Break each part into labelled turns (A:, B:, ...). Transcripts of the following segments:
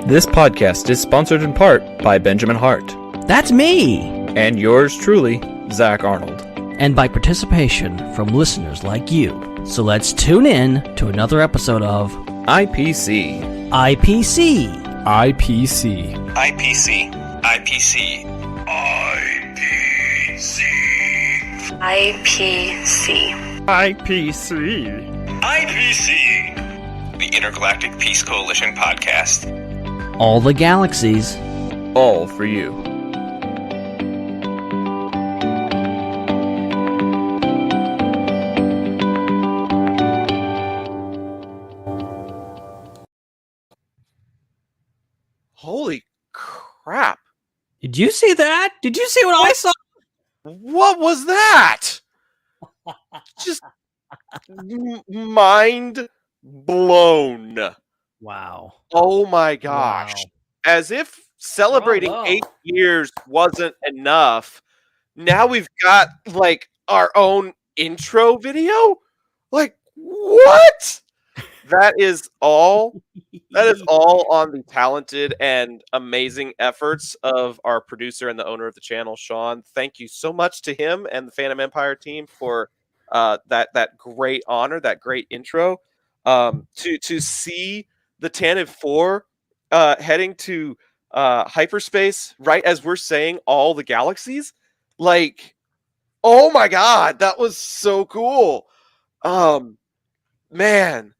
A: This podcast is sponsored in part by Benjamin Hart.
B: That's me!
A: And yours truly, Zach Arnold.
B: And by participation from listeners like you. So let's tune in to another episode of
A: IPC.
B: IPC.
C: IPC.
D: IPC. IPC. IPC.
E: IPC.
C: IPC.
D: IPC. The Intergalactic Peace Coalition Podcast.
B: All the galaxies.
A: All for you.
F: Holy crap.
B: Did you see that? Did you see what I saw?
F: What was that? Just mind blown.
B: Wow.
F: Oh my gosh.
B: Wow.
F: As if celebrating
B: Bravo.
F: 8 years wasn't enough, now we've got like our own intro video? Like what? That is all on the talented and amazing efforts of our producer and the owner of the channel, Sean. Thank you so much to him and the Phantom Empire team for that great honor, that great intro. To see the Tantive 4 heading to hyperspace right as we're saying all the galaxies, like, oh my god, that was so cool. Man.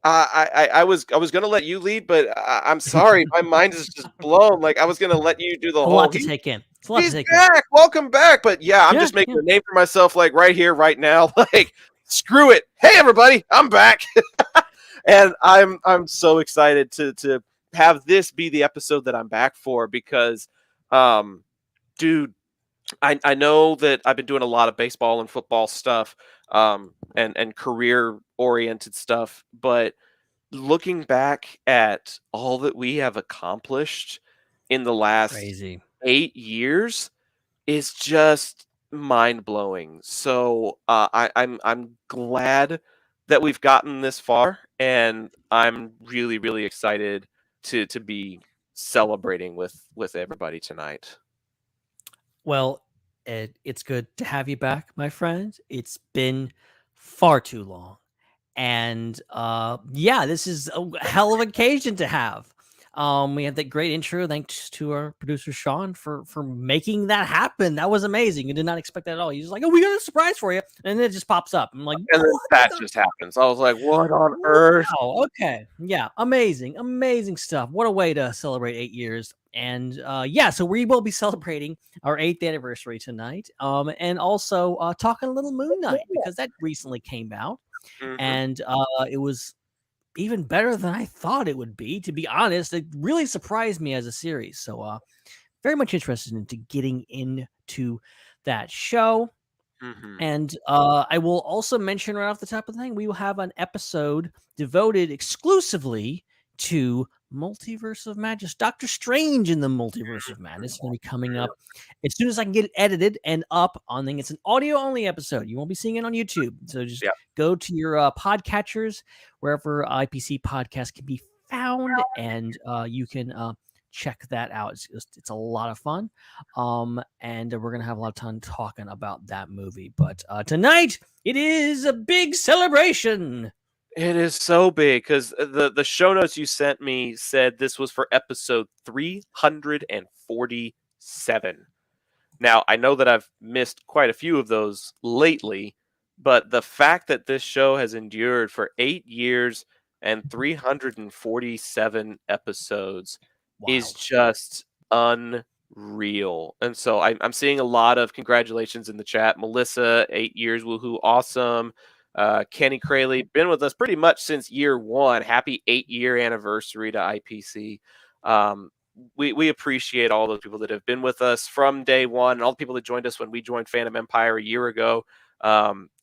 F: I was gonna let you lead, but I'm sorry, my mind is just blown. Like I was gonna let you do the whole.
B: A lot to take in. It's a lot to
F: He's
B: take
F: back. Welcome back. But yeah, I'm just making a name for myself, like right here, right now. Like screw it. Hey everybody, I'm back, and I'm so excited to have this be the episode that I'm back for because, dude, I know that I've been doing a lot of baseball and football stuff, and career oriented stuff, but looking back at all that we have accomplished in the last
B: Crazy.
F: 8 years is just mind blowing. So I'm glad that we've gotten this far, and I'm really, really excited to be celebrating with everybody tonight.
B: Well, Ed, it's good to have you back, my friend. It's been far too long. And yeah, this is a hell of an occasion to have. We had that great intro. Thanks to our producer Sean for making that happen. That was amazing. You did not expect that at all. He's like, "Oh, we got a surprise for you," and then it just pops up. I'm like,
F: and then that just happens. I was like, "What on earth?"
B: Oh, okay, yeah, amazing stuff. What a way to celebrate 8 years. And yeah, so we will be celebrating our 8th anniversary tonight. And also talking a little Moon Knight because that recently came out.
F: Mhm.
B: And it was even better than I thought it would be. To be honest, it really surprised me as a series. So very much interested into getting into that show.
F: Mhm.
B: And I will also mention right off the top of the thing, we will have an episode devoted exclusively to Multiverse of Madness. Doctor Strange in the Multiverse of Madness is going to be coming up as soon as I can get it edited and up on thing. It's an audio only episode. You won't be seeing it on YouTube. So just go to your podcatchers, wherever IPC Podcast can be found, and you can check that out. It's a lot of fun. And we're going to have a lot of time talking about that movie. But tonight, it is a big celebration.
F: It is so big because the show notes you sent me said this was for episode 347. Now, I know that I've missed quite a few of those lately, but the fact that this show has endured for 8 years and 347 episodes is just unreal. And so I'm seeing a lot of congratulations in the chat. Melissa, 8 years, woohoo, awesome. Kenny Crayley, been with us pretty much since year one. Happy 8-year anniversary to IPC. We appreciate all those people that have been with us from day one and all the people that joined us when we joined Phantom Empire a year ago.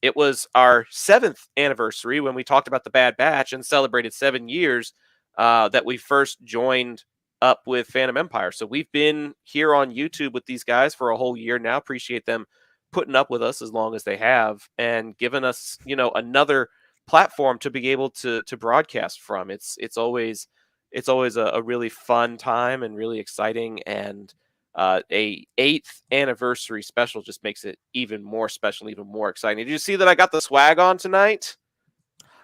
F: It was our 7th anniversary when we talked about the Bad Batch and celebrated 7 years that we first joined up with Phantom Empire. So we've been here on YouTube with these guys for a whole year now. Appreciate them putting up with us as long as they have and given us, another platform to be able to broadcast from. It's always it's always a really fun time and really exciting. And a 8th anniversary special just makes it even more special, even more exciting. Did you see that I got the swag on tonight?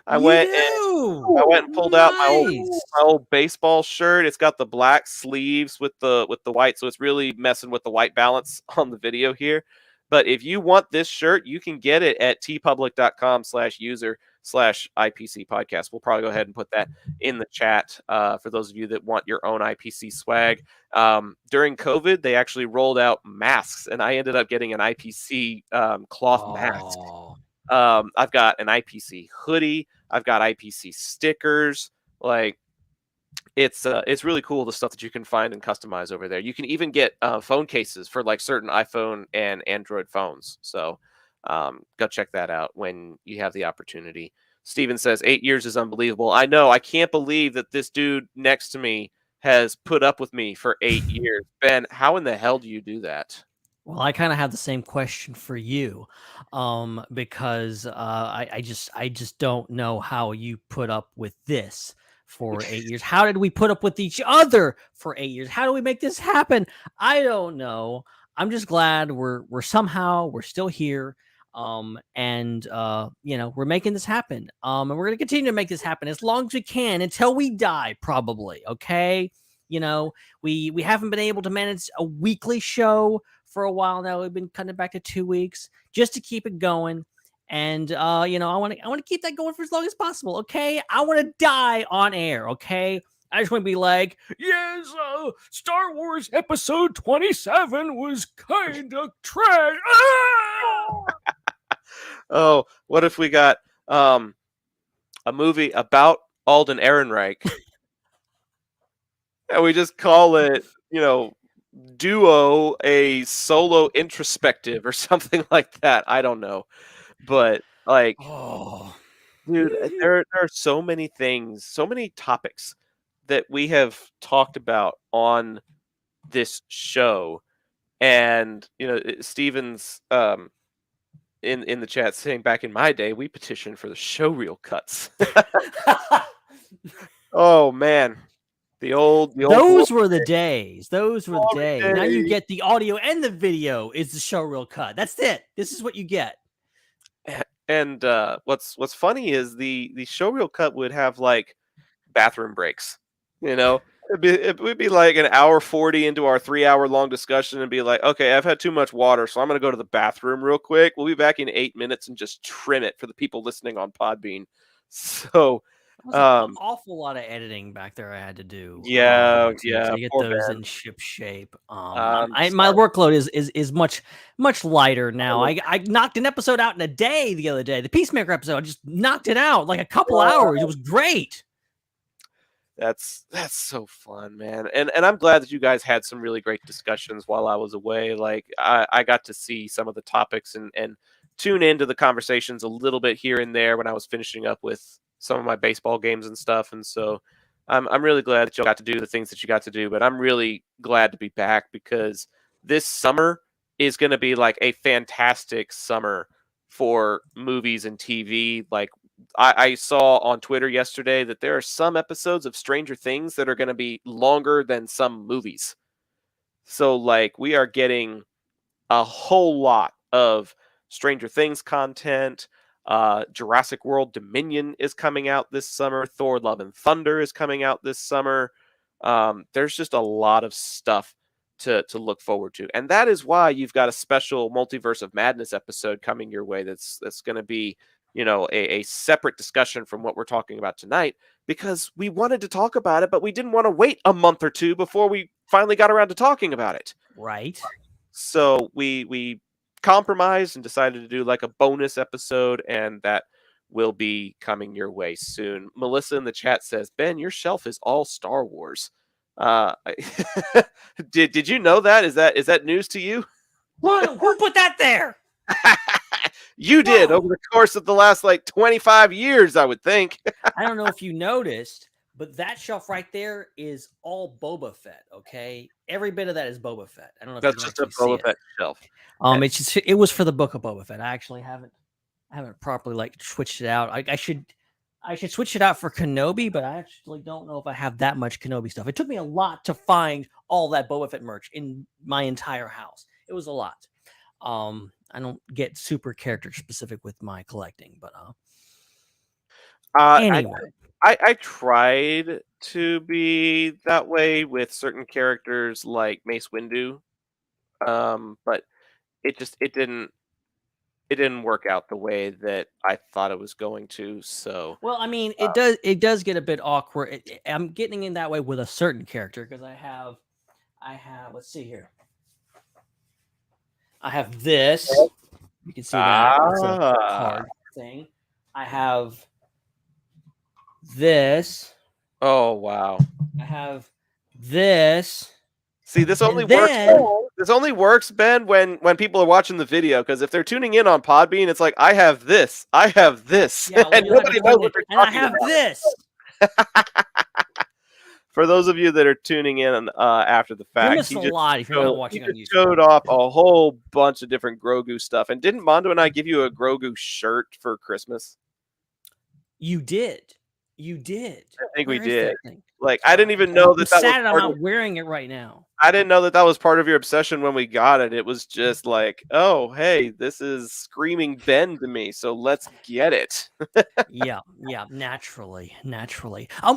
F: I went and pulled out my old baseball shirt. It's got the black sleeves with the white, so it's really messing with the white balance on the video here. But if you want this shirt, you can get it at tpublic.com/user/IPC podcast. We'll probably go ahead and put that in the chat for those of you that want your own IPC swag. During COVID, they actually rolled out masks, and I ended up getting an IPC cloth mask. I've got an IPC hoodie. I've got IPC stickers. Like, it's really cool, the stuff that you can find and customize over there. You can even get phone cases for like certain iPhone and Android phones. So go check that out when you have the opportunity. Steven says 8 years is unbelievable. I know. I can't believe that this dude next to me has put up with me for 8 years. Ben, how in the hell do you do that?
B: Well, I kind of have the same question for you, because I just don't know how you put up with this for 8 years. How did we put up with each other for 8 years? How do we make this happen? I don't know. I'm just glad we're still here, and we're making this happen, and we're gonna continue to make this happen as long as we can until we die, probably. Okay, we haven't been able to manage a weekly show for a while now. We've been cutting it back to 2 weeks just to keep it going. And I want to keep that going for as long as possible. Okay, I want to die on air. Okay, I just want to be like, yes, Star Wars Episode 27 was kind of trash.
F: Oh, what if we got a movie about Alden Ehrenreich, and we just call it, Duo, a solo introspective or something like that? I don't know. But like, dude, there are so many things, so many topics that we have talked about on this show. And Steven's in the chat saying, back in my day, we petitioned for the show reel cuts. Oh man. Those
B: were the days. Those were the days. Now you get the audio and the video is the show reel cut. That's it. This is what you get.
F: And what's funny is the show reel cut would have like bathroom breaks. It would be like an hour 40 into our 3 hour long discussion and be like, okay, I've had too much water, so I'm gonna go to the bathroom real quick. We'll be back in 8 minutes and just trim it for the people listening on Podbean. So
B: an awful lot of editing back there I had to do. To get those in ship shape. My workload is much lighter now. I knocked an episode out in a day the other day. The Peacemaker episode, I just knocked it out like a couple hours. It was great.
F: That's so fun, man. And I'm glad that you guys had some really great discussions while I was away. Like I got to see some of the topics and tune into the conversations a little bit here and there when I was finishing up with some of my baseball games and stuff. And so I'm really glad that you got to do the things that you got to do, but I'm really glad to be back because this summer is going to be like a fantastic summer for movies and TV. Like I saw on Twitter yesterday that there are some episodes of Stranger Things that are going to be longer than some movies. So like we are getting a whole lot of Stranger Things content. Jurassic World Dominion is coming out this summer. Thor Love and Thunder is coming out this summer. There's just a lot of stuff to look forward to. And that is why you've got a special Multiverse of Madness episode coming your way that's going to be, a separate discussion from what we're talking about tonight, because we wanted to talk about it, but we didn't want to wait a month or two before we finally got around to talking about it.
B: Right.
F: So we compromised and decided to do like a bonus episode, and that will be coming your way soon. Melissa in the chat says, Ben, your shelf is all Star Wars. Did you know that? Is that news to you?
B: What? Who put that there?
F: You did over the course of the last like 25 years, I would think.
B: I don't know if you noticed, but that shelf right there is all Boba Fett. Okay, every bit of that is Boba Fett. I don't know if
F: that's just a Boba Fett shelf.
B: It was for the book of Boba Fett. I actually haven't properly like switched it out. I should I should switch it out for Kenobi, but I actually don't know if I have that much Kenobi stuff. It took me a lot to find all that Boba Fett merch in my entire house. It was a lot. I don't get super character specific with my collecting, but anyway.
F: I tried to be that way with certain characters like Mace Windu, but it didn't work out the way that I thought it was going to. So
B: Well, I mean, it does get a bit awkward. I'm getting in that way with a certain character because I have let's see here. I have this. You can see that. It's a card thing. I have this.
F: Oh wow!
B: I have this.
F: See, this only
B: And
F: works.
B: then-
F: This only works, Ben, when people are watching the video. Because if they're tuning in on Podbean, it's like I have this, I have this,
B: Yeah, well,
F: and
B: you'll have
F: nobody
B: to
F: knows
B: find
F: what
B: it.
F: they're
B: And I
F: talking
B: have
F: about.
B: this.
F: For those of you that are tuning in after the
B: You
F: fact,
B: missed a lot if you're not watching on
F: he
B: YouTube.
F: showed off a whole bunch of different Grogu stuff. And didn't Mondo and I give you a Grogu shirt for Christmas?
B: You did. You did.
F: I think we
B: Where is
F: did.
B: that thing?
F: Like, I didn't even know
B: I'm
F: that that was
B: sad I'm
F: part
B: not
F: of,
B: wearing it right now.
F: I didn't know that that was part of your obsession when we got it. It was just like, oh, hey, this is screaming Ben to me, so let's get it.
B: Yeah, naturally.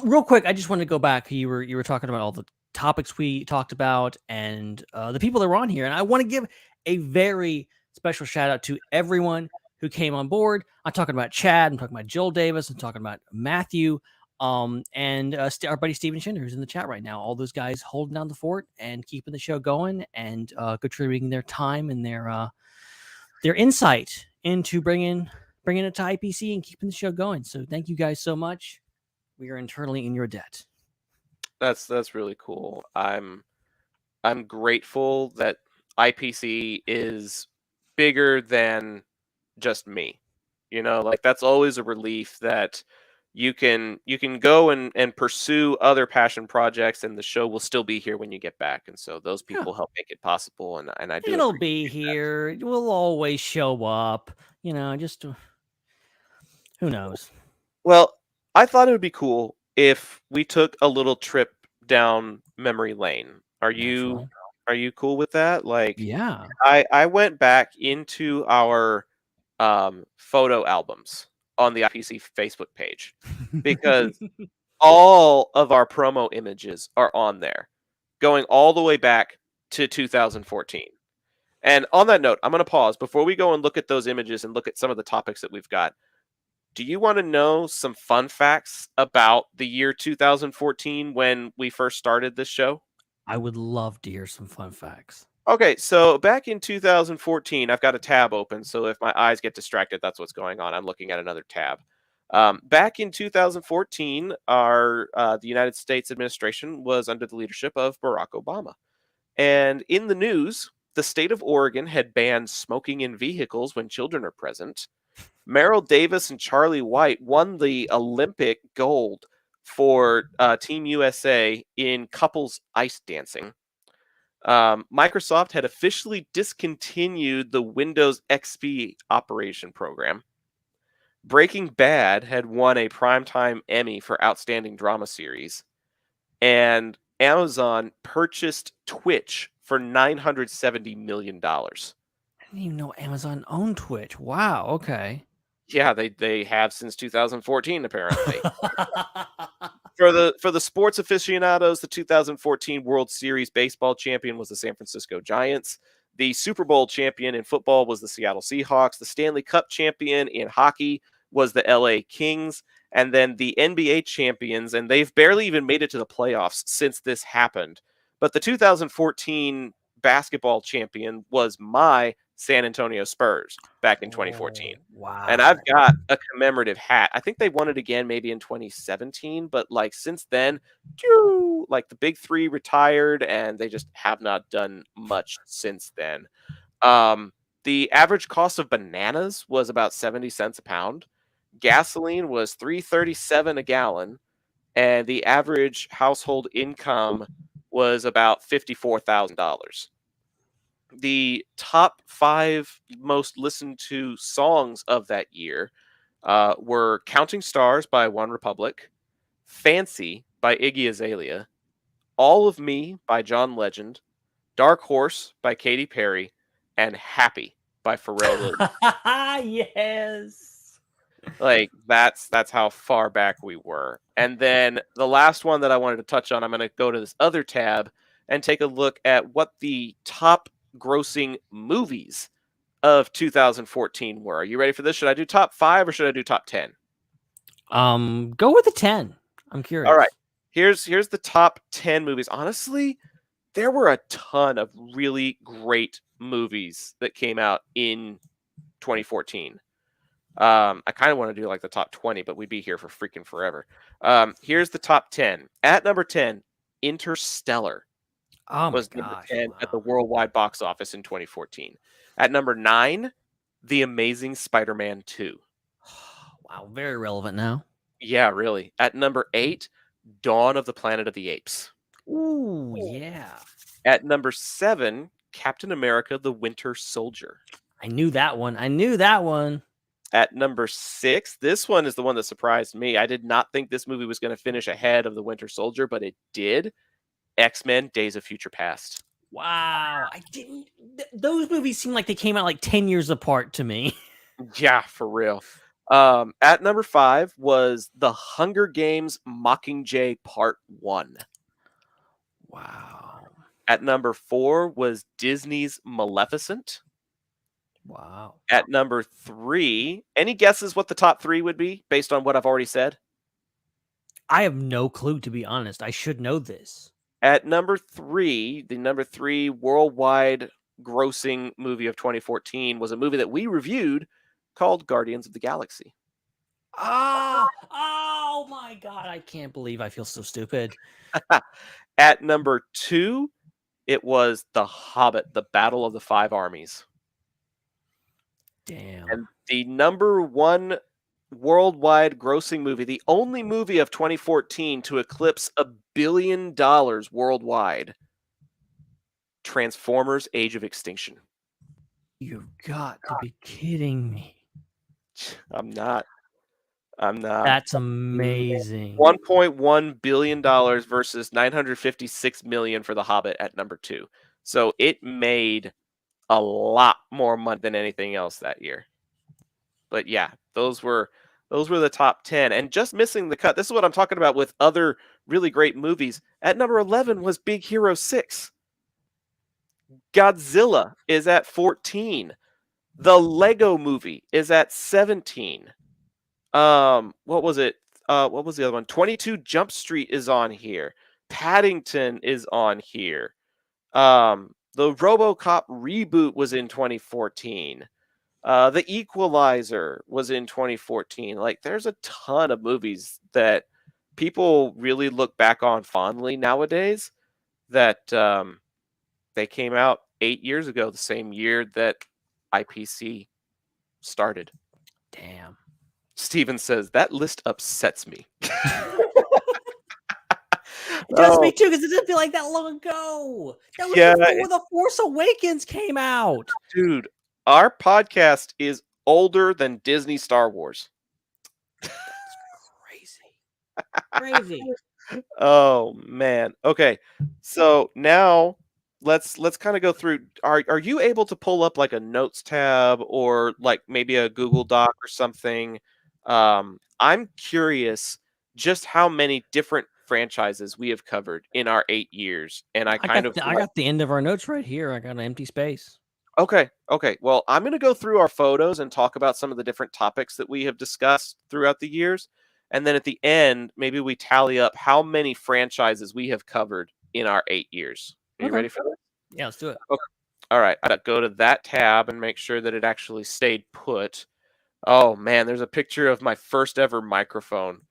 B: Real quick, I just want to go back. You were talking about all the topics we talked about and the people that were on here, and I want to give a very special shout out to everyone who came on board. I'm talking about Chad. I'm talking about Joel Davis. I'm talking about Matthew. And our buddy Steven Shinder, who's in the chat right now. All those guys holding down the fort and keeping the show going and contributing their time and their insight into bringing it to IPC and keeping the show going. So thank you guys so much. We are internally in your debt.
F: That's really cool. I'm grateful that IPC is bigger than just me. You know, like that's always a relief that you can go and pursue other passion projects, and the show will still be here when you get back. And so those people help make it possible. And I do.
B: It'll be here. It will always show up. You know, just who knows.
F: Well, I thought it would be cool if we took a little trip down memory lane. Are you cool with that? Like,
B: Yeah.
F: I went back into our photo albums on the IPC Facebook page because all of our promo images are on there, going all the way back to 2014. And on that note, I'm going to pause before we go and look at those images and look at some of the topics that we've got. Do you want to know some fun facts about the year 2014 when we first started this show?
B: I would love to hear some fun facts.
F: Okay, so back in 2014, I've got a tab open, so if my eyes get distracted, that's what's going on. I'm looking at another tab. Back in 2014, the United States administration was under the leadership of Barack Obama. And in the news, the state of Oregon had banned smoking in vehicles when children are present. Merrill Davis and Charlie White won the Olympic gold for Team USA in couples ice dancing. Microsoft had officially discontinued the Windows XP operation program. Breaking Bad had won a Primetime Emmy for Outstanding Drama Series. And Amazon purchased Twitch for $970 million.
B: I didn't even know Amazon owned Twitch. Wow. Okay.
F: Yeah, they have since 2014, apparently. For the sports aficionados, the 2014 World Series baseball champion was the San Francisco Giants. The Super Bowl champion in football was the Seattle Seahawks. The Stanley Cup champion in hockey was the LA Kings. And then the NBA champions, and they've barely even made it to the playoffs since this happened. But the 2014 basketball champion was my San Antonio Spurs back in 2014.
B: Wow.
F: And I've got a commemorative hat. I think they won it again maybe in 2017, but like since then, like the big three retired and they just have not done much since then. The average cost of bananas was about 70 cents a pound. Gasoline was $3.37 a gallon, and the average household income was about $54,000. The top 5 most listened to songs of that year were Counting Stars by One Republic, Fancy by Iggy Azalea, All of Me by John Legend, Dark Horse by Katy Perry, and Happy by Pharrell Williams.
B: Yes.
F: Like that's how far back we were. And then the last one that I wanted to touch on, I'm going to go to this other tab and take a look at what the top grossing movies of 2014 were. Are you ready for this? Should I do top 5 or should I do top 10?
B: Go with the 10. I'm curious.
F: All right. Here's the top 10 movies. Honestly, there were a ton of really great movies that came out in 2014. I kind of want to do like the top 20, but we'd be here for freaking forever. Here's the top 10. At number 10, Interstellar was number 10 at the worldwide box office in 2014. At number 9, The Amazing Spider-Man 2.
B: Wow, very relevant now.
F: Yeah, really. At number 8, Dawn of the Planet of the Apes.
B: Ooh, yeah.
F: At number 7, Captain America: The Winter Soldier.
B: I knew that one.
F: At number 6, this one is the one that surprised me. I did not think this movie was going to finish ahead of The Winter Soldier, but it did. X-Men: Days of Future Past.
B: Wow. I didn't. Those movies seem like they came out like 10 years apart to me.
F: Yeah, for real. At number 5 was The Hunger Games: Mockingjay Part 1.
B: Wow.
F: At number 4 was Disney's Maleficent.
B: Wow.
F: At number 3, any guesses what the top 3 would be based on what I've already said?
B: I have no clue, to be honest. I should know this.
F: At number 3, the number 3 worldwide grossing movie of 2014 was a movie that we reviewed called Guardians of the Galaxy.
B: Oh my God. I can't believe I feel so stupid.
F: At number 2, it was The Hobbit, The Battle of the Five Armies.
B: Damn.
F: And the number 1 worldwide grossing movie, the only movie of 2014 to eclipse $1 billion worldwide, Transformers: Age of Extinction.
B: You've got to be kidding me.
F: I'm not.
B: That's amazing.
F: $1.1 billion versus $956 million for The Hobbit at number 2. So it made a lot more money than anything else that year. But yeah, those were the top 10. And just missing the cut. This is what I'm talking about with other really great movies. At number 11 was Big Hero 6. Godzilla is at 14. The Lego Movie is at 17. What was it? What was the other one? 22 Jump Street is on here. Paddington is on here. The RoboCop reboot was in 2014. The Equalizer was in 2014. Like, there's a ton of movies that people really look back on fondly nowadays that they came out 8 years ago, the same year that IPC started.
B: Damn.
F: Steven says, that list upsets me.
B: It does me too, because it doesn't feel like that long ago. That was before The Force Awakens came out.
F: Dude, our podcast is older than Disney Star Wars.
B: That's crazy.
F: Oh man. Okay. So now let's kind of go through. Are you able to pull up like a notes tab or like maybe a Google Doc or something? I'm curious just how many different franchises we have covered in our 8 years, and I got
B: the end of our notes right here. I got an empty space.
F: Okay. Well, I'm going to go through our photos and talk about some of the different topics that we have discussed throughout the years. And then at the end, maybe we tally up how many franchises we have covered in our 8 years. Are you ready for that?
B: Yeah, let's do it.
F: Okay. All right. I got to go to that tab and make sure that it actually stayed put. Oh, man. There's a picture of my first ever microphone.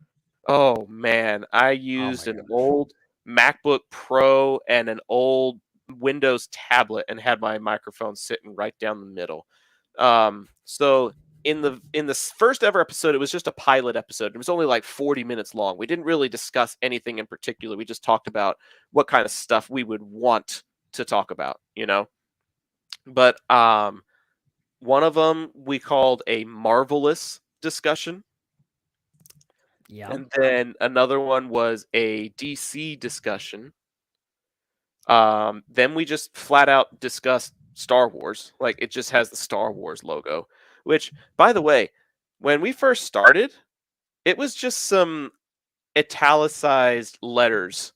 F: Oh, man. I used an old MacBook Pro and an old Windows tablet and had my microphone sitting right down the middle. So in the first ever episode, it was just a pilot episode. It was only like 40 minutes long. We didn't really discuss anything in particular. We just talked about what kind of stuff we would want to talk about, you know? But one of them we called a marvelous discussion.
B: Yeah.
F: And then another one was a DC discussion. Then we just flat out discussed Star Wars. Like, it just has the Star Wars logo, which, by the way, when we first started, it was just some italicized letters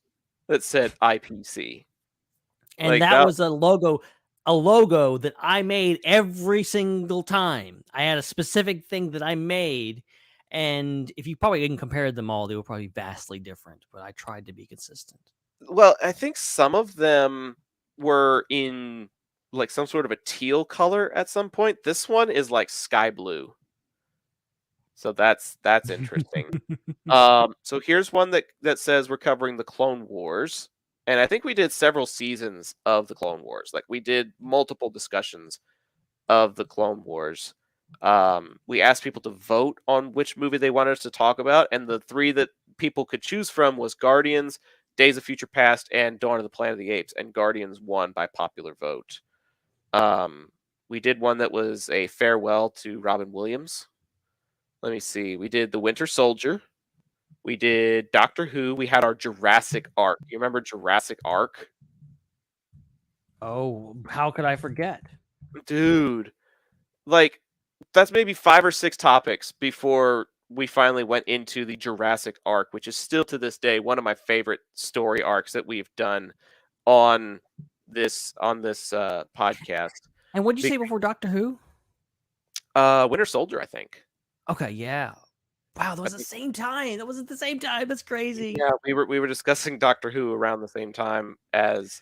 F: that said IPC.
B: And
F: Like,
B: that was a logo that I made every single time. I had a specific thing that I made, and if you probably didn't compare them all, they were probably vastly different, but I tried to be consistent.
F: Well, I think some of them were in like some sort of a teal color at some point. This one is like sky blue. So that's interesting. So here's one that says we're covering the Clone Wars. And I think we did several seasons of the Clone Wars. Like, we did multiple discussions of the Clone Wars. We asked people to vote on which movie they wanted us to talk about, and the 3 that people could choose from was Guardians, Days of Future Past, and Dawn of the Planet of the Apes, and Guardians won by popular vote. We did one that was a farewell to Robin Williams. Let me see. We did The Winter Soldier. We did Doctor Who. We had our Jurassic Arc. You remember Jurassic Arc?
B: Oh, how could I forget?
F: Dude, like, that's maybe 5 or 6 topics before we finally went into the Jurassic Arc, which is still to this day one of my favorite story arcs that we've done on this podcast.
B: And what did you say before Doctor Who?
F: Winter Soldier, I think.
B: Okay, yeah. Wow, that was the same time. That was at the same time. That's crazy.
F: Yeah, we were discussing Doctor Who around the same time as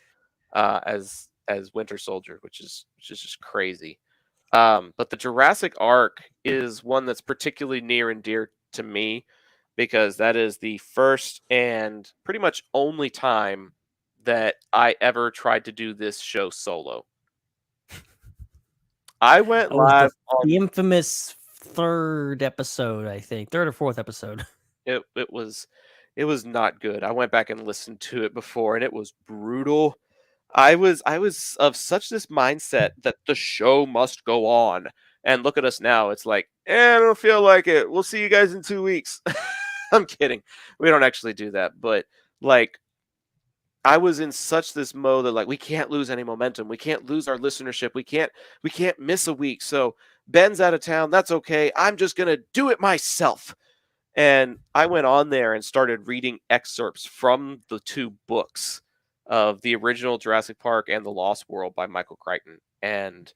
F: Winter Soldier, which is just crazy. But the Jurassic Arc is one that's particularly near and dear to me because that is the first and pretty much only time that I ever tried to do this show solo. I went live on
B: the infamous 3rd episode, I think. 3rd or 4th episode.
F: It was not good. I went back and listened to it before, and it was brutal. I was of such this mindset that the show must go on. And look at us now. It's like, I don't feel like it. We'll see you guys in 2 weeks. I'm kidding. We don't actually do that. But like, I was in such this mode that like, we can't lose any momentum. We can't lose our listenership. We can't miss a week. So Ben's out of town. That's okay. I'm just going to do it myself. And I went on there and started reading excerpts from the 2 books of the original Jurassic Park and The Lost World by Michael Crichton. And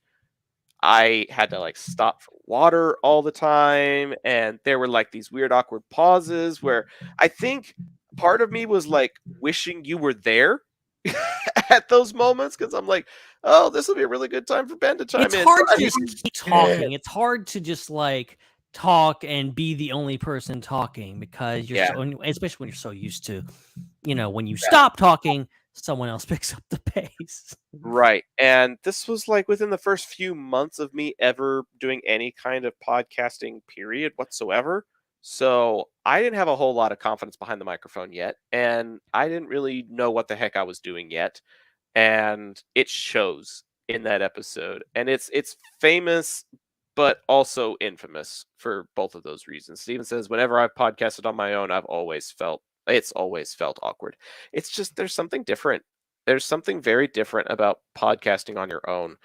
F: I had to like stop for water all the time. And there were like these weird, awkward pauses where I think part of me was like wishing you were there at those moments. Cause I'm like, oh, this will be a really good time for Ben to chime in.
B: It's hard to just keep talking. It's hard to just like talk and be the only person talking because you're especially when you're so used to, when you stop talking, someone else picks up the pace.
F: Right. And this was like within the first few months of me ever doing any kind of podcasting period whatsoever. So I didn't have a whole lot of confidence behind the microphone yet. And I didn't really know what the heck I was doing yet. And it shows in that episode. And it's famous, but also infamous for both of those reasons. Steven says, whenever I've podcasted on my own, it's always felt awkward. It's just, there's something different. There's something very different about podcasting on your own.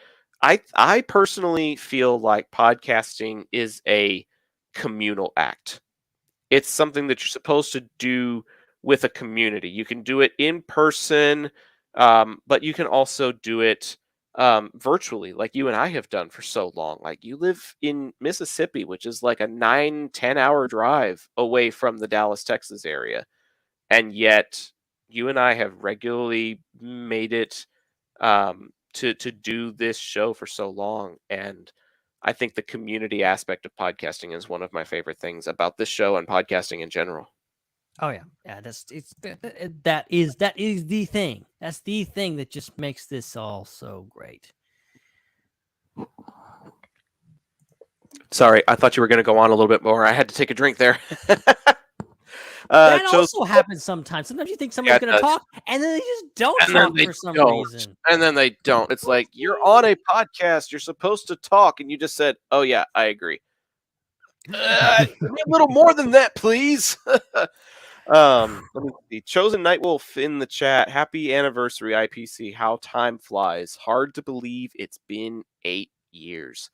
F: I personally feel like podcasting is a communal act. It's something that you're supposed to do with a community. You can do it in person, but you can also do it virtually, like you and I have done for so long. Like, you live in Mississippi, which is like a 9-10 hour drive away from the Dallas, Texas area. And yet you and I have regularly made it to do this show for so long. And I think the community aspect of podcasting is one of my favorite things about this show and podcasting in general.
B: Oh yeah. That is the thing. That's the thing that just makes this all so great.
F: Sorry, I thought you were going to go on a little bit more. I had to take a drink there.
B: That also happens sometimes. Sometimes you think someone's going to talk, and then they just don't talk for some reason.
F: And then they don't. It's like, you're on a podcast. You're supposed to talk, and you just said, oh, yeah, I agree. A little more than that, please. Let me see. Chosen Nightwolf in the chat. Happy anniversary, IPC. How time flies. Hard to believe it's been 8 years.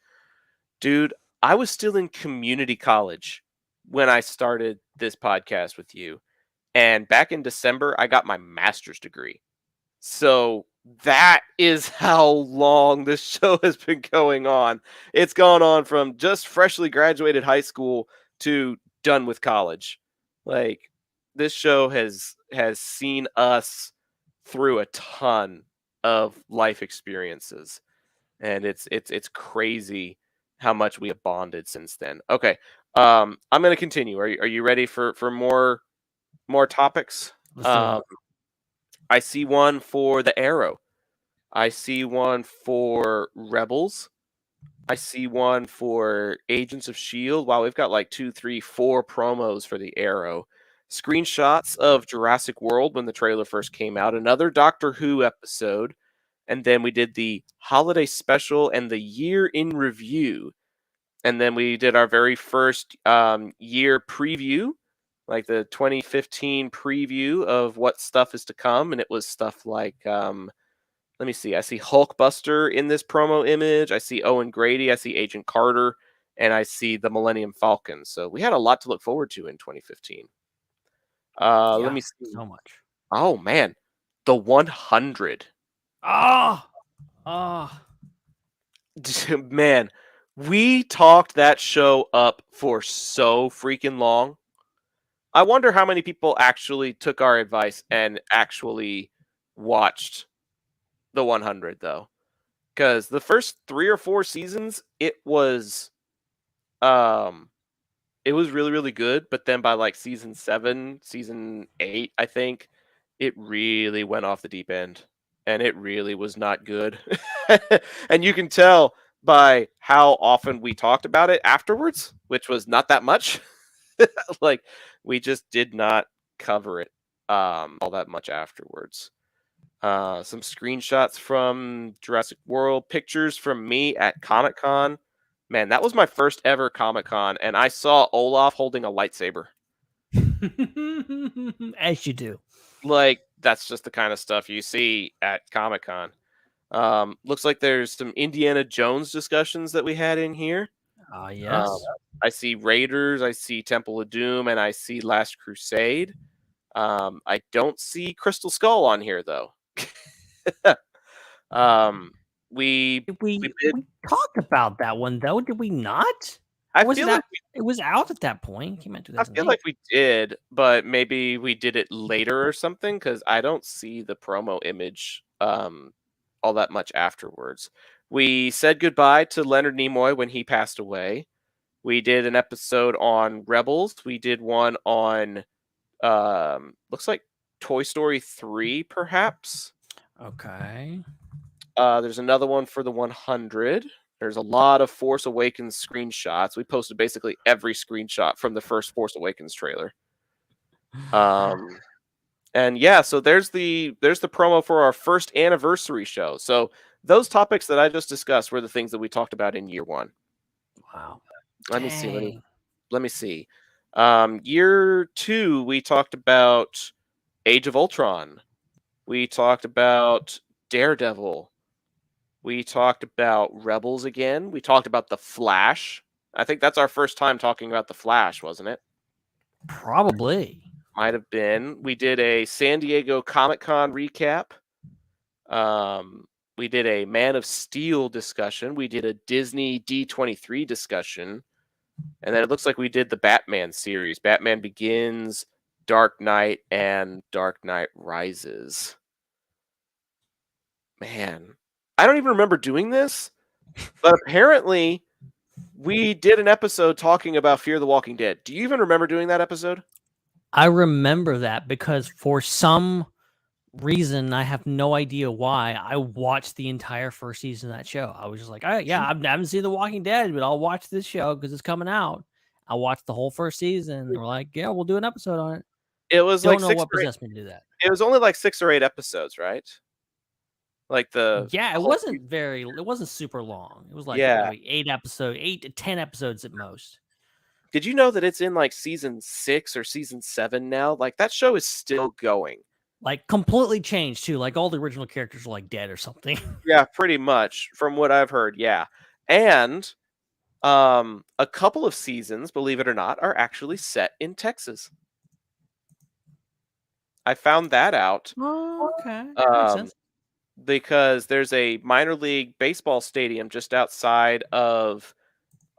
F: Dude, I was still in community college when I started this podcast with you. And back in December, I got my master's degree. So that is how long this show has been going on. It's gone on from just freshly graduated high school to done with college. Like, this show has seen us through a ton of life experiences, and it's crazy how much we have bonded since then. Okay, I'm going to continue. Are you ready for more topics?
B: Let's do it.
F: I see one for the Arrow. I see one for Rebels. I see one for Agents of S.H.I.E.L.D. Wow, we've got like 2, 3, 4 promos for the Arrow. Screenshots of Jurassic World when the trailer first came out. Another Doctor Who episode. And then we did the holiday special and the year in review. And then we did our very first year preview, like the 2015 preview of what stuff is to come. And it was stuff like, let me see, I see Hulkbuster in this promo image. I see Owen Grady. I see Agent Carter. And I see the Millennium Falcon. So we had a lot to look forward to in 2015. Let me see.
B: So much.
F: Oh, man. The 100. Man, we talked that show up for so freaking long. I wonder how many people actually took our advice and actually watched the 100, though. Because the first 3 or 4 seasons, it was really, really good. But then by like season 7, season 8, I think, it really went off the deep end. And it really was not good. And you can tell by how often we talked about it afterwards, which was not that much. Like, we just did not cover it all that much afterwards. Some screenshots from Jurassic World, pictures from me at Comic-Con. Man, that was my first ever Comic-Con, and I saw Olaf holding a lightsaber.
B: As you do.
F: Like, that's just the kind of stuff you see at Comic-Con. Looks like there's some Indiana Jones discussions that we had in here.
B: Yes.
F: I see Raiders, I see Temple of Doom, and I see Last Crusade. I don't see Crystal Skull on here, though. We
B: talked about that one, though, did we not?
F: I feel like
B: it was out at that point. It came out in 2008.
F: I feel like we did, but maybe we did it later or something, because I don't see the promo image all that much afterwards. We said goodbye to Leonard Nimoy when he passed away. We did an episode on Rebels. We did one on looks like Toy Story 3, perhaps.
B: Okay.
F: There's another one for the 100. There's a lot of Force Awakens screenshots. We posted basically every screenshot from the first Force Awakens trailer. And yeah, so there's the promo for our first anniversary show. So those topics that I just discussed were the things that we talked about in year 1.
B: Wow.
F: Let me see. Year 2, we talked about Age of Ultron. We talked about Daredevil. We talked about Rebels again. We talked about The Flash. I think that's our first time talking about The Flash, wasn't it?
B: Probably.
F: Might have been. We did a San Diego Comic-Con recap. We did a Man of Steel discussion. We did a Disney D23 discussion. And then it looks like we did the Batman series. Batman Begins, Dark Knight, and Dark Knight Rises. Man, I don't even remember doing this, but apparently we did an episode talking about Fear the Walking Dead. Do you even remember doing that episode?
B: I remember that because for some reason, I have no idea why, I watched the entire first season of that show. I was just like, I haven't seen The Walking Dead, but I'll watch this show because it's coming out. I watched the whole first season, and we're like, yeah, we'll do an episode on it.
F: It was
B: Don't
F: like
B: know what possessed me to do that.
F: It was only like 6 or 8 episodes, right? Like
B: it wasn't super long. It was like 8 to 10 episodes at most.
F: Did you know that it's in like season 6 or season 7 now? Like that show is still going.
B: Like completely changed too. Like all the original characters are like dead or something.
F: Yeah, pretty much from what I've heard. Yeah. And a couple of seasons, believe it or not, are actually set in Texas. I found that out.
B: Oh, okay. Makes sense.
F: Because there's a minor league baseball stadium just outside of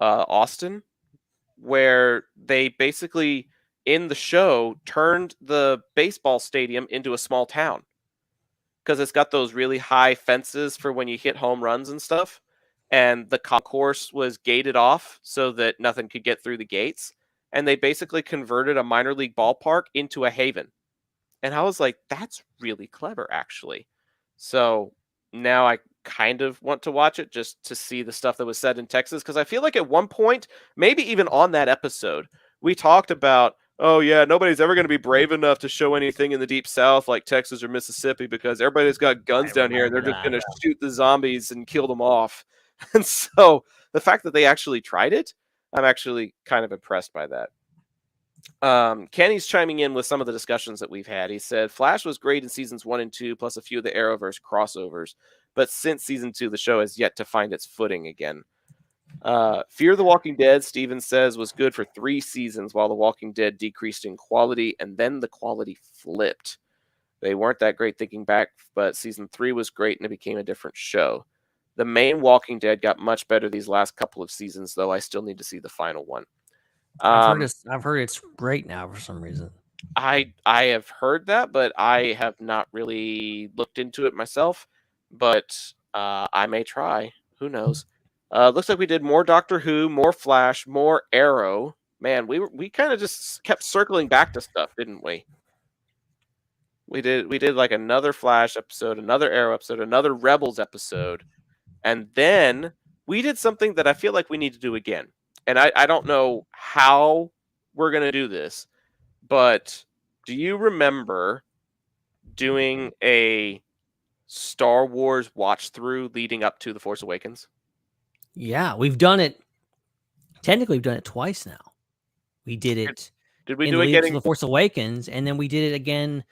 F: Austin where they basically in the show turned the baseball stadium into a small town because it's got those really high fences for when you hit home runs and stuff, and the concourse was gated off so that nothing could get through the gates, and they basically converted a minor league ballpark into a haven. And I was like, that's really clever, actually. So now I kind of want to watch it just to see the stuff that was said in Texas, because I feel like at one point, maybe even on that episode, we talked about, oh yeah, nobody's ever going to be brave enough to show anything in the deep south like Texas or Mississippi because everybody's got guns down here and they're just going to shoot the zombies and kill them off. And so the fact that they actually tried it, I'm actually kind of impressed by that. Kenny's chiming in with some of the discussions that we've had. He said Flash was great in seasons 1 and 2 plus a few of the Arrowverse crossovers, but since season 2 the show has yet to find its footing again. Fear the Walking Dead, Steven says, was good for 3 seasons while The Walking Dead decreased in quality, and then the quality flipped. They weren't that great thinking back, but season 3 was great and it became a different show. The main Walking Dead got much better these last couple of seasons, though I still need to see the final one.
B: I've heard it's great now for some reason.
F: I have heard that, but I have not really looked into it myself. But I may try. Who knows? Looks like we did more Doctor Who, more Flash, more Arrow. Man, we kind of just kept circling back to stuff, didn't we? We did like another Flash episode, another Arrow episode, another Rebels episode, and then we did something that I feel like we need to do again. And I don't know how we're going to do this, but do you remember doing a Star Wars watch through leading up to The Force Awakens?
B: Yeah, we've done it. Technically, we've done it twice now. We did it.
F: Did we
B: in
F: do
B: the
F: it
B: lead up
F: getting
B: to The Force Awakens, and then we did it again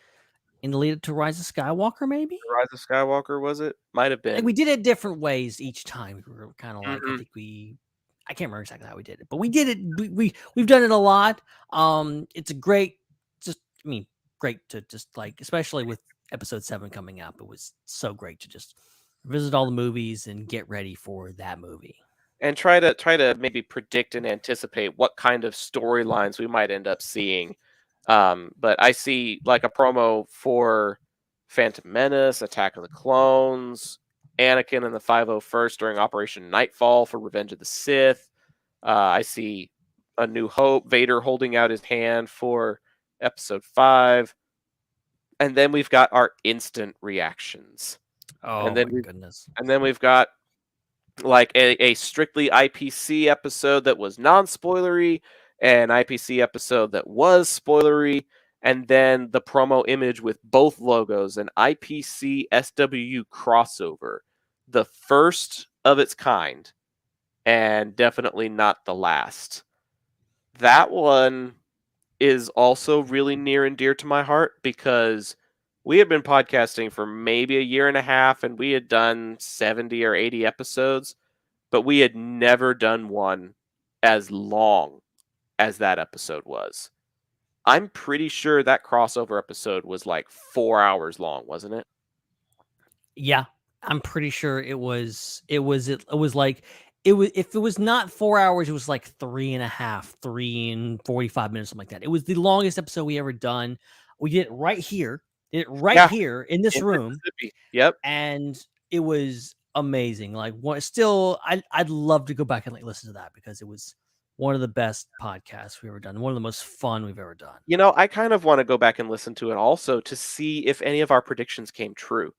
B: in the lead up to Rise of Skywalker, maybe?
F: Rise of Skywalker, was it? Might have been.
B: Like we did it different ways each time. We were kind of like, I can't remember exactly how we did it, but we did it. We've done it a lot. It's a great, great to just like, especially with episode 7 coming up. It was so great to just visit all the movies and get ready for that movie.
F: And try to maybe predict and anticipate what kind of storylines we might end up seeing. But I see like a promo for Phantom Menace, Attack of the Clones, Anakin and the 501st during Operation Nightfall for Revenge of the Sith. I see A New Hope, Vader holding out his hand for episode 5. And then we've got our instant reactions.
B: Oh, my goodness.
F: And then we've got like a strictly IPC episode that was non-spoilery, an IPC episode that was spoilery, and then the promo image with both logos, an IPC SWU crossover. The first of its kind, and definitely not the last. That one is also really near and dear to my heart because we had been podcasting for maybe a year and a half, and we had done 70 or 80 episodes, but we had never done one as long as that episode was. I'm pretty sure that crossover episode was like 4 hours long, wasn't it?
B: Yeah, I'm pretty sure it was like if it was not 4 hours, it was like 3 and 45 minutes, something like that. It was the longest episode we ever done. We did it right here. Here in this room.
F: Yep.
B: And it was amazing. Like I'd love to go back and like listen to that because it was one of the best podcasts we've ever done. One of the most fun we've ever done.
F: You know, I kind of want to go back and listen to it also to see if any of our predictions came true.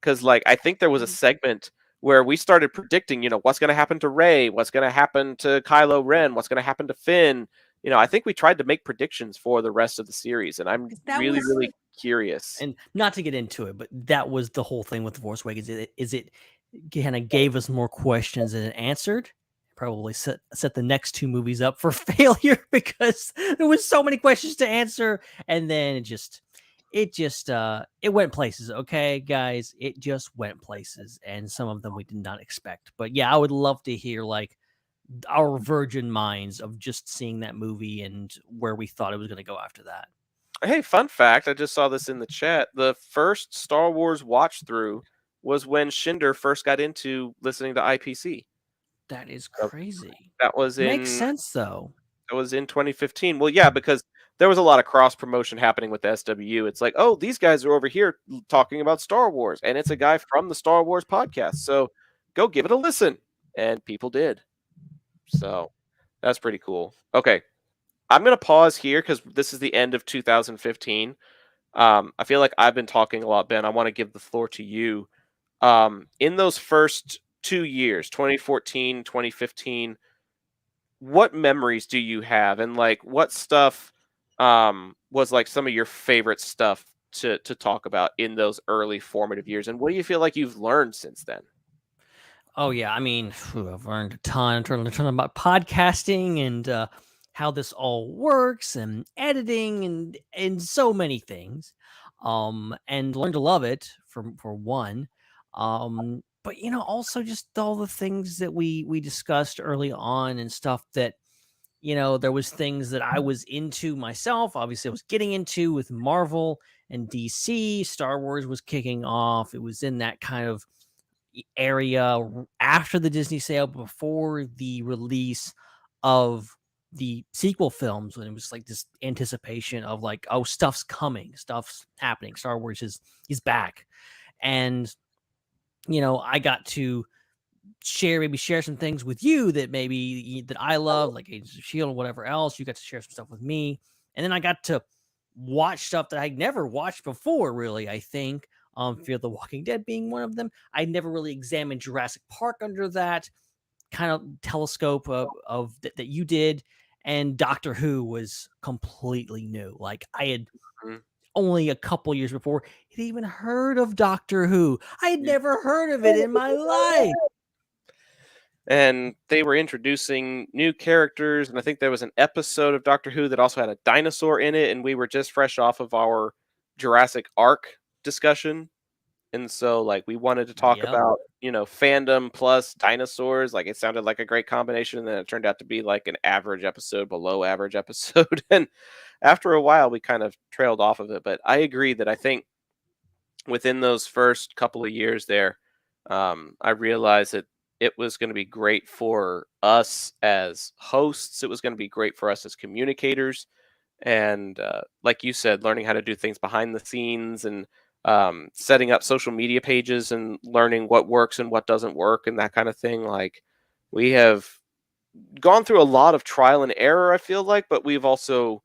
F: Because like I think there was a segment where we started predicting, what's going to happen to Rey, what's going to happen to Kylo Ren, what's going to happen to Finn. I think we tried to make predictions for the rest of the series, and I'm really curious.
B: And not to get into it, but that was the whole thing with The Force Awakens. It kind of gave us more questions than it answered. probably set the next two movies up for failure because there was so many questions to answer, and then it went places. Okay, guys, it just went places, and some of them we did not expect. But yeah, I would love to hear like our virgin minds of just seeing that movie and where we thought it was going to go after that.
F: Hey, fun fact, I just saw this in the chat. The first Star Wars watch through was when Shinder first got into listening to IPC.
B: That is
F: So
B: crazy.
F: that was
B: Makes sense though.
F: That was in 2015. Well, yeah, because there was a lot of cross promotion happening with the SWU. It's like, oh, these guys are over here talking about Star Wars, and it's a guy from the Star Wars podcast. So go give it a listen. And people did. So that's pretty cool. Okay. I'm going to pause here because this is the end of 2015. I feel like I've been talking a lot, Ben. I want to give the floor to you. In those first 2 years, 2014, 2015, what memories do you have? And like what stuff was like some of your favorite stuff to talk about in those early formative years? And what do you feel like you've learned since then?
B: Oh yeah, I mean, I've learned a ton. Learned a ton about podcasting and how this all works, and editing, and so many things. And learned to love it for one. But also just all the things that we discussed early on and stuff that there was things that I was into myself. Obviously, I was getting into with Marvel and DC. Star Wars was kicking off. It was in that kind of area after the Disney sale, before the release of the sequel films, when it was like this anticipation of like, oh, stuff's coming, stuff's happening, Star Wars is back. And I got to share some things with you that that I love, like Agents of Shield or whatever else. You got to share some stuff with me, and then I got to watch stuff that I'd never watched before, really. I think Fear the Walking Dead being one of them. I never really examined Jurassic Park under that kind of telescope of that you did, and Doctor Who was completely new. Like I had only a couple years before had even heard of Doctor Who. I had never heard of it in my life.
F: And they were introducing new characters, and I think there was an episode of Doctor Who that also had a dinosaur in it, and we were just fresh off of our Jurassic Ark discussion. And so like we wanted to talk about, fandom plus dinosaurs. Like it sounded like a great combination, and then it turned out to be like an average episode, below average episode. And after a while we kind of trailed off of it. But I agree that I think within those first couple of years there, I realized that it was going to be great for us as hosts. It was going to be great for us as communicators. And like you said, learning how to do things behind the scenes, and setting up social media pages, and learning what works and what doesn't work, and that kind of thing. Like we have gone through a lot of trial and error, I feel like, but we've also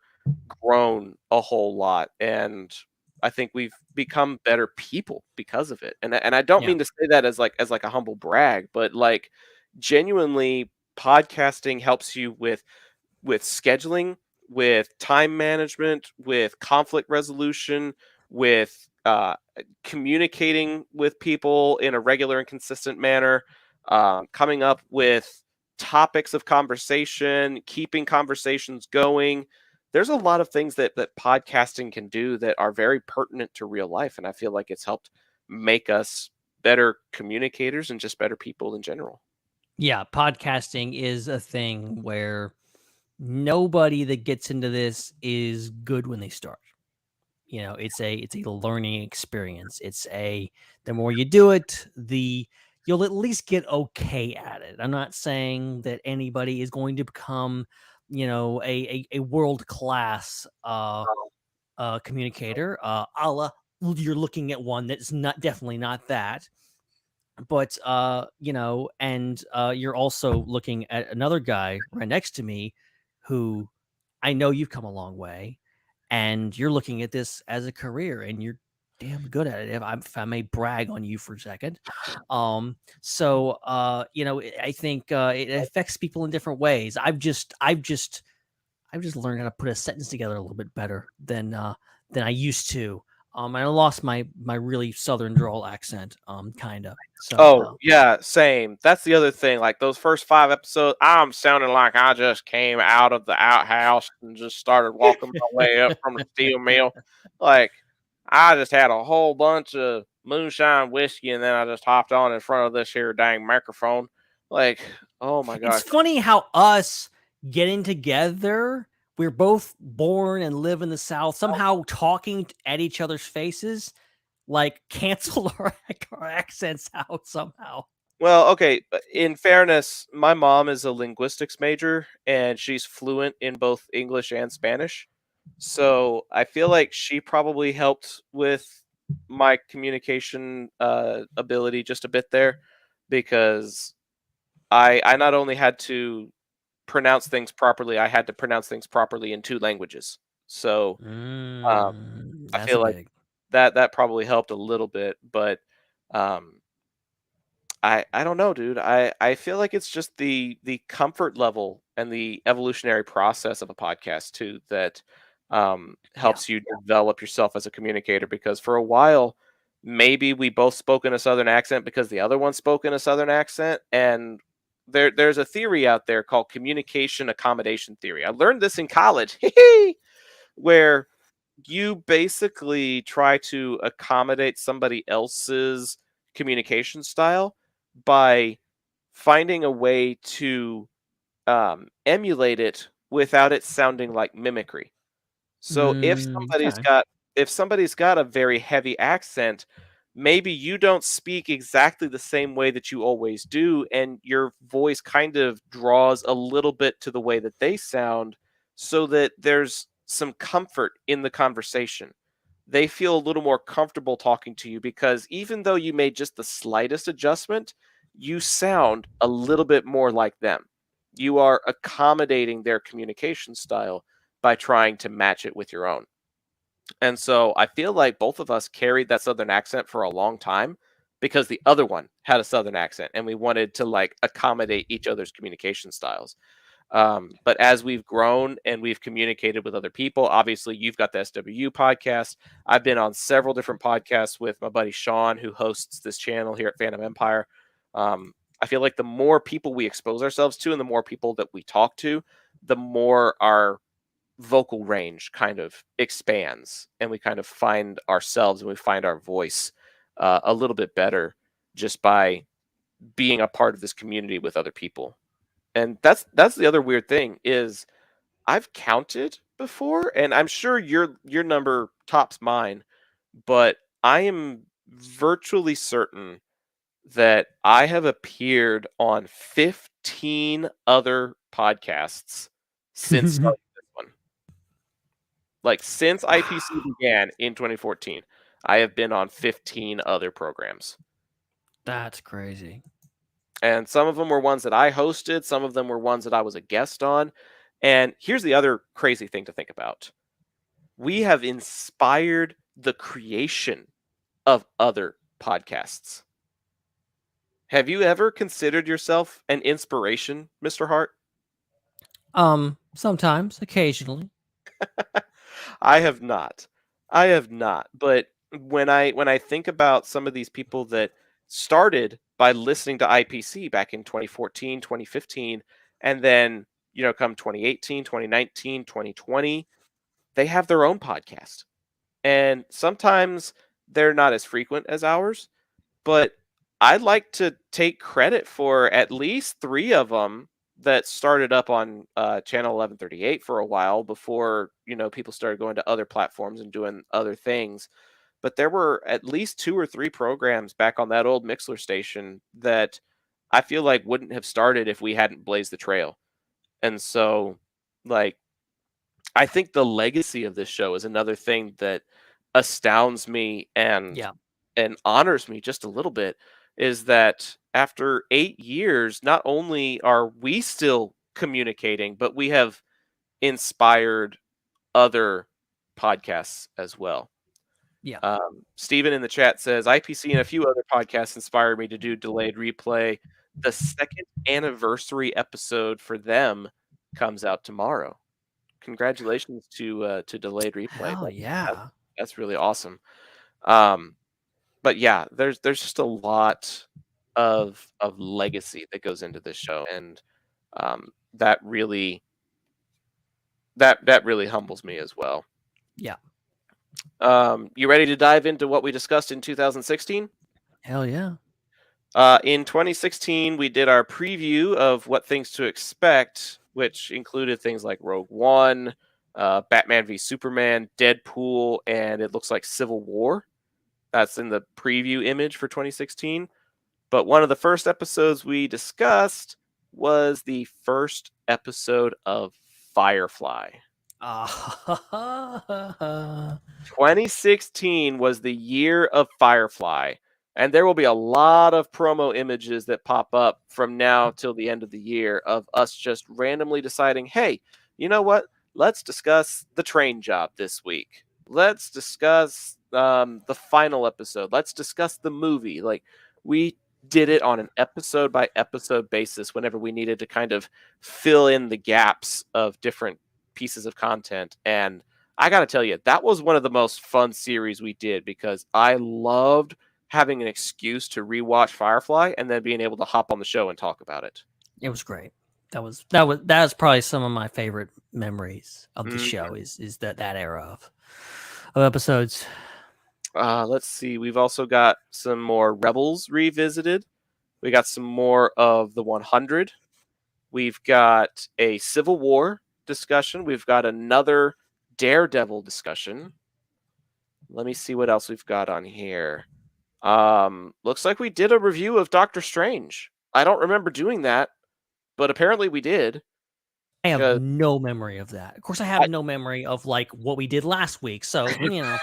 F: grown a whole lot. And I think we've become better people because of it. And I don't mean to say that as like a humble brag, but like genuinely podcasting helps you with scheduling, with time management, with conflict resolution, with communicating with people in a regular and consistent manner, coming up with topics of conversation, keeping conversations going. There's a lot of things that podcasting can do that are very pertinent to real life. And I feel like it's helped make us better communicators and just better people in general. Yeah,
B: podcasting is a thing where nobody that gets into this is good when they start. It's a learning experience. The more you do it, you'll at least get okay at it. I'm not saying that anybody is going to become a world-class communicator, you're looking at one that's definitely not that. But you're also looking at another guy right next to me who I know you've come a long way, and you're looking at this as a career, and you're damn good at it. If I may brag on you for a second. I think it affects people in different ways. I've just learned how to put a sentence together a little bit better than I used to. And I lost my really southern drawl accent, kind of. So,
F: Oh, yeah, same. That's the other thing. Like those first 5 episodes, I'm sounding like I just came out of the outhouse and just started walking my way up from the steel mill. Like I just had a whole bunch of moonshine whiskey and then I just hopped on in front of this here dang microphone. Like, oh my gosh.
B: it's funny how us getting together, we're both born and live in the South, somehow talking at each other's faces, like cancel our accents out somehow.
F: Well, okay, in fairness, my mom is a linguistics major and she's fluent in both English and Spanish. So I feel like she probably helped with my communication ability just a bit there because I not only had to pronounce things properly, I had to pronounce things properly in 2 languages. So I
B: That's
F: feel like
B: big.
F: that probably helped a little bit, but um, I don't know, dude. I feel like it's just the comfort level and the evolutionary process of a podcast too that helps you develop yourself as a communicator. Because for a while, maybe we both spoke in a southern accent because the other one spoke in a southern accent, and there's a theory out there called communication accommodation theory. I learned this in college, where you basically try to accommodate somebody else's communication style by finding a way to emulate it without it sounding like mimicry. So
B: Okay.
F: if somebody's got a very heavy accent, maybe you don't speak exactly the same way that you always do, and your voice kind of draws a little bit to the way that they sound, so that there's some comfort in the conversation. They feel a little more comfortable talking to you because even though you made just the slightest adjustment, you sound a little bit more like them. You are accommodating their communication style by trying to match it with your own. And so I feel like both of us carried that southern accent for a long time because the other one had a southern accent and we wanted to like accommodate each other's communication styles. But as we've grown and we've communicated with other people, obviously you've got the SWU podcast. I've been on several different podcasts with my buddy Sean, who hosts this channel here at Fandom Empire. I feel like the more people we expose ourselves to and the more people that we talk to, the more our vocal range kind of expands and we kind of find ourselves and we find our voice a little bit better just by being a part of this community with other people. And that's the other weird thing is I've counted before and I'm sure your number tops mine, but I am virtually certain that I have appeared on 15 other podcasts since starting this one. Like since IPC began in 2014, I have been on 15 other programs.
B: That's crazy.
F: And some of them were ones that I hosted, some of them were ones that I was a guest on. And here's the other crazy thing to think about. We have inspired the creation of other podcasts. Have you ever considered yourself an inspiration, Mr. Hart?
B: Sometimes, occasionally.
F: I have not. I have not. But when I think about some of these people that started by listening to IPC back in 2014, 2015, and then, come 2018, 2019, 2020, they have their own podcast. And sometimes they're not as frequent as ours, but I'd like to take credit for at least 3 of them that started up on channel 1138 for a while before people started going to other platforms and doing other things. But there were at least 2 or 3 programs back on that old Mixler station that I feel like wouldn't have started if we hadn't blazed the trail. And so, like, I think the legacy of this show is another thing that astounds me and honors me just a little bit, is that after 8 years, not only are we still communicating, but we have inspired other podcasts as well.
B: Yeah.
F: Steven in the chat says, IPC and a few other podcasts inspired me to do Delayed Replay. The 2nd anniversary episode for them comes out tomorrow. Congratulations to Delayed Replay.
B: Hell yeah.
F: That's really awesome. But yeah, there's just a lot of legacy that goes into this show, and that really humbles me as well.
B: Yeah.
F: You ready to dive into what we discussed in 2016?
B: Hell yeah.
F: In 2016, we did our preview of what things to expect, which included things like Rogue One, Batman v Superman, Deadpool, and it looks like Civil War. That's in the preview image for 2016. But one of the first episodes we discussed was the first episode of Firefly. 2016 was the year of Firefly, and there will be a lot of promo images that pop up from now till the end of the year of us just randomly deciding, hey, you know what? Let's discuss the train job this week. Let's discuss the final episode. Let's discuss the movie. Like, we did it on an episode by episode basis whenever we needed to kind of fill in the gaps of different pieces of content. And I gotta tell you, that was one of the most fun series we did, because I loved having an excuse to rewatch Firefly and then being able to hop on the show and talk about it.
B: It was great. That was probably some of my favorite memories of the show is that era of episodes.
F: Let's see. We've also got some more Rebels revisited. We got some more of the 100. We've got a Civil War discussion. We've got another Daredevil discussion. Let me see what else we've got on here. Looks like we did a review of Doctor Strange. I don't remember doing that, but apparently we did.
B: I have no memory of that. Of course, I have no memory of like what we did last week. So, you know.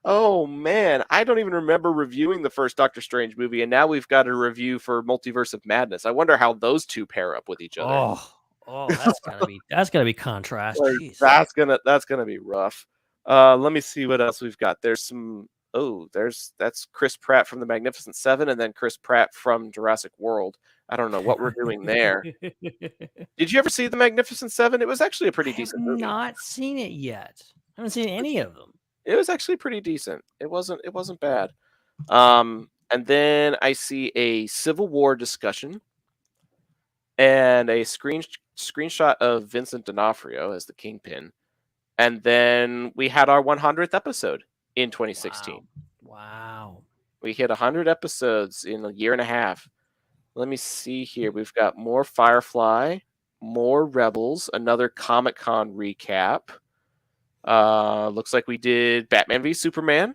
F: Oh man, I don't even remember reviewing the first Doctor Strange movie, and now we've got a review for Multiverse of Madness. I wonder how those two pair up with each other.
B: Oh, that's gotta be contrast.
F: Like, that's gonna be rough. Let me see what else we've got. There's some. That's Chris Pratt from the Magnificent Seven, and then Chris Pratt from Jurassic World. I don't know what we're doing there. Did you ever see the Magnificent Seven? It was actually a pretty decent movie.
B: Not seen it yet. I haven't seen any of them.
F: It was actually pretty decent. It wasn't bad. And then I see a Civil War discussion and a screenshot of Vincent D'Onofrio as the Kingpin. And then we had our 100th episode in 2016.
B: Wow.
F: We hit 100 episodes in a year and a half. Let me see here. We've got more Firefly, more Rebels, another Comic-Con recap. Looks like we did Batman v Superman.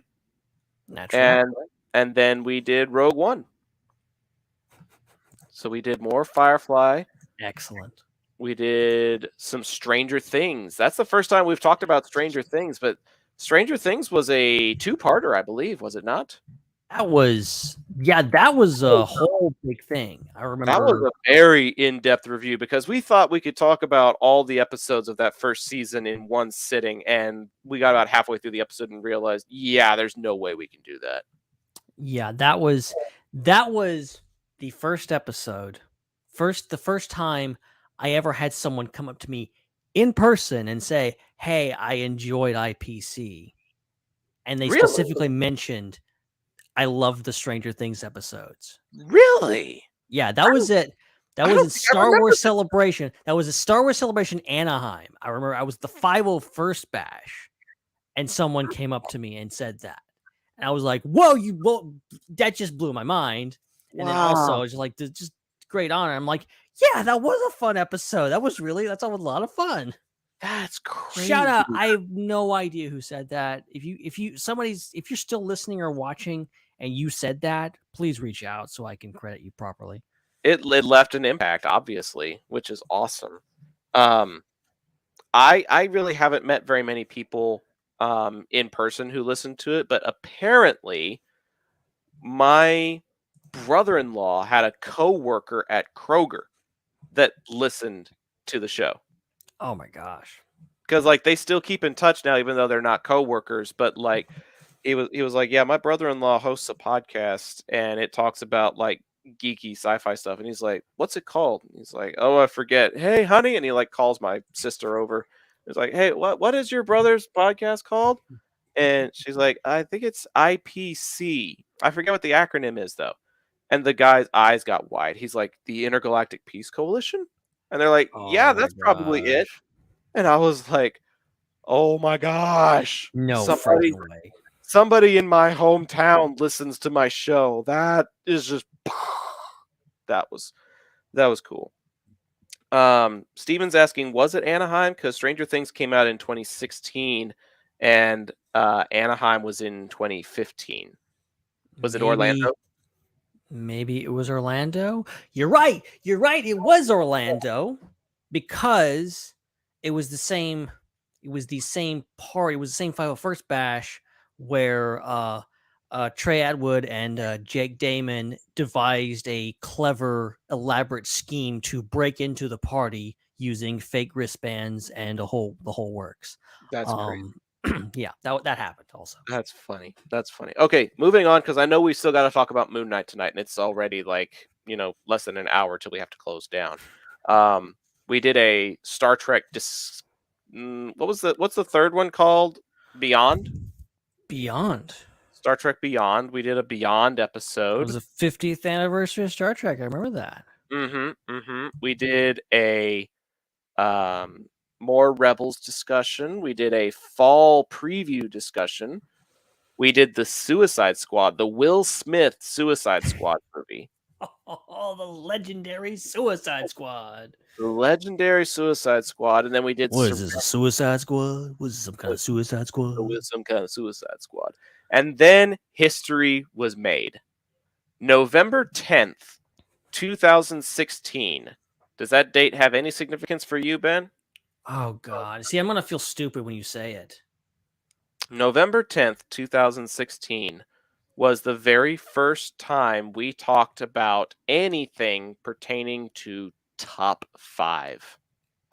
B: Naturally.
F: And then we did Rogue One. So we did more Firefly.
B: Excellent.
F: We did some Stranger Things. That's the first time we've talked about Stranger Things, but Stranger Things was a two-parter, I believe, was it not?
B: That was a whole big thing. I remember
F: that was a very in-depth review, because we thought we could talk about all the episodes of that first season in one sitting, and we got about halfway through the episode and realized, yeah, there's no way we can do that.
B: Yeah, that was the first episode. The first time I ever had someone come up to me in person and say, "Hey, I enjoyed IPC," and they specifically mentioned, "I loved the Stranger Things episodes."
F: Really?
B: Yeah, that was it. That was a Star Wars Celebration. That was a Star Wars Celebration Anaheim. I remember I was the 501st bash, and someone came up to me and said that, and I was like, "Whoa, that just blew my mind." And then also, it's like, just great honor. I'm like, yeah, that was a fun episode. That's a lot of fun.
F: That's crazy.
B: Shout out. I have no idea who said that. If you're still listening or watching and you said that, please reach out so I can credit you properly.
F: It left an impact, obviously, which is awesome. I really haven't met very many people in person who listened to it, but apparently my brother-in-law had a co-worker at Kroger that listened to the show.
B: Oh my gosh.
F: Because like they still keep in touch now, even though they're not co-workers, but like he was like, yeah, my brother-in-law hosts a podcast and it talks about like geeky sci-fi stuff. And he's like, what's it called? And he's like, oh, I forget. Hey, honey. And he like calls my sister over. He's like, hey, what is your brother's podcast called? And she's like, I think it's IPC. I forget what the acronym is, though. And the guy's eyes got wide. He's like, the Intergalactic Peace Coalition? And they're like, yeah,
B: Oh my
F: that's probably it.
B: gosh.
F: And I was like, oh my gosh.
B: No
F: Somebody
B: freaking way.
F: somebody in my hometown listens to my show. That is just that was cool. Steven's asking, was it Anaheim? Because Stranger Things came out in 2016 and Anaheim was in 2015. Was it Orlando?
B: Maybe it was Orlando. You're right. It was Orlando because it was the same. It was the same party. It was the same 501st bash where Trey Atwood and Jake Damon devised a clever, elaborate scheme to break into the party using fake wristbands and the whole works.
F: That's great.
B: Yeah, that happened also.
F: That's funny. Okay, moving on, because I know we still got to talk about Moon Knight tonight, and it's already like, less than an hour till we have to close down. We did a Star Trek what's the third one called? Beyond? Star Trek Beyond. We did a Beyond episode.
B: It was the 50th anniversary of Star Trek. I remember that.
F: We did a more Rebels discussion. We did a fall preview discussion. We did the Suicide Squad, the Will Smith Suicide Squad movie.
B: Oh, the legendary Suicide Squad.
F: The legendary Suicide Squad. And then we did...
B: What is this, a Suicide Squad? Was it some kind of Suicide Squad?
F: It was some kind of Suicide Squad. And then history was made. November 10th, 2016. Does that date have any significance for you, Ben?
B: Oh, God. See, I'm going to feel stupid when you say it.
F: November 10th, 2016 was the very first time we talked about anything pertaining to top 5.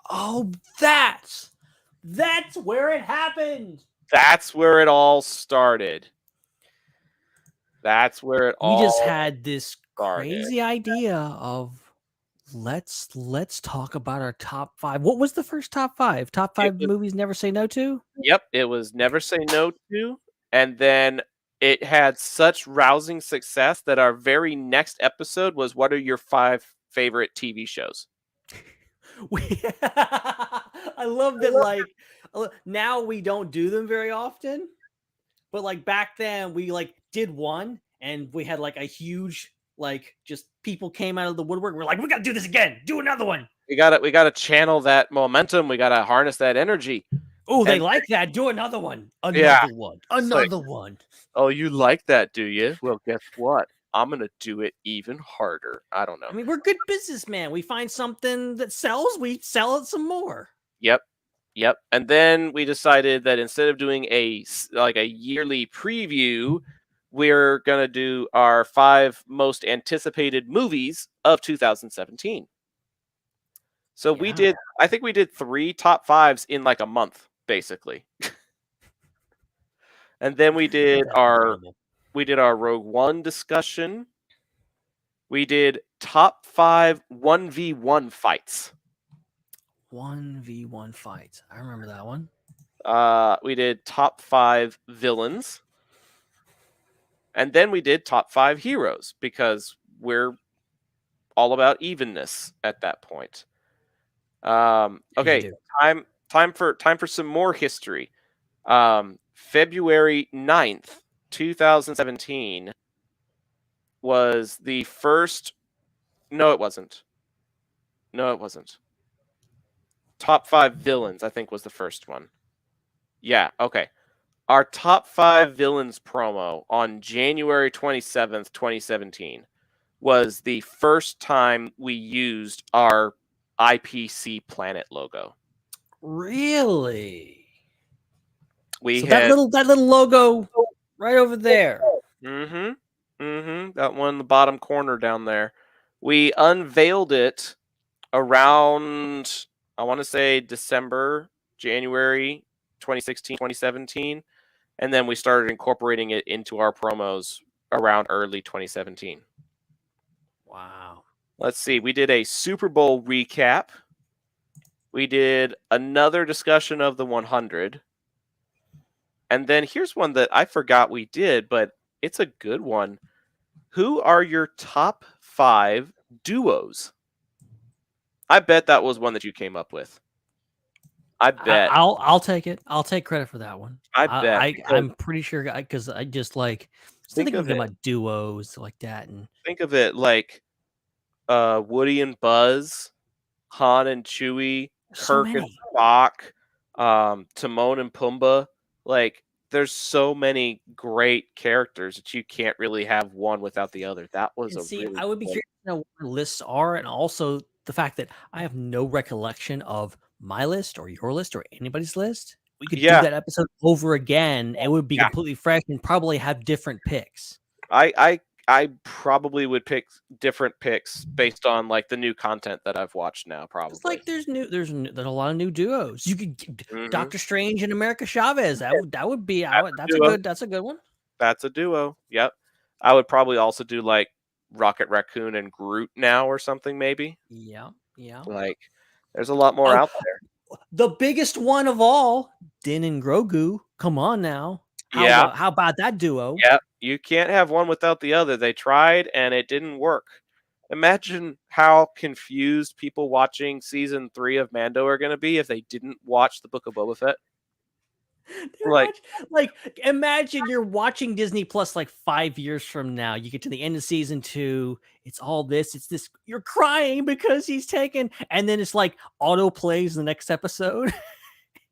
B: Oh, that's where it happened.
F: That's where it all started. We
B: just had this crazy idea of let's talk about our top 5. What was the first top 5? Top 5 movies Never Say No To?
F: Yep, it was Never Say No To. And then it had such rousing success that our very next episode was, what are your 5 favorite TV shows?
B: I love that, like, now we don't do them very often. But, like, back then we, like, did one and we had, like, a huge, like, just people came out of the woodwork. We're like, we got to do this again. Do another one.
F: We got to channel that momentum. We got to harness that energy.
B: Oh, they like that. Do another one. Another one.
F: Oh, you like that, do you? Well, guess what? I'm going to do it even harder. I don't know.
B: I mean, we're good businessmen. We find something that sells, we sell it some more.
F: Yep. And then we decided that instead of doing a yearly preview, we're going to do our 5 most anticipated movies of 2017. So I think we did 3 top 5s in like a month, basically. And then we did our Rogue One discussion. We did top 5 1v1 fights.
B: 1v1 fights. I remember that one.
F: We did top 5 villains. And then we did top 5 heroes, because we're all about evenness at that point. Okay, time for some more history. February 9th, 2017 was the first... No, it wasn't. Top 5 villains, I think, was the first one. Yeah, okay. Our top 5 villains promo on January 27th, 2017 was the first time we used our IPC Planet logo.
B: Really?
F: That
B: little logo right over there.
F: That one in the bottom corner down there. We unveiled it around, I want to say January 2016, 2017. And then we started incorporating it into our promos around early 2017.
B: Wow.
F: Let's see. We did a Super Bowl recap. We did another discussion of the 100. And then here's one that I forgot we did, but it's a good one. Who are your top 5 duos? I bet that was one that you came up with. I bet.
B: I'll take it. I'll take credit for that one.
F: I bet.
B: I'm pretty sure because I just like
F: Think
B: thinking
F: of it.
B: about duos like that, and
F: Think of it like Woody and Buzz, Han and Chewie,
B: so
F: Kirk and
B: many.
F: Spock, Timon and Pumbaa. Like, there's so many great characters that you can't really have one without the other. That was
B: And
F: a
B: see,
F: really
B: I would be
F: cool-
B: curious to know what the lists are, and also the fact that I have no recollection of my list or your list or anybody's list. We could
F: Yeah.
B: do that episode over again. It would be
F: Yeah.
B: completely fresh and probably have different picks.
F: I probably would pick different picks based on like the new content that I've watched now. Probably.
B: It's like there's a lot of new duos. You could
F: Mhm.
B: Doctor Strange and America Chavez. That would be that's a good one.
F: That's a duo. Yep. I would probably also do like Rocket Raccoon and Groot now or something maybe.
B: Yeah.
F: Like, there's a lot more
B: Oh,
F: out there.
B: The biggest one of all, Din and Grogu. Come on now. How about that duo?
F: Yeah, you can't have one without the other. They tried and it didn't work. Imagine how confused people watching season 3 of Mando are going to be if they didn't watch the Book of Boba Fett.
B: Like, imagine you're watching Disney Plus like 5 years from now. You get to the end of season 2. It's all this. It's this. You're crying because he's taken, and then it's like auto plays the next episode.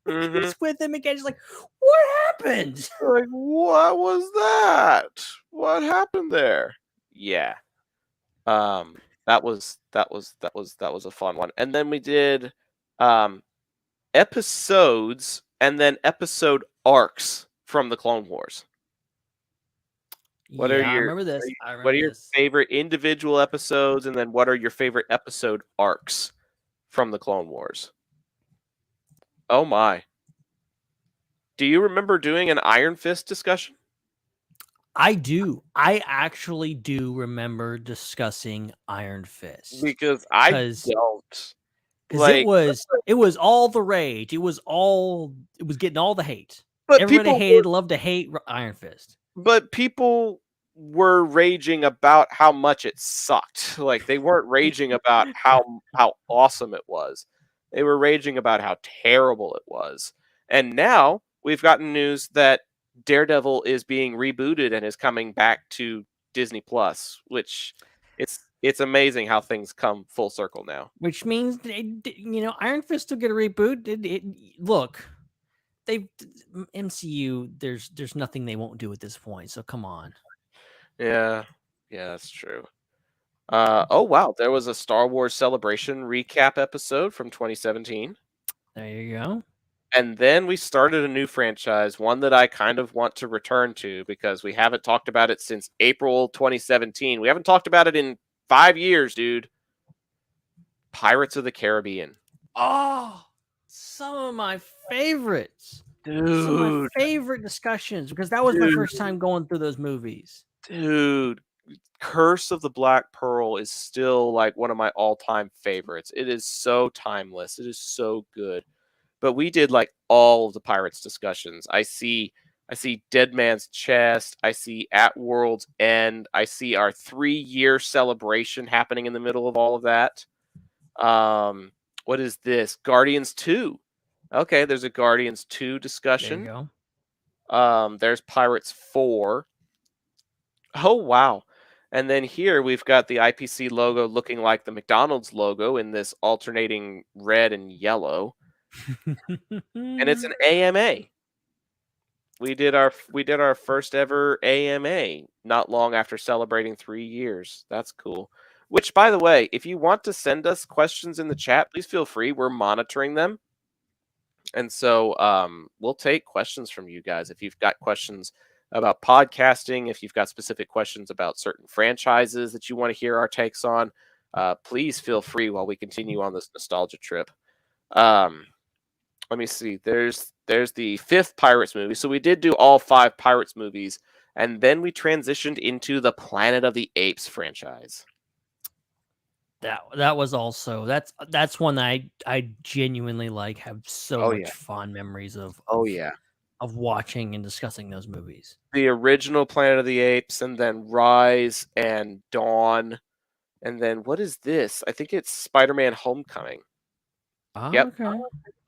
F: Mhm.
B: It's with him again. It's like, what happened?
F: Like, what was that? What happened there? Yeah. That was a fun one. And then we did episodes and then episode arcs from the Clone Wars. What are
B: I
F: your
B: remember this.
F: what are your favorite individual episodes, and then what are your favorite episode arcs from the Clone Wars? Oh my. Do you remember doing an Iron Fist discussion?
B: I do. I actually do remember discussing Iron Fist.
F: Because I
B: 'Cause-
F: don't.
B: Because
F: Like,
B: it was all the rage. It was getting all the hate.
F: but
B: Everybody loved to hate Iron Fist.
F: but people were raging about how much it sucked. Like, they weren't raging about how awesome it was. They were raging about how terrible it was. And now we've gotten news that Daredevil is being rebooted and is coming back to Disney Plus, which it's amazing how things come full circle now.
B: Which means, Iron Fist will get a reboot. Look, MCU. There's nothing they won't do at this point. So come on.
F: Yeah, that's true. Oh wow, there was a Star Wars Celebration recap episode from 2017.
B: There you go.
F: And then we started a new franchise, one that I kind of want to return to because we haven't talked about it since April 2017. We haven't talked about it in 5 years, dude. Pirates of the Caribbean.
B: Oh, some of my favorites.
F: Dude.
B: Some of my favorite discussions, because that was my first time going through those movies.
F: Dude, Curse of the Black Pearl is still like one of my all-time favorites. It is so timeless. It is so good. But we did like all of the Pirates discussions. I see Dead Man's Chest. I see At World's End. I see our 3-year celebration happening in the middle of all of that. What is this? Guardians 2. Okay, there's a Guardians 2 discussion.
B: There you go.
F: There's Pirates 4. Oh, wow. And then here we've got the IPC logo looking like the McDonald's logo in this alternating red and yellow. And it's an AMA. We did our first ever AMA not long after celebrating 3 years. That's cool. Which, by the way, if you want to send us questions in the chat, please feel free. We're monitoring them. And so we'll take questions from you guys. If you've got questions about podcasting, if you've got specific questions about certain franchises that you want to hear our takes on, please feel free while we continue on this nostalgia trip. Let me see. There's the 5th Pirates movie. So we did do all 5 Pirates movies, and then we transitioned into the Planet of the Apes franchise.
B: That was also that's one that I genuinely have so much fond memories of.
F: Oh yeah.
B: of watching and discussing those movies.
F: The original Planet of the Apes, and then Rise and Dawn, and then what is this? I think it's Spider-Man: Homecoming. Yep.
B: Okay.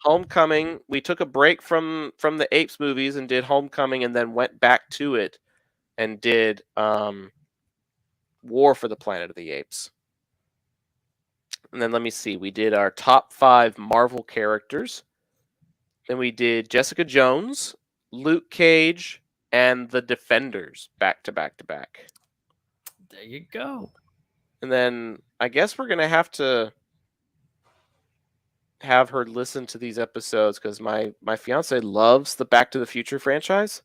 F: Homecoming. We took a break from the Apes movies and did Homecoming, and then went back to it and did War for the Planet of the Apes. And then let me see. We did our top 5 Marvel characters. Then we did Jessica Jones, Luke Cage, and the Defenders back to back to back.
B: There you go.
F: And then I guess we're gonna have to have her listen to these episodes because my fiance loves the Back to the Future franchise,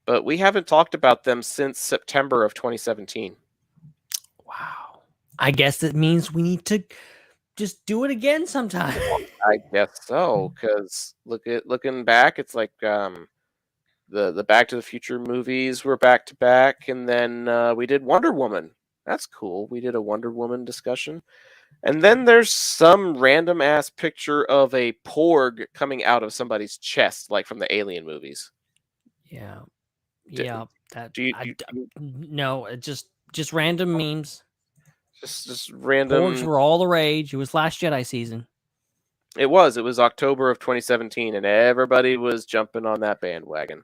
F: but we haven't talked about them since September of 2017.
B: Wow. I guess that means we need to just do it again sometime.
F: I guess so, because looking back, it's like the Back to the Future movies were back to back, and then we did Wonder Woman. That's cool. We did a Wonder Woman discussion. And then there's some random ass picture of a porg coming out of somebody's chest, like from the Alien movies.
B: Yeah.
F: D-
B: Yeah. That
F: do you-
B: no, it just random memes.
F: Just random.
B: Porgs were all the rage. It was Last Jedi season.
F: It was October of 2017, and everybody was jumping on that bandwagon.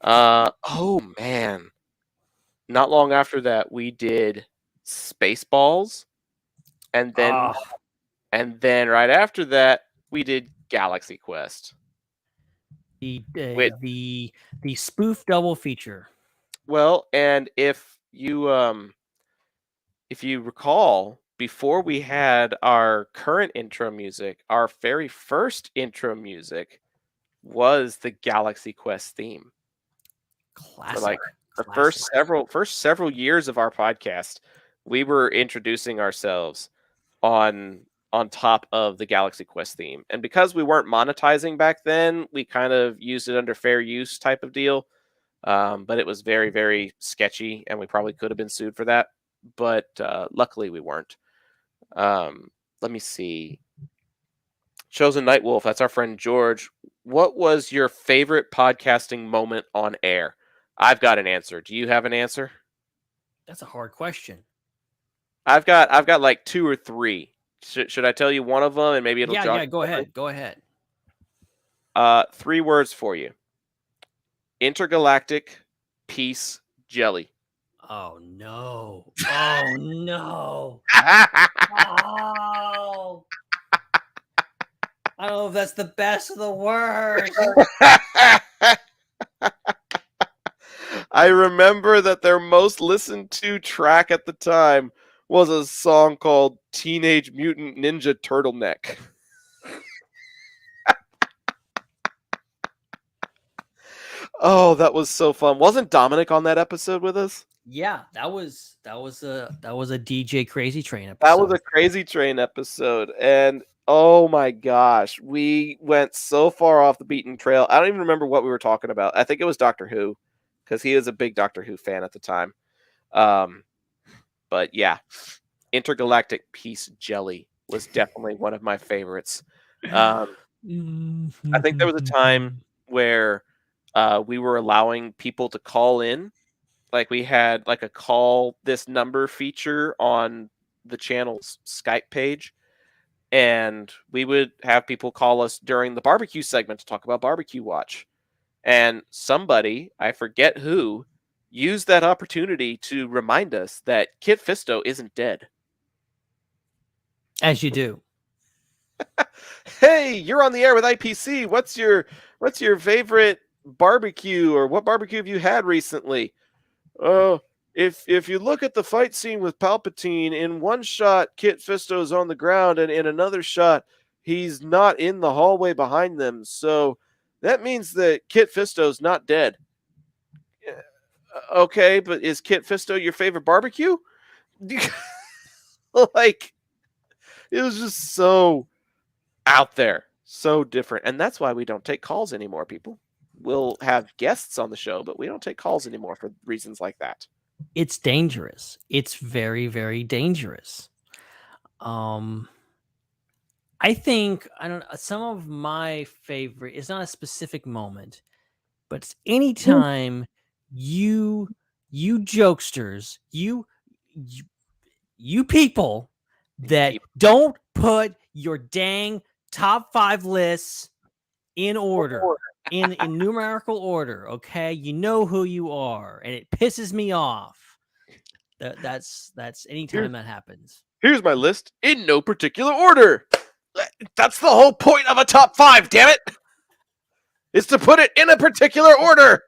F: Oh man. Not long after that, we did Spaceballs, and then right after that, we did Galaxy Quest.
B: The spoof double feature.
F: Well, and if you recall, before we had our current intro music, our very first intro music was the Galaxy Quest theme.
B: Classic.
F: For like the first several years of our podcast, we were introducing ourselves on top of the Galaxy Quest theme. And because we weren't monetizing back then, we kind of used it under fair use type of deal. But it was very, very sketchy, and we probably could have been sued for that. But luckily we weren't. Let me see. Chosen Nightwolf, that's our friend George. What was your favorite podcasting moment on air? I've got an answer. Do you have an answer?
B: That's a hard question.
F: I've got like 2 or 3. Should I tell you one of them and maybe it'll jog?
B: Yeah, go ahead. Go ahead.
F: 3 words for you. Intergalactic Peace Jelly.
B: Oh no. Oh no. Oh. I don't know if that's the best or the worst.
F: I remember that their most listened to track at the time was a song called Teenage Mutant Ninja Turtleneck. Oh, that was so fun. Wasn't Dominic on that episode with us?
B: Yeah, that was a DJ Crazy Train episode.
F: That was a Crazy Train episode, and oh my gosh, we went so far off the beaten trail. I don't even remember what we were talking about. I think it was Doctor Who, because he was a big Doctor Who fan at the time. But yeah, Intergalactic Peace Jelly was definitely one of my favorites. I think there was a time where we were allowing people to call in. Like we had like a call this number feature on the channel's Skype page. And we would have people call us during the barbecue segment to talk about Barbecue Watch. And somebody, I forget who, used that opportunity to remind us that Kit Fisto isn't dead.
B: As you do.
F: Hey, you're on the air with IPC. What's your favorite barbecue, or what barbecue have you had recently? If you look at the fight scene with Palpatine, in one shot Kit Fisto's on the ground, and in another shot he's not in the hallway behind them. So that means that Kit Fisto's not dead. Okay, but is Kit Fisto your favorite barbecue? Like, it was just so out there, so different. And that's why we don't take calls anymore, people. We'll have guests on the show, but we don't take calls anymore for reasons like that.
B: It's dangerous. It's very, very dangerous. I I think I don't. Some of my favorite. It's not a specific moment, but it's anytime you jokesters, you people that don't put your dang top 5 lists in order, in numerical order. Okay, you know who you are, and it pisses me off. That's anytime that happens.
F: Here's my list in no particular order. That's the whole point of a top 5, damn it! Is to put it in a particular order.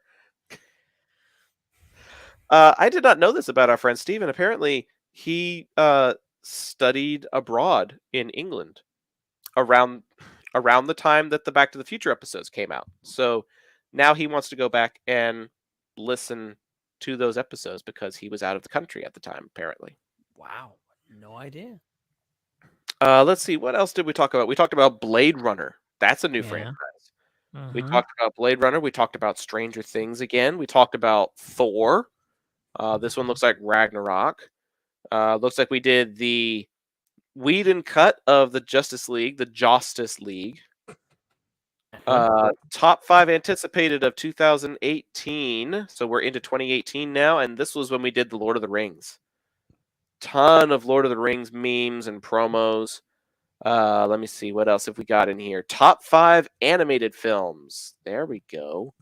F: I did not know this about our friend Steven. Apparently, he studied abroad in England around the time that the Back to the Future episodes came out. So now he wants to go back and listen to those episodes because he was out of the country at the time, apparently.
B: Wow, no idea.
F: Let's see, what else did we talk about? We talked about Blade Runner. That's a new franchise. We talked about Blade Runner. We talked about Stranger Things again. We talked about Thor. This one looks like Ragnarok. Looks like we did the Whedon cut of the Justice League. Top 5 anticipated of 2018. So we're into 2018 now, and this was when we did the Lord of the Rings. Ton of Lord of the Rings memes and promos. Let me see, what else have we got in here? Top 5 animated films. There we go.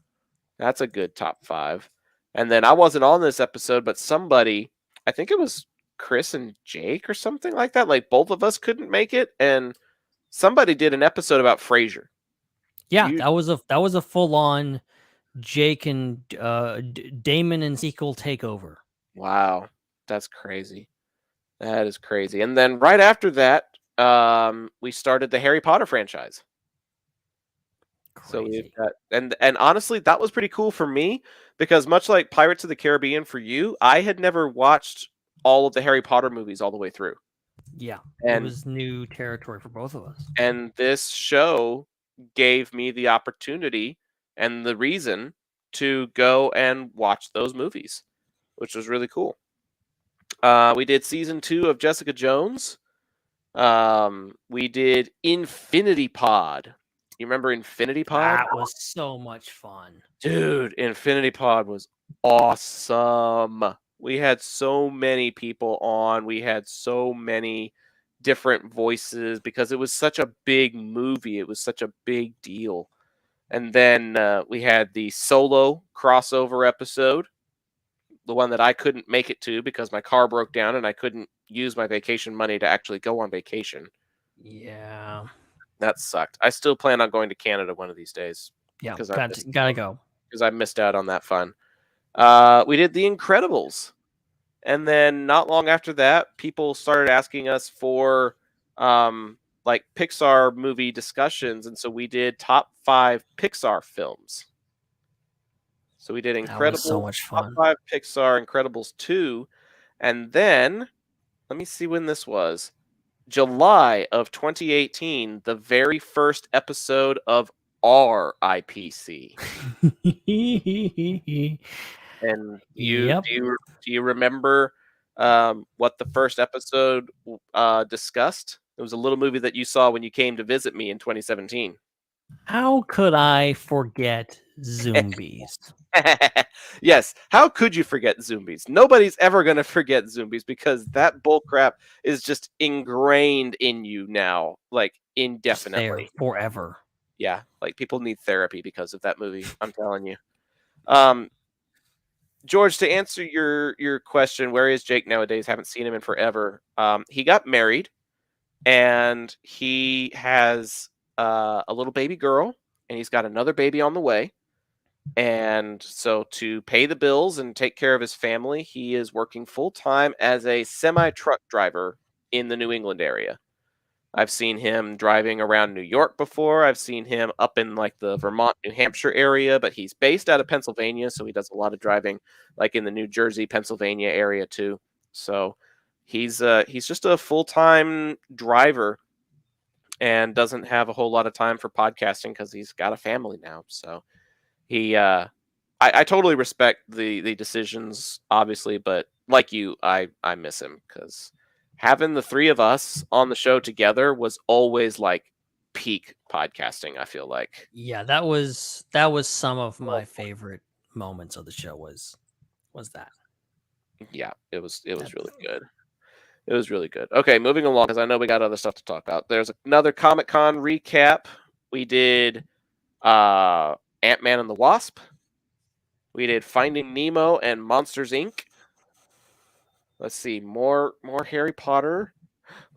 F: That's a good top 5. And then I wasn't on this episode, but somebody, I think it was Chris and Jake or something like that. Like both of us couldn't make it, and somebody did an episode about Frasier.
B: Yeah, that was a full on Jake and Damon and sequel takeover.
F: Wow, that's crazy. That is crazy. And then right after that, we started the Harry Potter franchise.
B: Crazy.
F: So we've got, and honestly, that was pretty cool for me because much like Pirates of the Caribbean for you, I had never watched all of the Harry Potter movies all the way through.
B: Yeah,
F: and
B: it was new territory for both of us.
F: And this show gave me the opportunity and the reason to go and watch those movies, which was really cool. We did season 2 of Jessica Jones. We did Infinity Pod. You remember Infinity Pod?
B: That was so much fun.
F: Dude, Infinity Pod was awesome. We had so many people on. We had so many different voices because it was such a big movie. It was such a big deal. And then we had the solo crossover episode, the one that I couldn't make it to because my car broke down and I couldn't use my vacation money to actually go on vacation.
B: Yeah.
F: That sucked. I still plan on going to Canada one of these days.
B: Yeah, gotta go.
F: Because I missed out on that fun. We did The Incredibles. And then not long after that, people started asking us for like Pixar movie discussions. And so we did top 5 Pixar films. So we did Incredibles,
B: that was so much fun.
F: top 5 Pixar, Incredibles 2. And then, let me see when this was. July of 2018, the very first episode of our IPC. And do you remember what the first episode discussed? It was a little movie that you saw when you came to visit me in 2017.
B: How could I forget Zombies?
F: Yes. How could you forget Zombies? Nobody's ever going to forget Zombies because that bullcrap is just ingrained in you now, like indefinitely.
B: Forever.
F: Yeah. Like people need therapy because of that movie. I'm telling you. George, to answer your question, where is Jake nowadays? Haven't seen him in forever. He got married and he has a little baby girl and he's got another baby on the way. And so to pay the bills and take care of his family, he is working full-time as a semi-truck driver in the New England area. I've seen him driving around New York before. I've seen him up in like the Vermont, New Hampshire area, but he's based out of Pennsylvania, so he does a lot of driving like in the New Jersey, Pennsylvania area too. So he's just a full-time driver and doesn't have a whole lot of time for podcasting because he's got a family now. So I totally respect the decisions, obviously, but like you, I miss him because having the three of us on the show together was always like peak podcasting, I feel like.
B: Yeah, that was some of my favorite moments of the show was that.
F: Yeah, it was really good. It was really good. Okay, moving along, because I know we got other stuff to talk about. There's another Comic-Con recap. We did Ant-Man and the Wasp. We did Finding Nemo and Monsters, Inc. Let's see, more Harry Potter.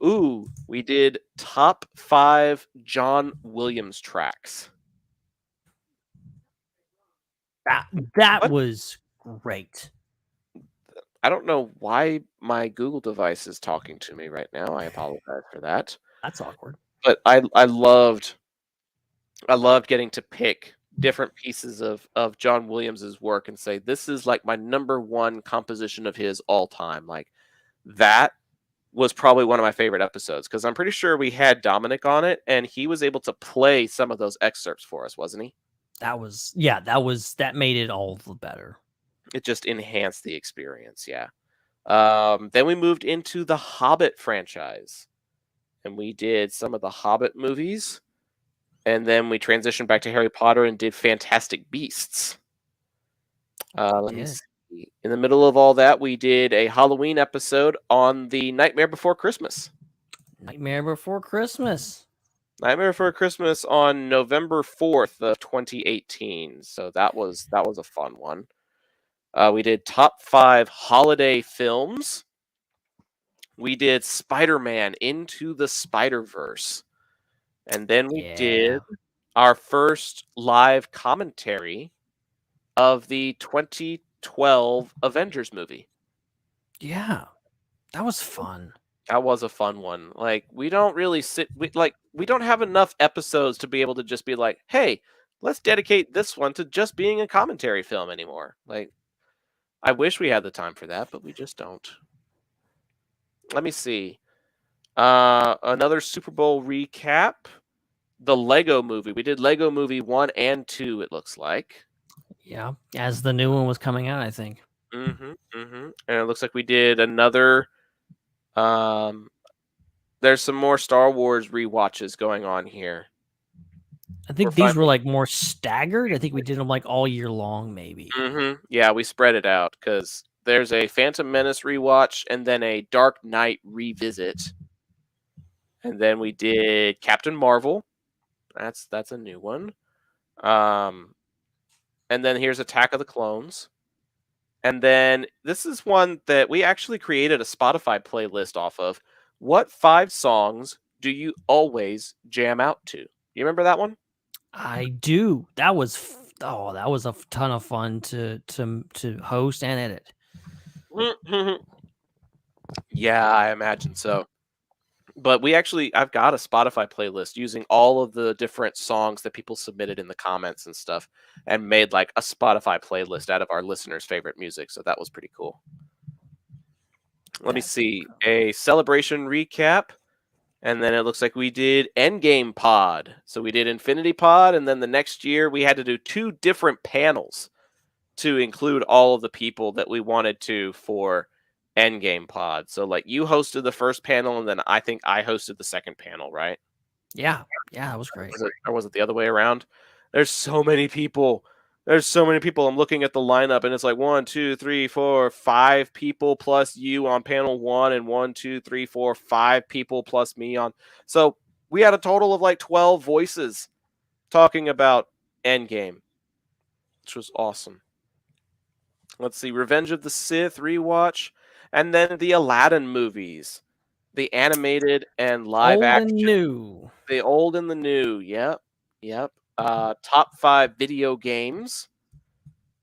F: Ooh, we did top 5 John Williams tracks.
B: That
F: What?
B: was great.
F: I don't know why my Google device is talking to me right now. I apologize for that.
B: That's awkward.
F: But I loved getting to pick different pieces of John Williams's work and say, this is like my number one composition of his all time. Like, that was probably one of my favorite episodes, because I'm pretty sure we had Dominic on it and he was able to play some of those excerpts for us, wasn't he?
B: That made it all the better.
F: It just enhanced the experience, yeah. Then we moved into the Hobbit franchise, and we did some of the Hobbit movies, and then we transitioned back to Harry Potter and did Fantastic Beasts. Let me see. In the middle of all that, we did a Halloween episode on the Nightmare Before Christmas.
B: Nightmare Before Christmas.
F: Nightmare Before Christmas on November 4th of 2018. So that was a fun one. We did top 5 holiday films. We did Spider-Man Into the Spider-Verse. And then we did our first live commentary of the 2012 Avengers movie.
B: Yeah. That was fun.
F: That was a fun one. Like, we don't really we don't have enough episodes to be able to just be like, hey, let's dedicate this one to just being a commentary film anymore. Like, I wish we had the time for that, but we just don't. Let me see. Another Super Bowl recap. The Lego movie. We did Lego movie 1 and 2, it looks like.
B: Yeah, as the new one was coming out, I think.
F: And it looks like we did another. There's some more Star Wars rewatches going on here.
B: I think these were like more staggered. I think we did them like all year long, maybe.
F: Yeah, we spread it out because there's a Phantom Menace rewatch and then a Dark Knight revisit. And then we did Captain Marvel. That's a new one. And then here's Attack of the Clones. And then this is one that we actually created a Spotify playlist off of. What 5 songs do you always jam out to? You remember that one?
B: I do. That was a ton of fun to host and edit.
F: Yeah, I imagine so. But I've got a Spotify playlist using all of the different songs that people submitted in the comments and stuff, and made like a Spotify playlist out of our listeners' favorite music. So that was pretty cool. Let me see. A celebration recap. And then it looks like we did Endgame Pod. So we did Infinity Pod, and then the next year we had to do 2 different panels to include all of the people that we wanted to for Endgame Pod. So like you hosted the first panel, and then I think I hosted the second panel, right?
B: Yeah, that was great.
F: Or was it the other way around? There's so many people. I'm looking at the lineup, and it's like 1, 2, 3, 4, 5 people plus you on panel 1, and 1, 2, 3, 4, 5 people plus me on. So we had a total of like 12 voices talking about Endgame, which was awesome. Let's see, Revenge of the Sith rewatch, and then the Aladdin movies, the animated and live action.
B: Old and new.
F: The old and the new. Yep. Top 5 video games.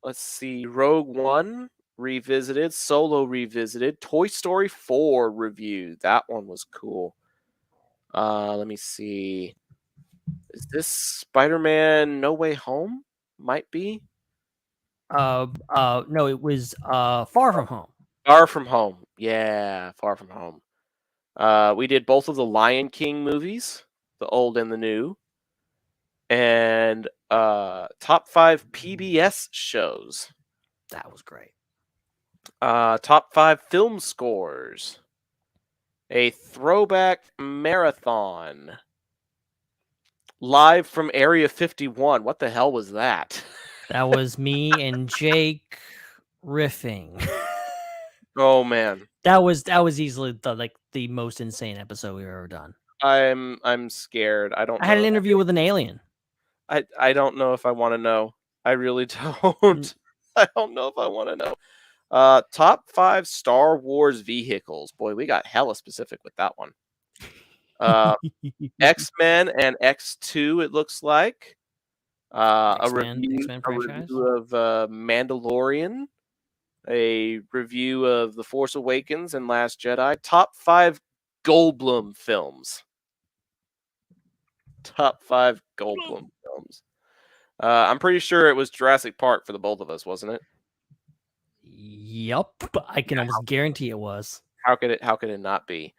F: Let's see, Rogue One revisited, Solo revisited, Toy Story 4 review. That one was cool. Let me see. Is this Spider-Man No Way Home? Might be.
B: No, it was Far From Home.
F: Far From Home. Yeah, Far From Home. We did both of the Lion King movies, the old and the new. And top 5 PBS shows.
B: That was great.
F: Top 5 film scores. a throwback marathon live from Area 51. What the hell was that?
B: That was me and Jake riffing.
F: Oh man,
B: That was easily the most insane episode we've ever done.
F: I'm scared. I don't
B: I had an
F: know.
B: interview with an alien.
F: I don't know if I want to know. I really don't. I don't know if I want to know. Top 5 Star Wars vehicles. Boy, we got hella specific with that one. X-Men and X2, it looks like. A
B: X-Men
F: review
B: franchise?
F: of Mandalorian. A review of The Force Awakens and Last Jedi. Top 5 Goldblum films. Top 5 Goldblum films. I'm pretty sure it was Jurassic Park for the both of us, wasn't it?
B: Yup. I can almost guarantee it was.
F: How could it not be?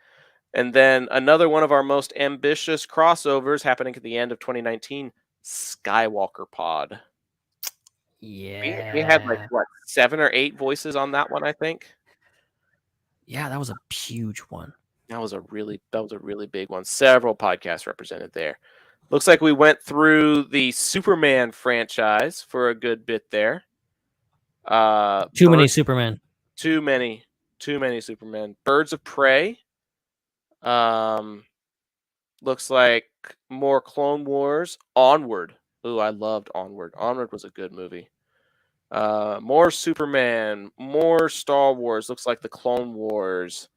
F: And then another one of our most ambitious crossovers happening at the end of 2019, Skywalker Pod.
B: Yeah.
F: We had like what, 7 or 8 voices on that one, I think.
B: Yeah, that was a huge one.
F: That was a really big one. Several podcasts represented there. Looks like we went through the Superman franchise for a good bit there.
B: Too many Superman.
F: Too many Superman. Birds of Prey. Looks like more Clone Wars. Onward. Ooh, I loved Onward. Onward was a good movie. More Superman. More Star Wars. Looks like the Clone Wars.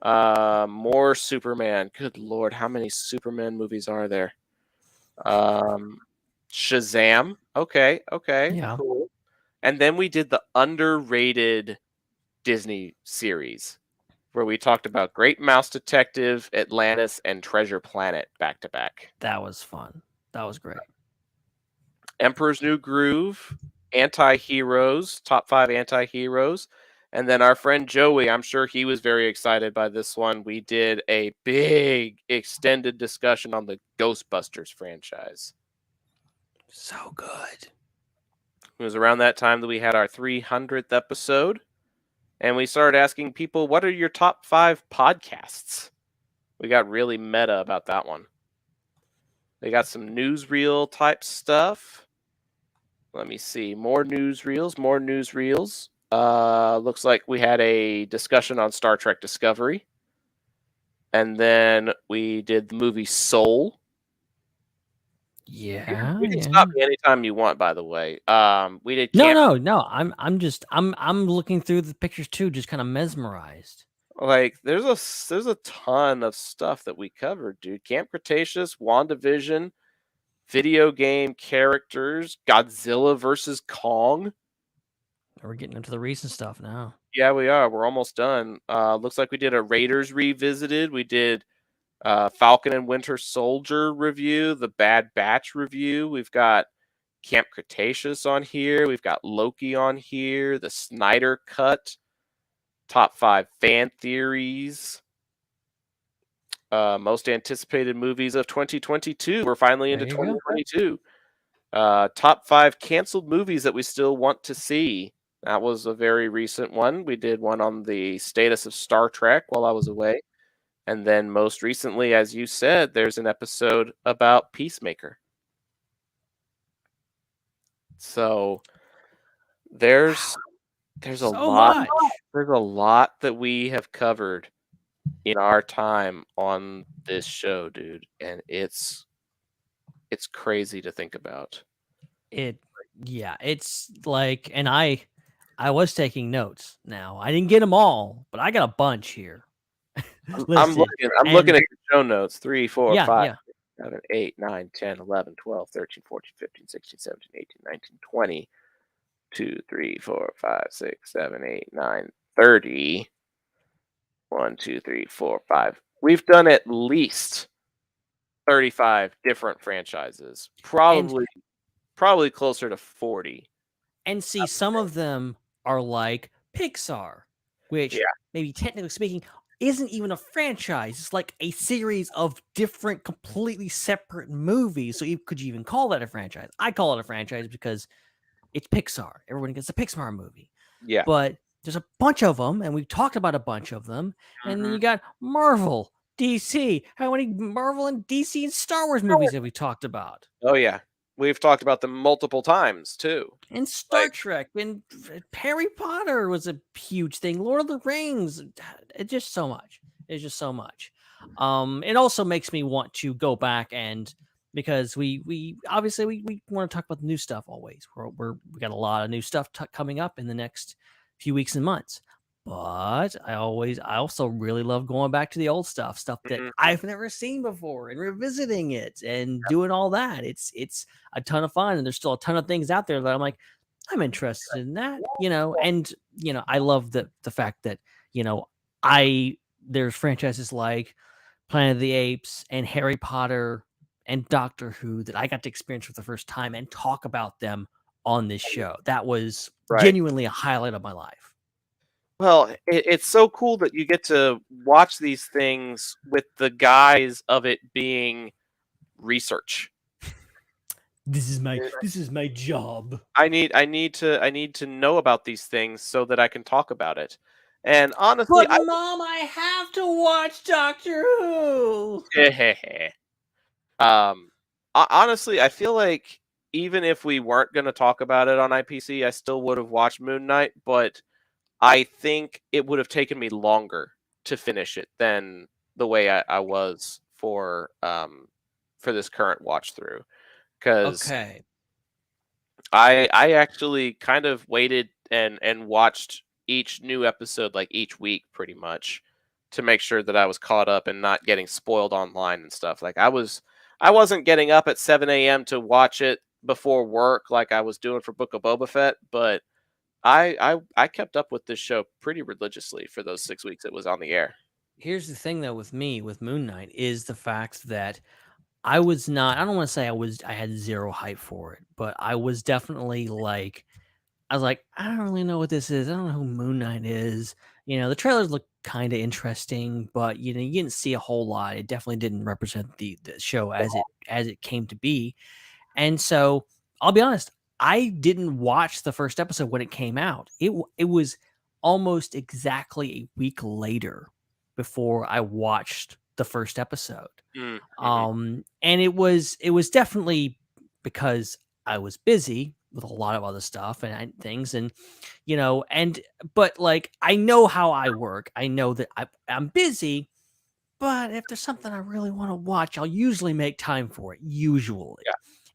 F: More Superman. Good Lord, how many Superman movies are there? Shazam. Okay.
B: Yeah.
F: Cool. And then we did the underrated Disney series where we talked about Great Mouse Detective, Atlantis, and Treasure Planet back to back.
B: That was fun. That was great.
F: Emperor's New Groove, Anti-Heroes, top 5 anti-heroes. And then our friend Joey, I'm sure he was very excited by this one. We did a big extended discussion on the Ghostbusters franchise.
B: So good.
F: It was around that time that we had our 300th episode. And we started asking people, what are your top 5 podcasts? We got really meta about that one. They got some newsreel type stuff. Let me see. More newsreels. Looks like we had a discussion on Star Trek Discovery. And then we did the movie Soul.
B: Yeah.
F: You can stop me anytime you want, by the way. We did
B: No. I'm looking through the pictures too, just kind of mesmerized.
F: Like there's a ton of stuff that we covered, dude. Camp Cretaceous, WandaVision, video game characters, Godzilla versus Kong.
B: We're getting into the recent stuff now.
F: Yeah, we are. We're almost done. Looks like we did a Raiders Revisited. We did Falcon and Winter Soldier review, the Bad Batch review. We've got Camp Cretaceous on here. We've got Loki on here. The Snyder Cut. Top 5 fan theories. Most anticipated movies of 2022. We're finally into 2022. Top 5 canceled movies that we still want to see. That was a very recent one. We did one on the status of Star Trek while I was away. And then most recently, as you said, there's an episode about Peacemaker. So there's a lot. There's a lot that we have covered in our time on this show, dude, and it's crazy to think about.
B: It's like, and I was taking notes. Now I didn't get them all, but I got a bunch here.
F: I'm looking at the show notes. 3, 4, 5, 7, 8, 9, 10, 11, 12, 13, 14, 15, 16, 17, 18, 19, 20, 2, 3, 4, 5, 6, 7, 8, 9, 30. 1, 2, 3, 4, 5. We've done at least 35 different franchises. Probably closer to 40.
B: And see, some of them are like Pixar, which maybe technically speaking isn't even a franchise. It's like a series of different, completely separate movies. So could you even call that a franchise? I call it a franchise because it's Pixar. Everyone gets a Pixar movie.
F: Yeah.
B: But there's a bunch of them, and we've talked about a bunch of them. And then
F: Mhm.
B: you got Marvel, DC. How many Marvel and DC and Star Wars movies have we talked about?
F: Oh yeah, we've talked about them multiple times too.
B: And Star
F: Like,
B: Trek and Harry Potter was a huge thing. Lord of the Rings. It's just so much. It's just so much. It also makes me want to go back and because we obviously we want to talk about the new stuff always. We got a lot of new stuff coming up in the next few weeks and months. But I also really love going back to the old stuff that
F: mhm,
B: I've never seen before and revisiting it and doing all that. It's a ton of fun, and there's still a ton of things out there that I'm like, I'm interested in that, and I love the fact that, I there's franchises like Planet of the Apes and Harry Potter and Doctor Who that I got to experience for the first time and talk about them on this show. That was
F: right.
B: genuinely a highlight of my life.
F: Well, it's so cool that you get to watch these things with the guise of it being research.
B: This is my job.
F: I need to know about these things so that I can talk about it. And honestly,
B: But Mom, I have to watch Doctor Who.
F: honestly, I feel like even if we weren't going to talk about it on IPC, I still would have watched Moon Knight, but I think it would have taken me longer to finish it than the way I was for this current watch through. Because
B: Okay.
F: I actually kind of waited and watched each new episode like each week pretty much to make sure that I was caught up and not getting spoiled online and stuff. Like I wasn't getting up at 7 a.m. to watch it before work like I was doing for Book of Boba Fett, but I kept up with this show pretty religiously for those 6 weeks it was on the air.
B: Here's the thing though with me with Moon Knight is the fact that I was not I don't want to say I had zero hype for it, but I was definitely like I was like, I don't really know what this is. I don't know who Moon Knight is. The trailers look kind of interesting, but you didn't see a whole lot. It definitely didn't represent the show as it came to be. And so I'll be honest, I didn't watch the first episode when it came out. It was almost exactly a week later before I watched the first episode.
F: Mm-hmm.
B: And it was definitely because I was busy with a lot of other stuff and things, and but like I know how I work. I know that I'm busy, but if there's something I really want to watch, I'll usually make time for it. Usually,
F: Yeah.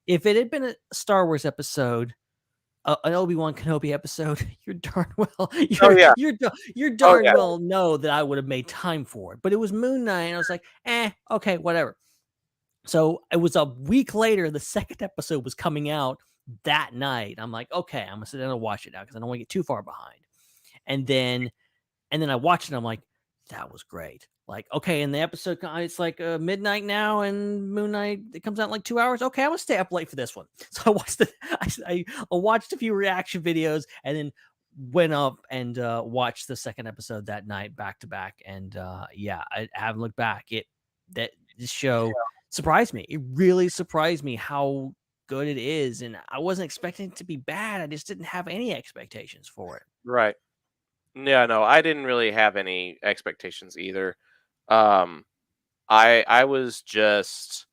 B: if it had been a Star Wars episode, an Obi-Wan Kenobi episode, you're darn well,
F: Oh yeah.
B: you're
F: Oh
B: darn
F: yeah.
B: well know that I would have made time for it. But it was Moon Knight, and I was like, okay, whatever. So it was a week later, the second episode was coming out that night. I'm like, okay, I'm gonna sit down and watch it now because I don't want to get too far behind. And then I watched it. And I'm like, that was great. Like, okay, and the episode it's like midnight now, and Moon Knight it comes out in like 2 hours. Okay, I'm gonna stay up late for this one. So I watched I watched a few reaction videos, and then went up and watched the second episode that night back to back. And yeah, I haven't looked back. This show surprised me. It really surprised me how good it is, and I wasn't expecting it to be bad. I just didn't have any expectations for it.
F: Right. Yeah, no, I didn't really have any expectations either. Um, I was just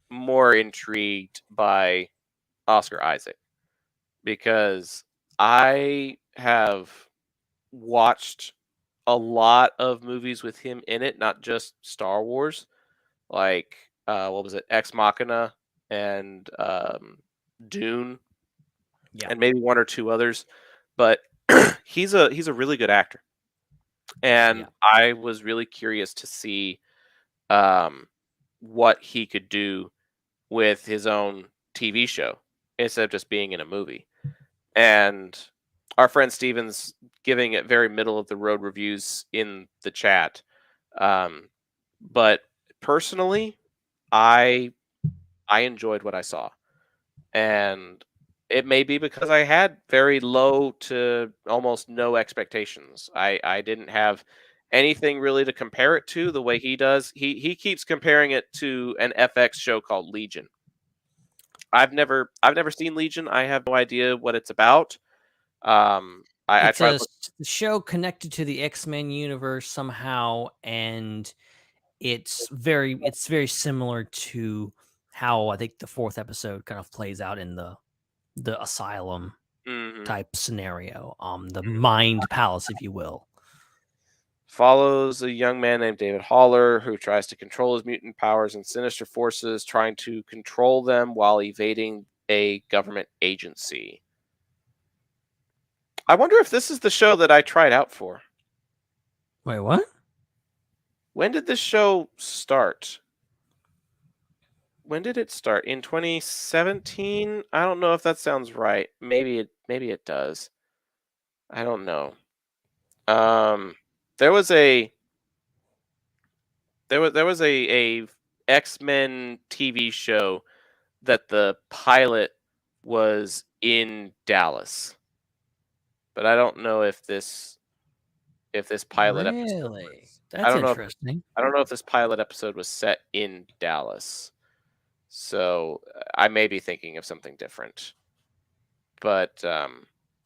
F: more intrigued by Oscar Isaac because I have watched a lot of movies with him in it, not just Star Wars. Like what was it, Ex Machina and Dune,
B: Yeah.
F: and maybe one or two others. But he's a really good actor, and
B: Yeah.
F: I was really curious to see what he could do with his own TV show instead of just being in a movie. And our friend Steven's giving it very middle of the road reviews in the chat. But personally, I enjoyed what I saw. And it may be because I had very low to almost no expectations. I didn't have anything really to compare it to the way he does. He keeps comparing it to an FX show called Legion. I've never seen Legion. I have no idea what it's about. I
B: It's
F: tried.
B: the show connected to the X-Men universe somehow, and it's very similar to how I think the fourth episode kind of plays out in the asylum type scenario, the Mind Palace, if you will.
F: Follows a young man named David Haller who tries to control his mutant powers and sinister forces, trying to control them while evading a government agency. I wonder if this is the show that I tried out for.
B: Wait, what?
F: When did this show start? When did it start? In 2017? I don't know if that sounds right. Maybe it does. I don't know. There was a X-Men TV show that the pilot was in Dallas. But I don't know if this pilot episode
B: Really?
F: was,
B: That's interesting.
F: I don't know if this pilot episode was set in Dallas. So I may be thinking of something different. But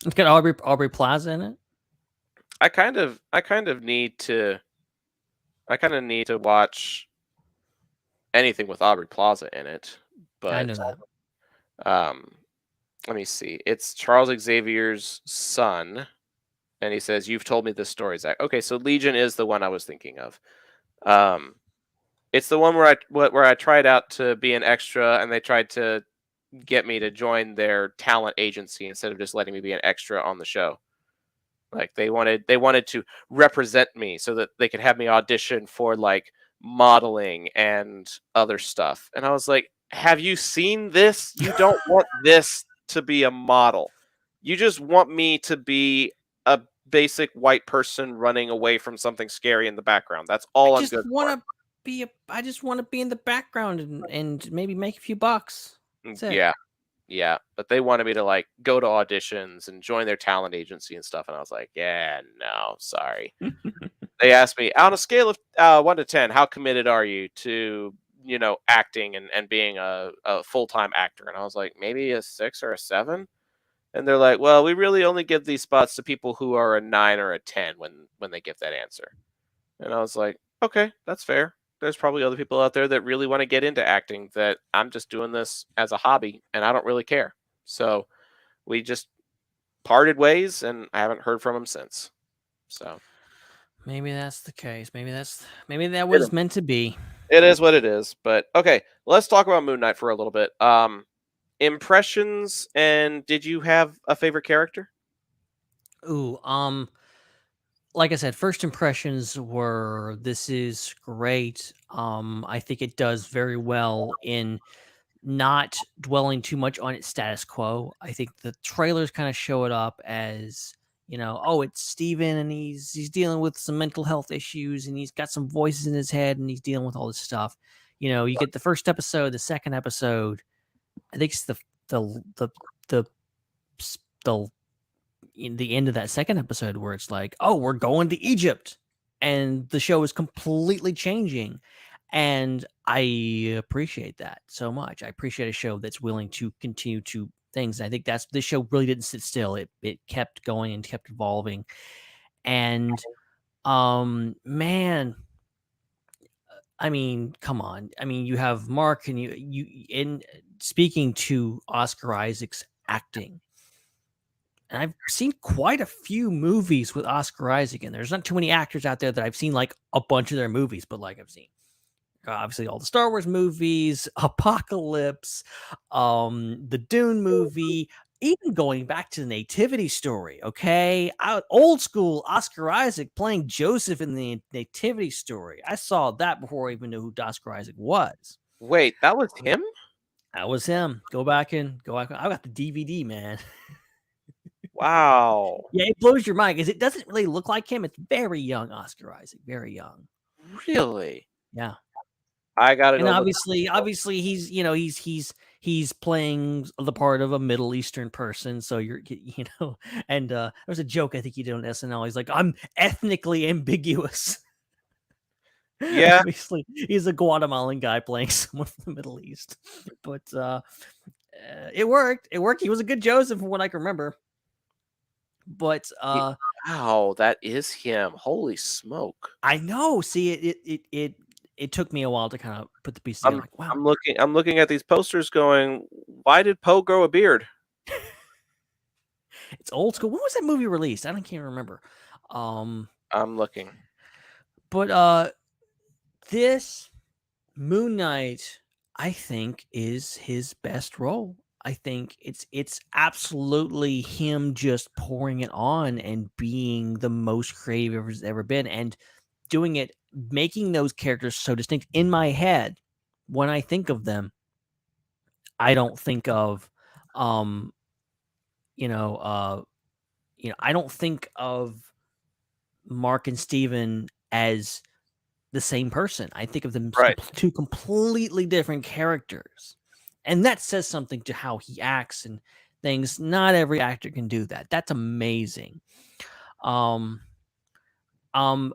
B: It's got Aubrey Plaza in it.
F: I kind of need to watch anything with Aubrey Plaza in it. But
B: I know that.
F: Let me see. It's Charles Xavier's son, and he says, "You've told me this story, Zach." Okay, so Legion is the one I was thinking of. It's the one where I tried out to be an extra, and they tried to get me to join their talent agency instead of just letting me be an extra on the show. Like they wanted to represent me so that they could have me audition for like modeling and other stuff. And I was like, have you seen this? You don't want this to be a model. You just want me to be a basic white person running away from something scary in the background. That's all I'm good for.
B: I just want to be in the background and maybe make a few bucks.
F: Yeah. But they wanted me to like go to auditions and join their talent agency and stuff. And I was like, yeah, no, sorry. They asked me on a scale of 1 to 10, how committed are you to, acting and being a full-time actor? And I was like, maybe a 6 or a 7. And they're like, well, we really only give these spots to people who are a 9 or a 10 when they give that answer. And I was like, okay, that's fair. There's probably other people out there that really want to get into acting, that I'm just doing this as a hobby and I don't really care. So we just parted ways and I haven't heard from him since. So
B: maybe that's the case. Maybe that was meant to be.
F: It is what it is. But okay, let's talk about Moon Knight for a little bit. Impressions, and did you have a favorite character?
B: Ooh, like I said, first impressions were this is great. I think it does very well in not dwelling too much on its status quo. I think the trailers kind of show it up as, oh, it's Steven and he's dealing with some mental health issues and he's got some voices in his head and he's dealing with all this stuff. You get the first episode, the second episode. I think it's in the end of that second episode where it's like, oh, we're going to Egypt, and the show is completely changing. And I appreciate that so much. I appreciate a show that's willing to continue to things. And I think this show really didn't sit still. It kept going and kept evolving. And man, I mean, come on. I mean, you have Mark, and you in speaking to Oscar Isaac's acting. And I've seen quite a few movies with Oscar Isaac, and there's not too many actors out there that I've seen like a bunch of their movies, but like I've seen obviously all the Star Wars movies, Apocalypse, the Dune movie, even going back to the Nativity Story. Okay, old school Oscar Isaac playing Joseph in the Nativity Story. I saw that before I even knew who Oscar Isaac was.
F: Wait, that was him?
B: That was him. Go back. I got the DVD, man.
F: Wow.
B: Yeah, it blows your mind because it doesn't really look like him. It's very young Oscar Isaac, very young.
F: Really?
B: Yeah.
F: I got it.
B: And obviously he's playing the part of a Middle Eastern person. So and there's a joke I think he did on SNL. He's like, I'm ethnically ambiguous.
F: Yeah.
B: Obviously, he's a Guatemalan guy playing someone from the Middle East. But it worked. He was a good Joseph from what I can remember. But
F: Wow, that is him. Holy smoke.
B: I know. See, it took me a while to kind of put the piece together. Like, wow,
F: I'm looking at these posters going, why did Poe grow a beard?
B: it's old school. When was that movie released? I can't remember.
F: I'm looking.
B: But this Moon Knight, I think, is his best role. I think it's absolutely him just pouring it on and being the most creative he's ever been, and doing it, making those characters so distinct. In my head, when I think of them, I don't think of, you know, I don't think of Mark and Steven as the same person. I think of them as
F: Right.
B: two completely different characters. And that says something to how he acts and things. Not every actor can do that. That's amazing. Um, I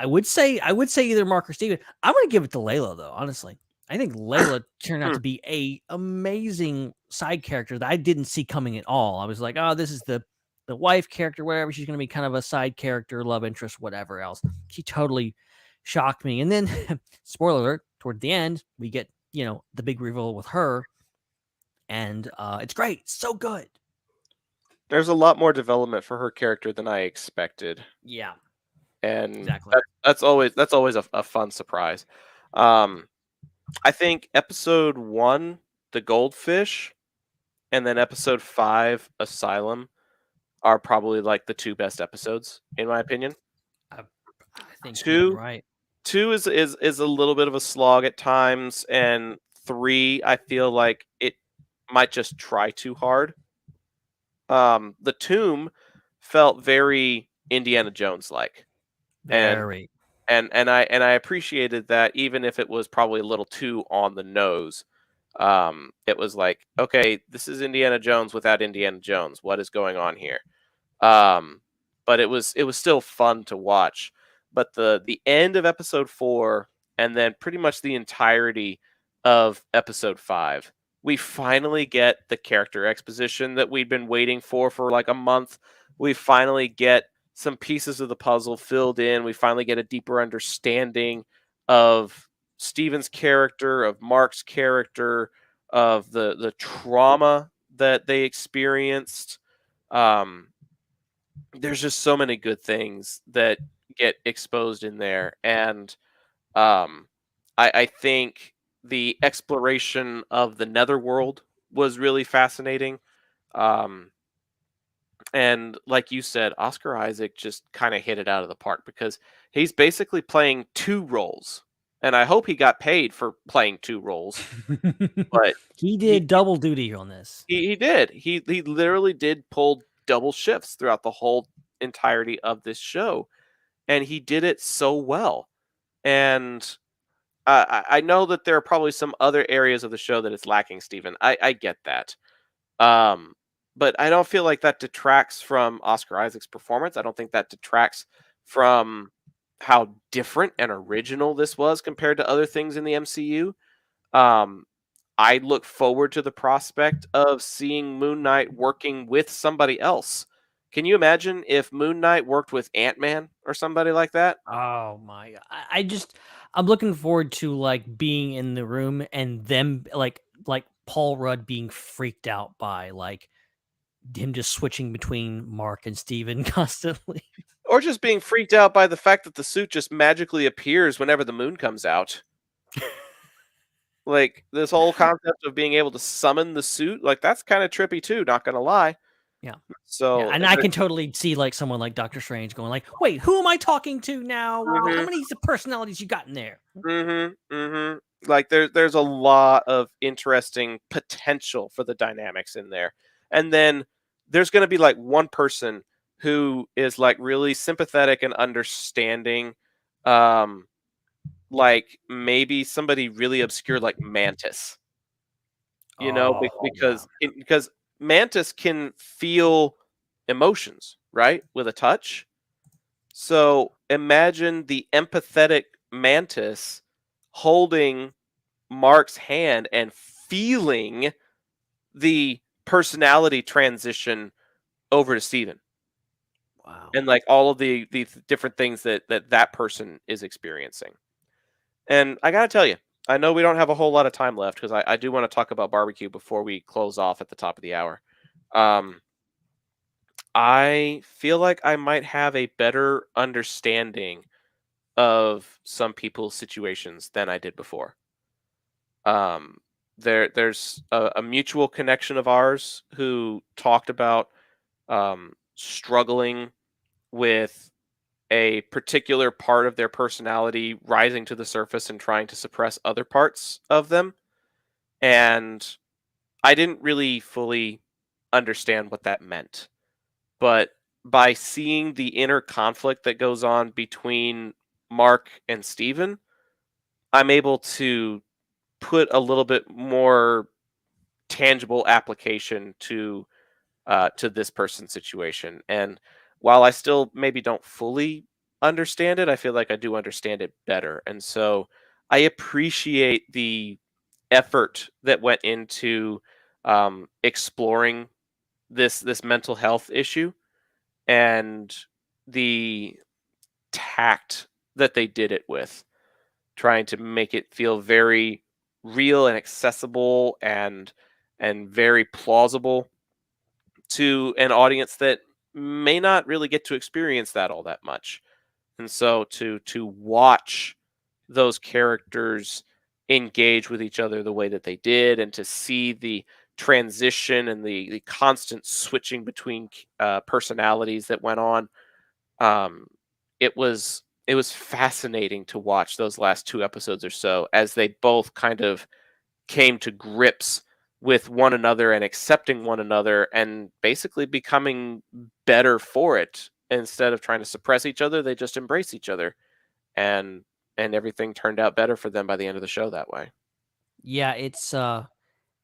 B: would say either Mark or Steven. I'm gonna give it to Layla though, honestly. I think Layla turned out to be a amazing side character that I didn't see coming at all. I was like, oh, this is the wife character, whatever. She's gonna be kind of a side character, love interest, whatever else. She totally shocked me. And then, spoiler alert, toward the end, we get the big reveal with her, and it's great. It's so good.
F: There's a lot more development for her character than I expected.
B: Yeah,
F: And
B: exactly.
F: that's always a fun surprise. I think episode 1, the goldfish, and then episode 5, Asylum, are probably like the 2 best episodes in my opinion.
B: I think
F: 2
B: you're right.
F: 2 is a little bit of a slog at times, and 3, I feel like it might just try too hard. The Tomb felt very Indiana Jones like.
B: Very.
F: And I appreciated that, even if it was probably a little too on the nose. It was like, okay, this is Indiana Jones without Indiana Jones. What is going on here? But it was still fun to watch. But the end of episode 4, and then pretty much the entirety of episode 5, we finally get the character exposition that we'd been waiting for like a month. We finally get some pieces of the puzzle filled in. We finally get a deeper understanding of Steven's character, of Mark's character, of the trauma that they experienced. There's just so many good things that get exposed in there. And I think the exploration of the netherworld was really fascinating. And like you said, Oscar Isaac just kind of hit it out of the park, because he's basically playing 2 roles. And I hope he got paid for playing 2 roles. But
B: he did double duty on this.
F: He did. He literally did pull double shifts throughout the whole entirety of this show. And he did it so well. And I know that there are probably some other areas of the show that it's lacking, Steven. I get that. But I don't feel like that detracts from Oscar Isaac's performance. I don't think that detracts from how different and original this was compared to other things in the MCU. I look forward to the prospect of seeing Moon Knight working with somebody else. Can you imagine if Moon Knight worked with Ant-Man or somebody like that?
B: Oh my God. I'm looking forward to like being in the room and them like Paul Rudd being freaked out by like him just switching between Mark and Steven constantly.
F: Or just being freaked out by the fact that the suit just magically appears whenever the moon comes out. Like, this whole concept of being able to summon the suit, like, that's kind of trippy too, not gonna lie.
B: Yeah.
F: So,
B: yeah, and I can totally see like someone like Doctor Strange going like, "Wait, who am I talking to now? How many personalities you got in there?"
F: Like, there's a lot of interesting potential for the dynamics in there. And then there's going to be like one person who is like really sympathetic and understanding, like maybe somebody really obscure like Mantis, because Mantis can feel emotions, right, with a touch. So imagine the empathetic Mantis holding Mark's hand and feeling the personality transition over to Steven.
B: Wow.
F: And like all of the different things that person is experiencing. And I gotta tell you, I know we don't have a whole lot of time left because I do want to talk about barbecue before we close off at the top of the hour. I feel like I might have a better understanding of some people's situations than I did before. There's a mutual connection of ours who talked about struggling with a particular part of their personality rising to the surface and trying to suppress other parts of them. And I didn't really fully understand what that meant. But by seeing the inner conflict that goes on between Mark and Steven, I'm able to put a little bit more tangible application to this person's situation. And while I still maybe don't fully understand it, I feel like I do understand it better. And so I appreciate the effort that went into exploring this mental health issue and the tact that they did it with, trying to make it feel very real and accessible and very plausible to an audience that may not really get to experience that all that much. And so to watch those characters engage with each other the way that they did, and to see the transition and the constant switching between personalities that went on, um, it was fascinating to watch those last 2 episodes or so as they both kind of came to grips with one another and accepting one another and basically becoming better for it. Instead of trying to suppress each other, they just embrace each other, and everything turned out better for them by the end of the show that way.
B: Yeah, it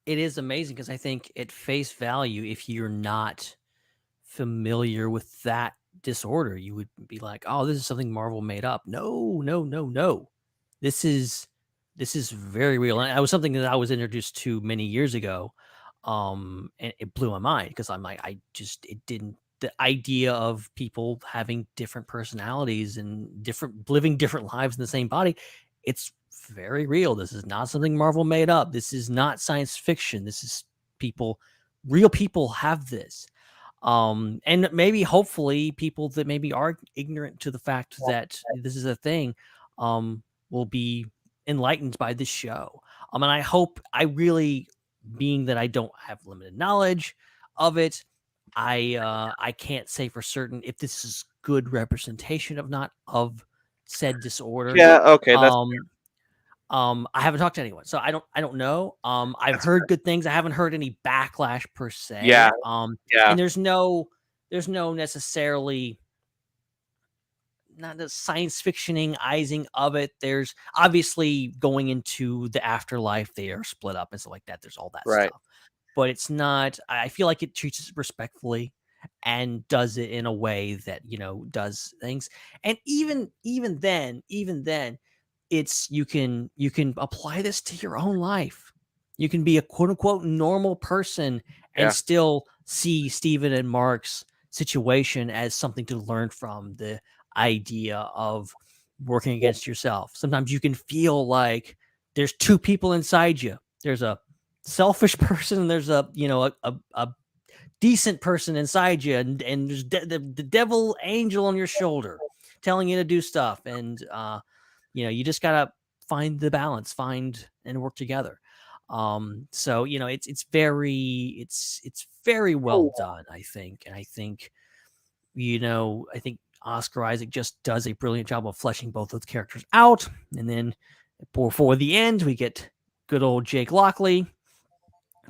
B: is amazing because I think at face value, if you're not familiar with that disorder, you would be like, "Oh, this is something Marvel made up." No, no, no, no. This is very real, and it was something that I was introduced to many years ago, and it blew my mind because I'm like, it didn't. The idea of people having different personalities and different living different lives in the same body, it's very real. This is not something Marvel made up. This is not science fiction. This is people, real people have this. And maybe hopefully people that maybe are ignorant to the fact that this is a thing will be enlightened by this show. And I hope, I really, being that I don't have limited knowledge of it, I can't say for certain if this is good representation of said disorder.
F: Yeah, okay, that's
B: I haven't talked to anyone, so I don't know. I've
F: that's
B: heard
F: fair.
B: good things. I haven't heard any backlash per se.
F: Yeah, yeah,
B: And there's no necessarily, not the science fictioning of it. There's obviously going into the afterlife, they are split up and stuff like that. There's all that
F: right.
B: stuff, but it's not. I feel like it treats it respectfully and does it in a way that does things. And even then, it's you can apply this to your own life. You can be a quote unquote normal person and
F: Yeah,
B: still see Stephen and Mark's situation as something to learn from. The idea of working against yourself. Sometimes you can feel like there's two people inside you. There's a selfish person and there's a decent person inside you, and there's the devil angel on your shoulder telling you to do stuff, and you just gotta find the balance, find and work together. So it's very well done, I think. And I think Oscar Isaac just does a brilliant job of fleshing both those characters out. And then before the end, we get good old Jake Lockley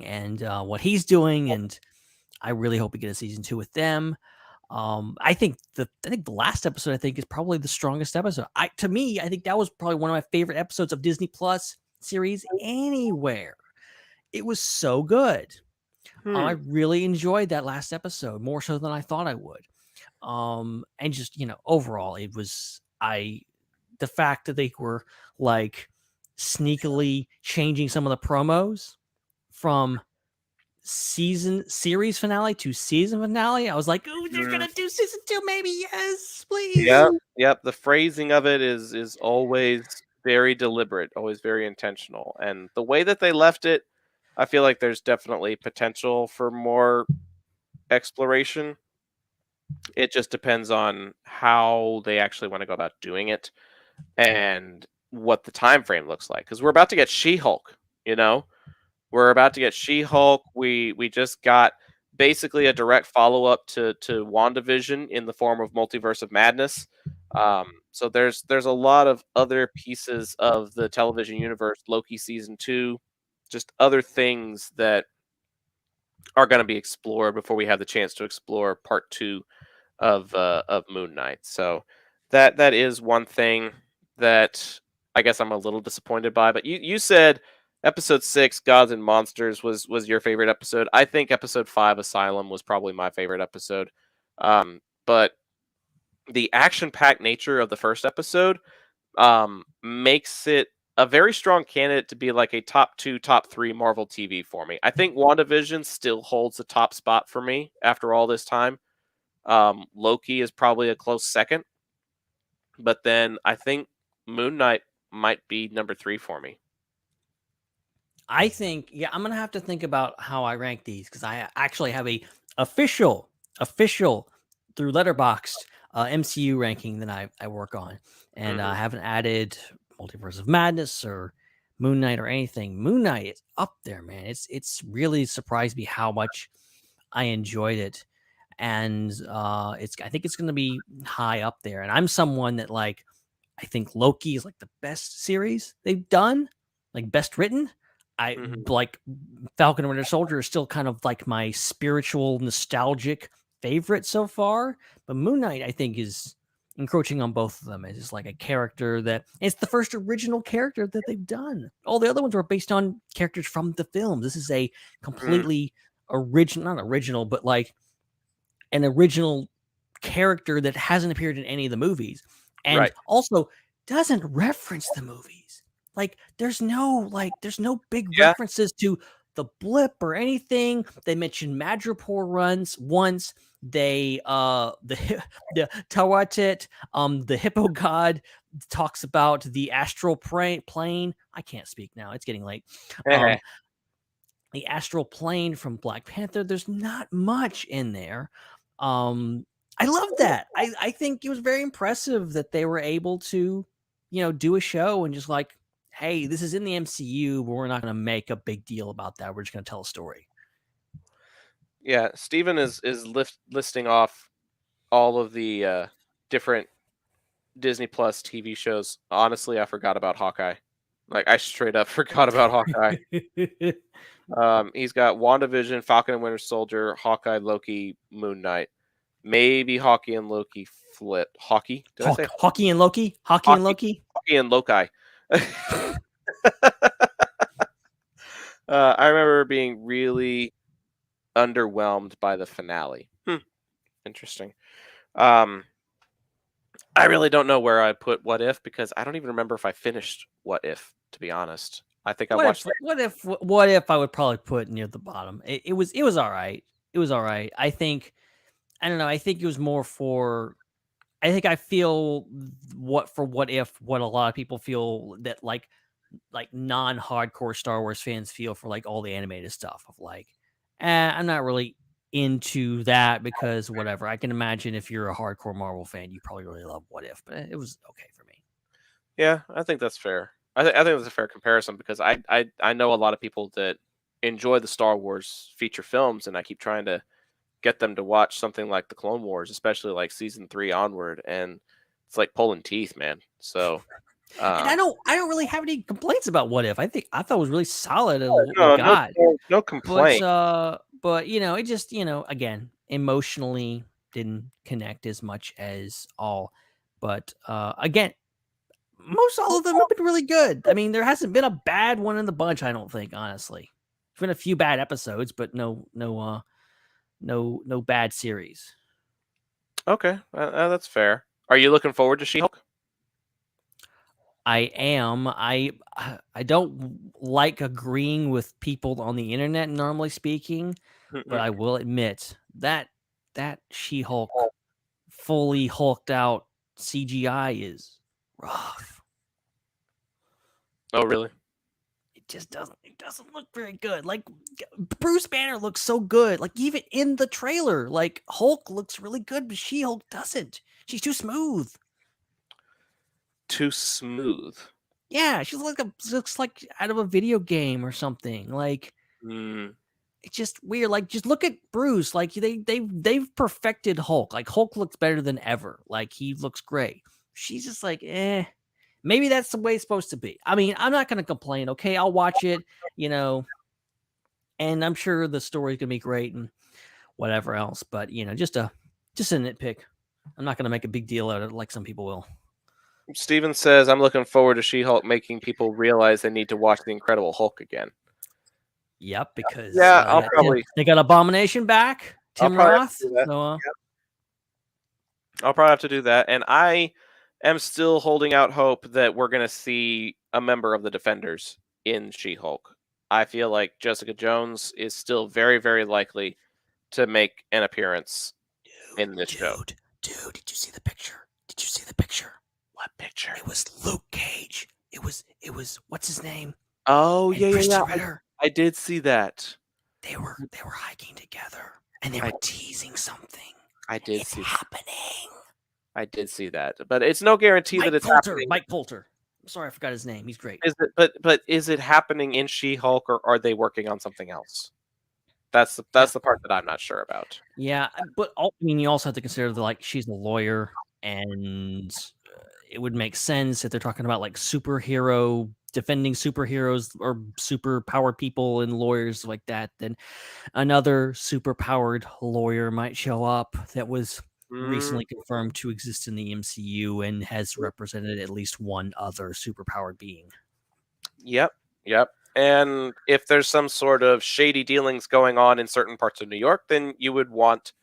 B: and what he's doing, and I really hope we get a season 2 with them. I think the last episode, I think, is probably the strongest episode. To me, I think that was probably one of my favorite episodes of Disney Plus series anywhere. It was so good. I really enjoyed that last episode more so than I thought I would. And just overall, it was the fact that they were like sneakily changing some of the promos from series finale to season finale. I was like, oh, they're gonna do season 2, maybe. Yes, please.
F: Yep. The phrasing of it is always very deliberate, always very intentional, and the way that they left it, I feel like there's definitely potential for more exploration. It just depends on how they actually want to go about doing it and what the time frame looks like. Because we're about to get She-Hulk, we're about to get She-Hulk. We just got basically a direct follow-up to WandaVision in the form of Multiverse of Madness. So there's a lot of other pieces of the television universe, Loki season 2, just other things that are going to be explored before we have the chance to explore part 2 of Moon Knight. So that is one thing that I guess I'm a little disappointed by. But you said episode 6, Gods and Monsters, was your favorite episode. I think episode 5, Asylum, was probably my favorite episode. But the action-packed nature of the first episode makes it a very strong candidate to be like a top 2, top 3 Marvel TV for me. I think WandaVision still holds the top spot for me after all this time. Loki is probably a close second, but then I think Moon Knight might be number 3 for me.
B: I think, I'm gonna have to think about how I rank these because I actually have a official through Letterboxd MCU ranking that I work on, and I haven't added Multiverse of Madness or Moon Knight or anything. Moon Knight is up there, man. It's really surprised me how much I enjoyed it, and I think it's gonna be high up there. And I'm someone that I think Loki is like the best series they've done, like best written. I like Falcon and Winter Soldier is still kind of like my spiritual, nostalgic favorite so far. But Moon Knight, I think, is encroaching on both of them. It's just like a character it's the first original character that they've done. All the other ones were based on characters from the film. This is a completely not original, but like an original character that hasn't appeared in any of the movies. And also doesn't reference the movies. There's no big references to the blip or anything. They mentioned Madripoor once. They the Tawatit, the hippo god, talks about the astral plane. I can't speak now. It's getting late. The astral plane from Black Panther. There's not much in there. I love that. I think it was very impressive that they were able to, do a show and just hey, this is in the MCU, but we're not going to make a big deal about that. We're just going to tell a story.
F: Yeah, Steven is listing off all of the different Disney Plus TV shows. Honestly, I forgot about Hawkeye. I straight up forgot about Hawkeye. He's got WandaVision, Falcon and Winter Soldier, Hawkeye, Loki, Moon Knight. Maybe Hawkeye and Loki flip. Hawkeye? Did I say
B: Hawkeye and Loki? Hawkeye and Loki?
F: Hawkeye and Loki. I remember being really underwhelmed by the finale. Interesting. I really don't know where I put What If because I don't even remember if I finished What If, to be honest. I think I watched
B: What If I would probably put near the bottom. It was all right. It was all right. I don't know. I think it was more for. I think I feel what a lot of people feel that like non-hardcore Star Wars fans feel for all the animated stuff of I'm not really into that because whatever. I can imagine if you're a hardcore Marvel fan, you probably really love What If, but it was okay for me.
F: Yeah, I think that's fair. I think that's a fair comparison because I know a lot of people that enjoy the Star Wars feature films, and I keep trying to get them to watch something like the Clone Wars, especially season 3 onward, and it's like pulling teeth, man. So,
B: and I don't really have any complaints about What If. I thought it was really solid.
F: No complaint.
B: But it just again emotionally didn't connect as much as all. But again, most all of them have been really good. I mean, there hasn't been a bad one in the bunch. I don't think, honestly. There's been a few bad episodes, but no bad series.
F: Okay, that's fair. Are you looking forward to She-Hulk?
B: I am. I don't like agreeing with people on the internet, normally speaking, but I will admit that She-Hulk fully hulked out CGI is rough.
F: Oh, really?
B: It doesn't look very good. Like Bruce Banner looks so good. Like even in the trailer, like Hulk looks really good, but She-Hulk doesn't. She's too smooth.
F: Too smooth.
B: Yeah, she looks like out of a video game or something. Like it's just weird. Like just look at Bruce. Like they've perfected Hulk. Like Hulk looks better than ever. Like he looks great. She's just like, maybe that's the way it's supposed to be. I mean, I'm not gonna complain. Okay, I'll watch it, and I'm sure the story's gonna be great and whatever else. But just a nitpick. I'm not gonna make a big deal out of it like some people will.
F: Steven says, I'm looking forward to She-Hulk making people realize they need to watch The Incredible Hulk again.
B: Yep, because
F: they
B: got Abomination back, Tim Roth. So,
F: I'll probably have to do that. And I am still holding out hope that we're going to see a member of the Defenders in She-Hulk. I feel like Jessica Jones is still very, very likely to make an appearance in this show.
B: Dude, did you see the picture? Did you see the picture?
F: What picture?
B: It was Luke Cage. It was what's his name?
F: Oh,
B: and
F: yeah.
B: Ritter.
F: I did see that.
B: They were hiking together and they were teasing something.
F: I did
B: it's
F: see
B: happening.
F: I did see that. But it's no guarantee that it's happening.
B: Mike Poulter. I'm sorry, I forgot his name. He's great.
F: But is it happening in She-Hulk or are they working on something else? That's the part that I'm not sure about.
B: Yeah, but you also have to consider that she's a lawyer and it would make sense if they're talking about defending superheroes or super powered people and lawyers like that. Then another super powered lawyer might show up that was recently confirmed to exist in the MCU and has represented at least one other super powered being.
F: Yep. And if there's some sort of shady dealings going on in certain parts of New York, then you would want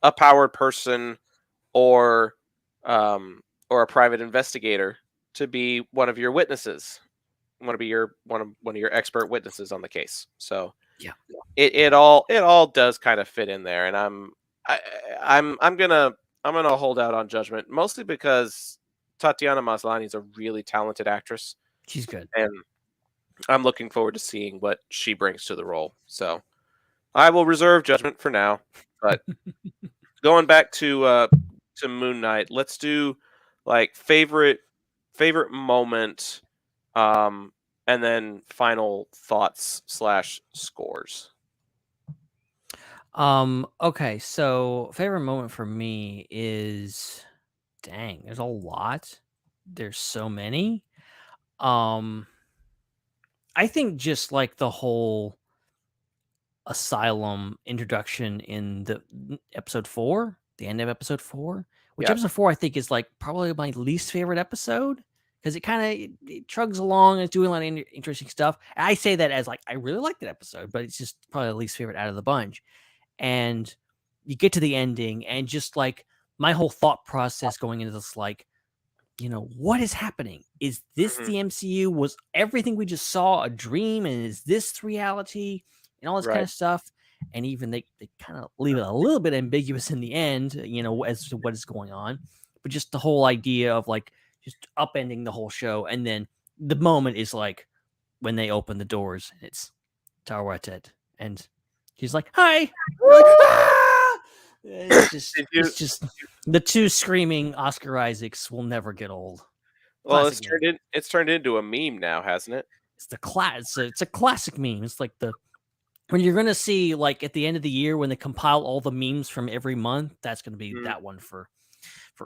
F: a powered person or a private investigator to be one of your witnesses. Want to be one of your expert witnesses on the case. So
B: yeah,
F: it all does kind of fit in there, and I'm gonna hold out on judgment mostly because Tatiana Maslany is a really talented actress.
B: She's good,
F: and I'm looking forward to seeing what she brings to the role. So I will reserve judgment for now. But going back to Moon Knight, let's do favorite moment, and then final thoughts / scores.
B: Okay, so favorite moment for me is there's a lot. There's so many. I think just the whole Asylum introduction in the episode 4, the end of episode 4, which episode 4 I think is probably my least favorite episode because it kind of chugs along and it's doing a lot of interesting stuff. I say that as I really like that episode, but it's just probably the least favorite out of the bunch. And you get to the ending and just my whole thought process going into this, what is happening? Is this the MCU? Was everything we just saw a dream? And is this reality? And all this kind of stuff. And even they kind of leave it a little bit ambiguous in the end, as to what is going on. But just the whole idea of just upending the whole show. And then the moment is when they open the doors and it's Tawatet. And she's like, hi. Ah! It's just the two screaming Oscar Isaacs will never get old.
F: Well, it's turned into a meme now, hasn't it?
B: It's it's a classic meme. It's when you're gonna see at the end of the year when they compile all the memes from every month, that's gonna be that one for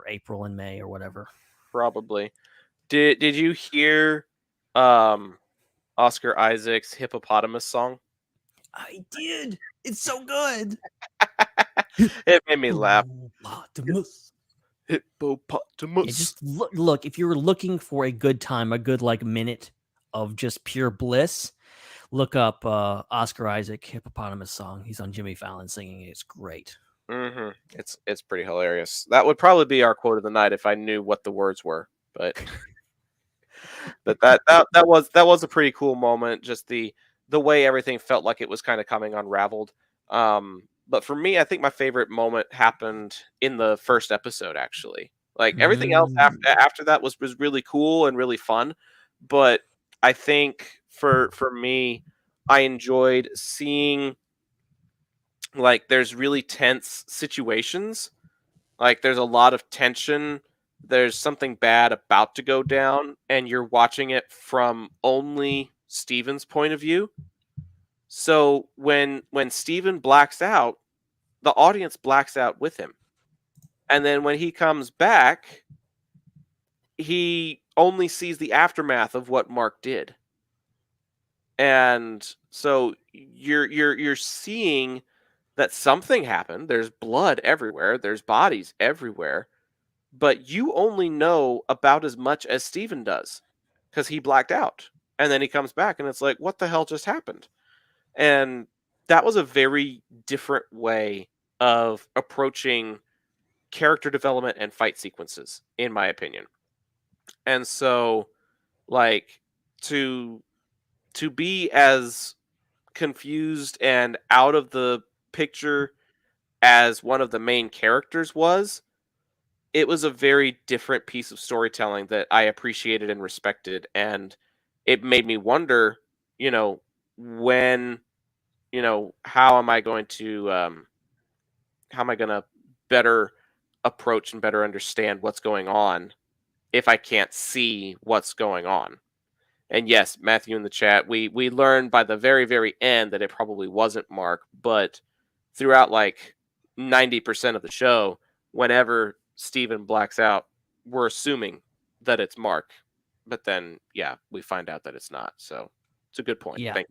B: April and May or whatever.
F: Probably. Did you hear Oscar Isaac's Hippopotamus song?
B: I did. It's so good.
F: It made me laugh. Hippopotamus.
B: Just look, if you were looking for a good time, a good minute of just pure bliss, look up Oscar Isaac Hippopotamus song. He's on Jimmy Fallon singing it. It's great.
F: Mm-hmm. It's pretty hilarious. That would probably be our quote of the night if I knew what the words were. But But that was a pretty cool moment. Just the way everything felt like it was kind of coming unraveled. But for me, I think my favorite moment happened in the first episode. Actually, like everything else after that was really cool and really fun. But I think for me, I enjoyed seeing like there's really tense situations. Like there's a lot of tension. There's something bad about to go down, and you're watching it from only Steven's point of view. So when Steven blacks out, the audience blacks out with him. And then when he comes back, he only sees the aftermath of what Mark did. And so you're seeing that something happened. There's blood everywhere. There's bodies everywhere. But you only know about as much as Steven does because he blacked out. And then he comes back and it's like, what the hell just happened? And that was a very different way of approaching character development and fight sequences, in my opinion. And so, like, to be as confused and out of the picture as one of the main characters was, it was a very different piece of storytelling that I appreciated and respected. And it made me wonder, when, how am I going to, better approach and better understand what's going on if I can't see what's going on? And yes, Matthew in the chat, we learned by the very, very end that it probably wasn't Mark, but throughout like 90% of the show, whenever Steven blacks out, we're assuming that it's Mark. But then, yeah, we find out that it's not. So it's a good point.
B: Yeah,
F: Thank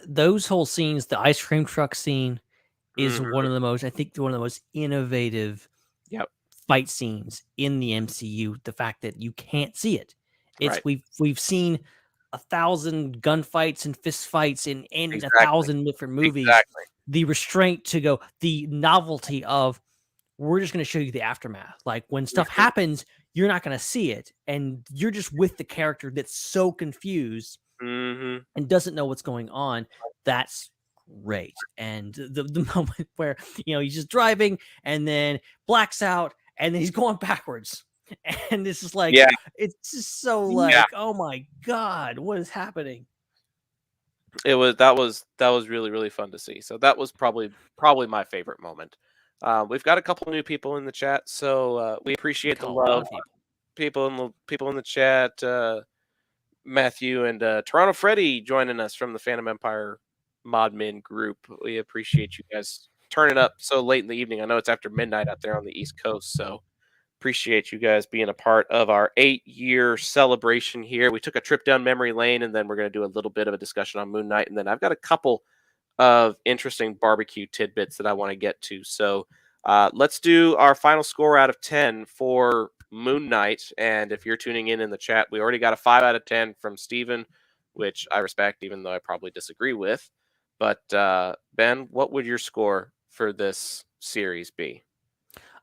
B: those whole scenes, the ice cream truck scene is
F: Mhm.
B: one of the most, I think, one of the most innovative
F: Yep.
B: fight scenes in the MCU. The fact that you can't see it. It's
F: Right.
B: we've seen 1,000 gunfights and fist fights in
F: Exactly.
B: 1,000 different movies.
F: Exactly.
B: The restraint to go, the novelty of, we're just going to show you the aftermath. Like when stuff
F: Mhm.
B: happens, you're not going to see it, and you're just with the character that's so confused
F: Mhm.
B: and doesn't know what's going on. That's great. And the moment where he's just driving and then blacks out and then he's going backwards, and this is like,
F: Yeah.
B: it's just so like,
F: Yeah.
B: oh my god, what is happening?
F: That was really, really fun to see. So that was probably my favorite moment. We've got a couple new people in the chat, so we appreciate the
B: A lot
F: love.
B: of people.
F: People in the chat. Matthew and Toronto Freddy joining us from the Phantom Empire Modmin group. We appreciate you guys turning up so late in the evening. I know it's after midnight out there on the East Coast, so appreciate you guys being a part of our 8-year celebration here. We took a trip down memory lane, and then we're going to do a little bit of a discussion on Moon Knight, and then I've got a couple of interesting barbecue tidbits that I want to get to. So let's do our final score out of 10 for Moon Knight. And if you're tuning in the chat, we already got a 5 out of 10 from Steven, which I respect, even though I probably disagree with. But Ben, what would your score for this series be?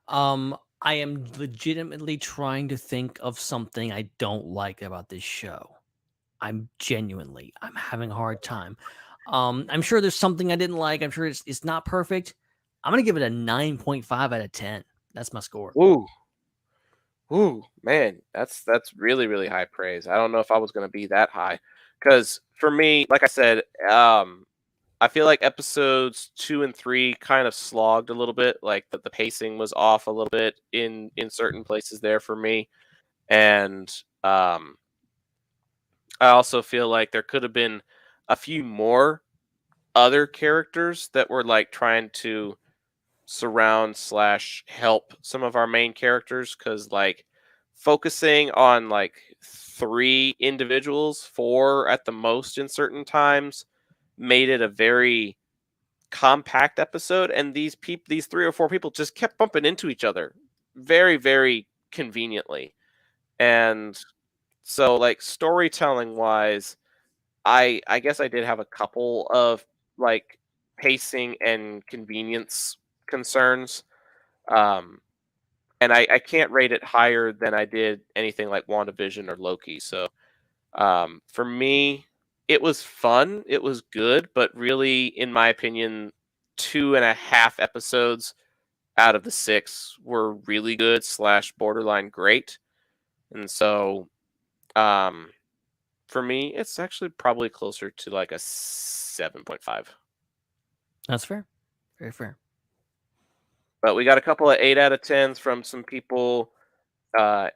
B: I am legitimately trying to think of something I don't like about this show. I'm having a hard time. I'm sure there's something I didn't like. I'm sure it's not perfect. I'm gonna give it a 9.5 out of 10. That's my score.
F: Ooh, man, that's really, really high praise. I don't know if I was going to be that high, because for me, like I said, I feel like episodes 2 and 3 kind of slogged a little bit. Like the pacing was off a little bit in certain places there for me, and I also feel like there could have been a few more other characters that were like trying to surround / help some of our main characters, because like focusing on like 3 individuals, 4 at the most in certain times, made it a very compact episode, and these 3 or 4 people just kept bumping into each other very, very conveniently. And so like storytelling wise, I guess I did have a couple of like pacing and convenience concerns. And I can't rate it higher than I did anything like WandaVision or Loki. So For me, it was fun. It was good, but really, in my opinion, 2.5 episodes out of the 6 were really good / borderline great. And so, um, for me, it's actually probably closer to like a 7.5.
B: That's fair. Very fair.
F: But we got a couple of 8 out of 10s from some people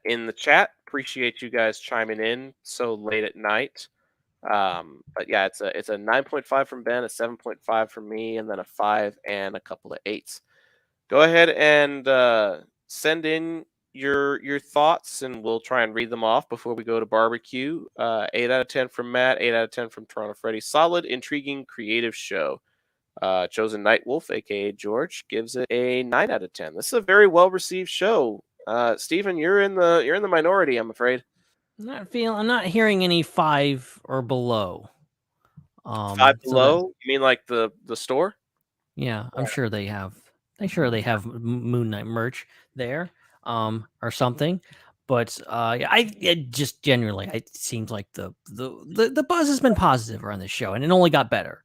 F: in the chat. Appreciate you guys chiming in so late at night. But yeah, it's a 9.5 from Ben, a 7.5 from me, and then a 5 and a couple of 8s. Go ahead and send in your thoughts, and we'll try and read them off before we go to barbecue. 8 out of 10 from Matt, 8 out of 10 from Toronto Freddy. Solid, intriguing, creative show. Chosen Night Wolf, aka George, gives it a 9 out of 10. This is a very well received show. Steven, you're in the minority, I'm afraid.
B: I'm not hearing any 5 or below.
F: 5
B: So that,
F: below? You mean like the store?
B: yeah, I'm sure they have. I'm sure they have Moon Knight merch there, or something. But yeah, it just generally, it seems like the buzz has been positive around this show, and it only got better.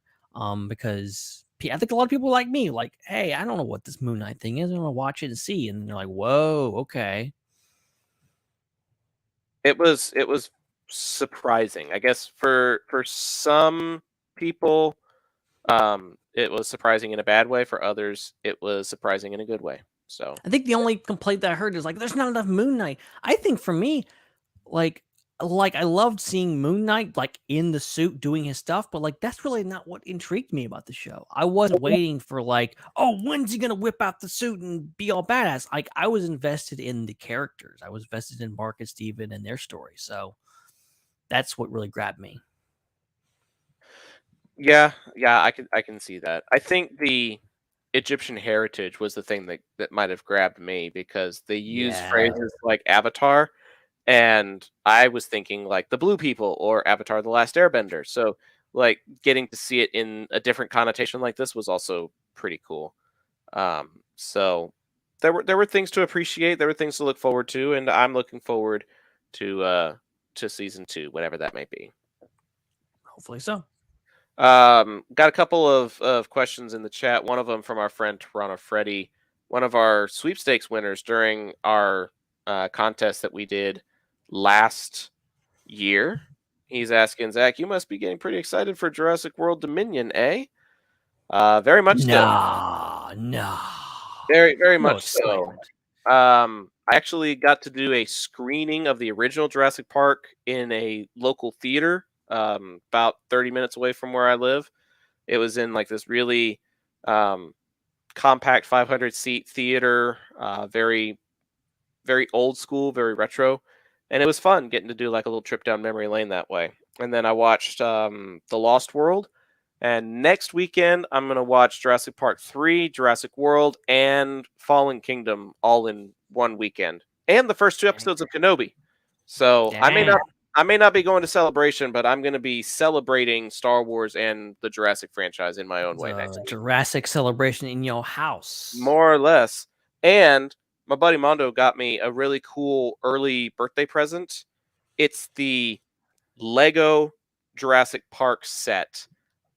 B: Because I think a lot of people like me, like, hey, I don't know what this Moon Knight thing is. I want to watch it and see, and they're like, whoa, okay.
F: It was surprising. I guess for some people, it was surprising in a bad way. For others, it was surprising in a good way. So
B: I think the only complaint that I heard is like, there's not enough Moon Knight. I think for me, like I loved seeing Moon Knight like in the suit doing his stuff, but like that's really not what intrigued me about the show. I wasn't waiting for like, oh, when's he gonna whip out the suit and be all badass? Like I was invested in the characters. I was invested in Mark and Steven and their story. So that's what really grabbed me.
F: yeah, I can see that. I think the Egyptian heritage was the thing that might have grabbed me because they use
B: Yeah.
F: phrases like Avatar, and I was thinking like the Blue People or Avatar: The Last Airbender. So like getting to see it in a different connotation like this was also pretty cool. So there were things to appreciate, there were things to look forward to, and I'm looking forward to season 2, whatever that may be.
B: Hopefully so.
F: Got a couple of questions in the chat. One of them from our friend Toronto Freddy, one of our sweepstakes winners during our contest that we did last year. He's asking, Zach, you must be getting pretty excited for Jurassic World Dominion, eh? Very much so.
B: No.
F: Very, very
B: No
F: much so.
B: excitement.
F: I actually got to do a screening of the original Jurassic Park in a local theater, about 30 minutes away from where I live. It was in like this really compact 500 seat theater, very, very old school, very retro. And it was fun getting to do like a little trip down memory lane that way. And then I watched The Lost World. And next weekend, I'm going to watch Jurassic Park 3, Jurassic World, and Fallen Kingdom all in one weekend. And the first 2 episodes of Kenobi. So I may not be going to Celebration, but I'm going to be celebrating Star Wars and the Jurassic franchise in my own way next week.
B: Jurassic celebration in your house.
F: More or less. And my buddy Mondo got me a really cool early birthday present. It's the Lego Jurassic Park set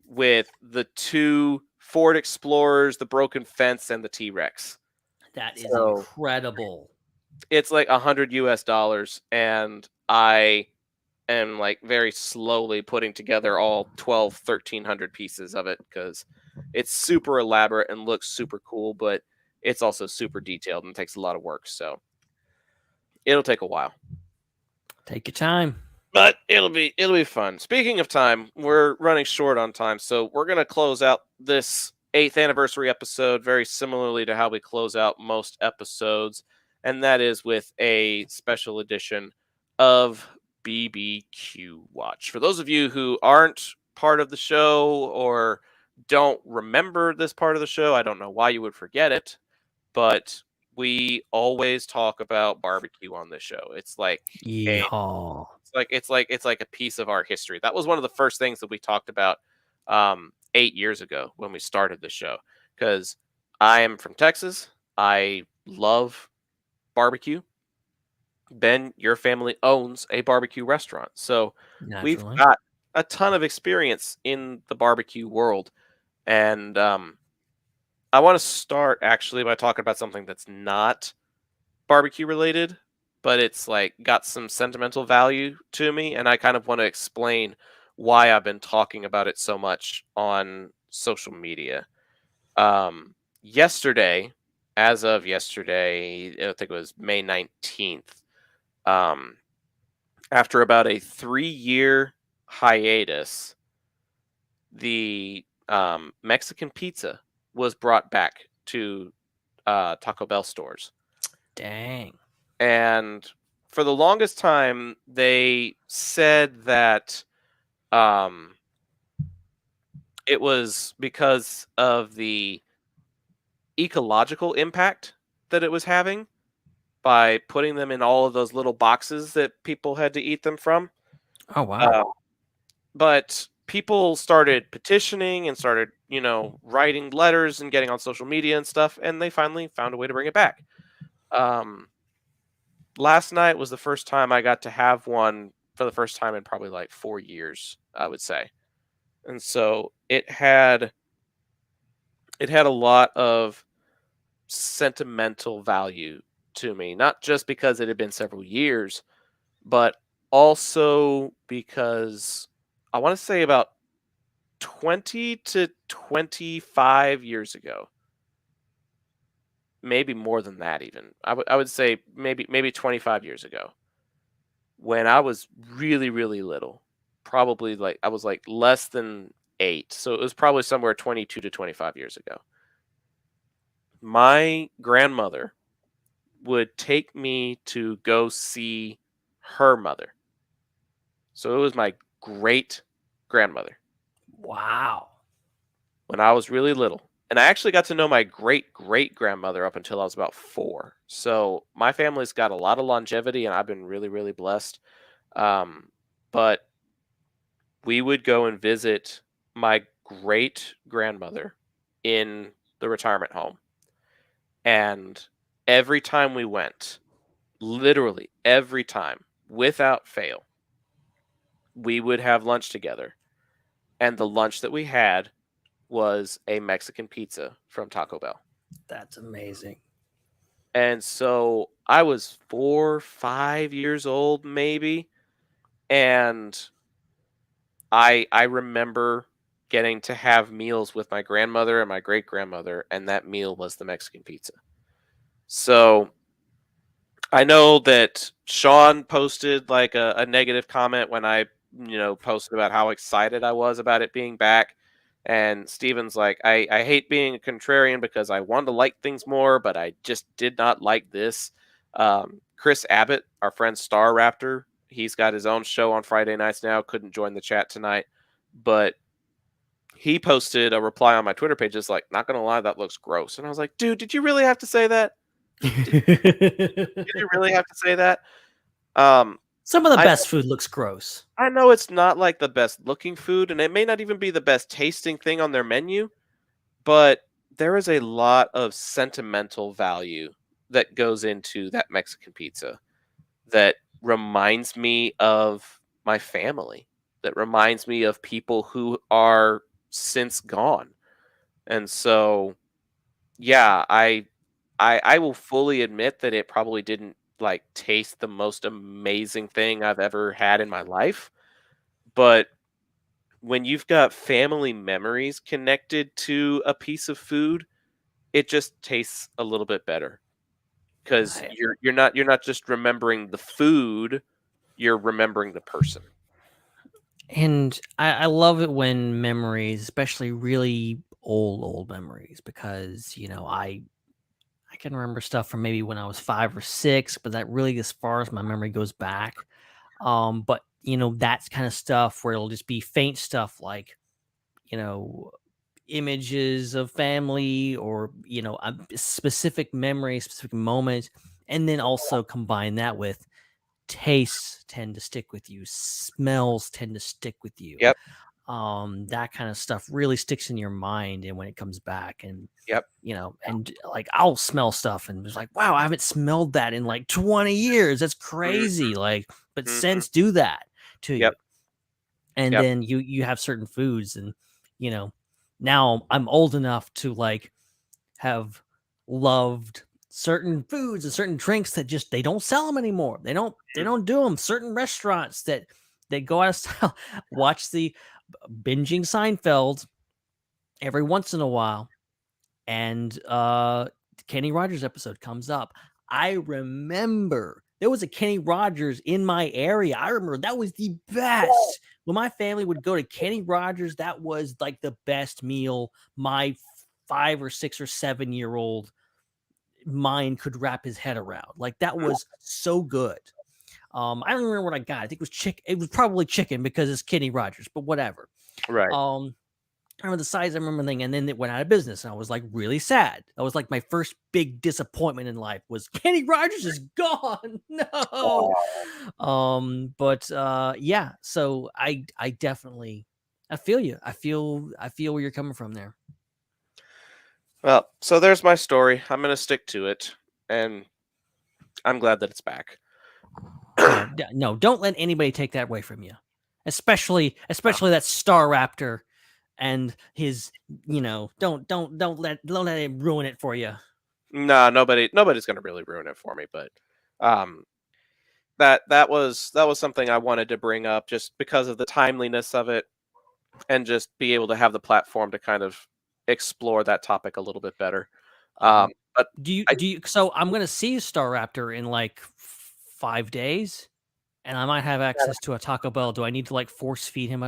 F: with the 2 Ford Explorers, the broken fence, and the T-Rex.
B: That is incredible.
F: It's like $100 and I am like very slowly putting together all 1,300 pieces of it because it's super elaborate and looks super cool, but it's also super detailed and takes a lot of work. So it'll take a while.
B: Take your time.
F: But it'll be fun. Speaking of time, we're running short on time, so we're gonna close out this 8th anniversary episode very similarly to how we close out most episodes, and that is with a special edition of BBQ Watch. For those of you who aren't part of the show or don't remember this part of the show, I don't know why you would forget it, but we always talk about barbecue on this show. It's like
B: Yeehaw.
F: it's like a piece of our history. That was one of the first things that we talked about 8 years ago when we started the show. Because I am from Texas. I love barbecue. Ben, your family owns a barbecue restaurant. So we've
B: Naturally.
F: got a ton of experience in the barbecue world. And I want to start actually by talking about something that's not barbecue related, but it's like got some sentimental value to me. And I kind of want to explain why I've been talking about it so much on social media. Yesterday, as of yesterday, I think it was May 19th, after about a 3-year hiatus, the Mexican pizza was brought back to Taco Bell stores.
B: Dang.
F: And for the longest time, they said that it was because of the ecological impact that it was having by putting them in all of those little boxes that people had to eat them from.
B: Oh, wow.
F: But people started petitioning and started, writing letters and getting on social media and stuff, and they finally found a way to bring it back. Last night was the first time I got to have one for the first time in probably like 4 years, I would say. And so it had a lot of sentimental value to me, not just because it had been several years, but also because I want to say about 20 to 25 years ago, maybe more than that even. I would say maybe 25 years ago, when I was really, really little, probably like I was like less than 8. So it was probably somewhere 22 to 25 years ago. My grandmother would take me to go see her mother. So it was my great grandmother
B: Wow.
F: when I was really little. And I actually got to know my great great grandmother up until I was about 4. So my family's got a lot of longevity, and I've been really, really blessed. But we would go and visit my great grandmother in the retirement home. And every time we went, literally every time, without fail, we would have lunch together. And the lunch that we had was a Mexican pizza from Taco Bell.
B: That's amazing.
F: And so I was 4, 5 years old, maybe. And I remember getting to have meals with my grandmother and my great grandmother, and that meal was the Mexican pizza. So I know that Sean posted like a negative comment when I, posted about how excited I was about it being back. And Steven's like, I hate being a contrarian because I wanted to like things more, but I just did not like this. Chris Abbott, our friend Star Raptor, he's got his own show on Friday nights now. Couldn't join the chat tonight, but he posted a reply on my Twitter page. Just like, not going to lie, that looks gross. And I was like, dude, did you really have to say that? Did you really have to say that?
B: Some of the best food looks gross.
F: I know it's not like the best looking food, and it may not even be the best tasting thing on their menu, but there is a lot of sentimental value that goes into that Mexican pizza that reminds me of my family, that reminds me of people who are since gone. And so, yeah, I will fully admit that it probably didn't like taste the most amazing thing I've ever had in my life. But when you've got family memories connected to a piece of food, it just tastes a little bit better. Because you're not just remembering the food, you're remembering the person.
B: And I love it when memories, especially really old memories, because I can remember stuff from maybe when I was 5 or 6, but that really, as far as my memory goes back. But that's kind of stuff where it'll just be faint stuff like, images of family or, a specific memory, specific moments, and then also combine that with tastes tend to stick with you, smells tend to stick with you.
F: Yep.
B: that kind of stuff really sticks in your mind, and when it comes back, and
F: Yep.
B: and like I'll smell stuff and it's like, wow, I haven't smelled that in like 20 years. That's crazy. Like, but scents do that to you.
F: Yep.
B: And then you have certain foods, and now I'm old enough to like have loved certain foods and certain drinks that just they don't sell them anymore. They don't do them. Certain restaurants that go out of style. Watch the binging Seinfeld every once in a while, and Kenny Rogers episode comes up. I remember there was a Kenny Rogers in my area. I remember that was the best. When my family would go to Kenny Rogers, that was like the best meal my 5 or 6 or 7-year-old mind could wrap his head around. Like, that was so good. I don't remember what I got. I think it was chicken. It was probably chicken because it's Kenny Rogers, but whatever.
F: Right.
B: I remember the size. I remember thing, and then it went out of business, and I was like really sad. That was like my first big disappointment in life. Was Kenny Rogers is gone? No. But yeah. So I definitely, I feel you. I feel where you're coming from there.
F: Well, so there's my story. I'm gonna stick to it, and I'm glad that it's back.
B: No, don't let anybody take that away from you, especially that Star Raptor. And his, don't let him ruin it for you.
F: No, nobody's gonna really ruin it for me. But that was something I wanted to bring up just because of the timeliness of it, and just be able to have the platform to kind of explore that topic a little bit better. But
B: do you? So I'm gonna see Star Raptor in like 5 days, and I might have access to a Taco Bell. Do I need to like force feed him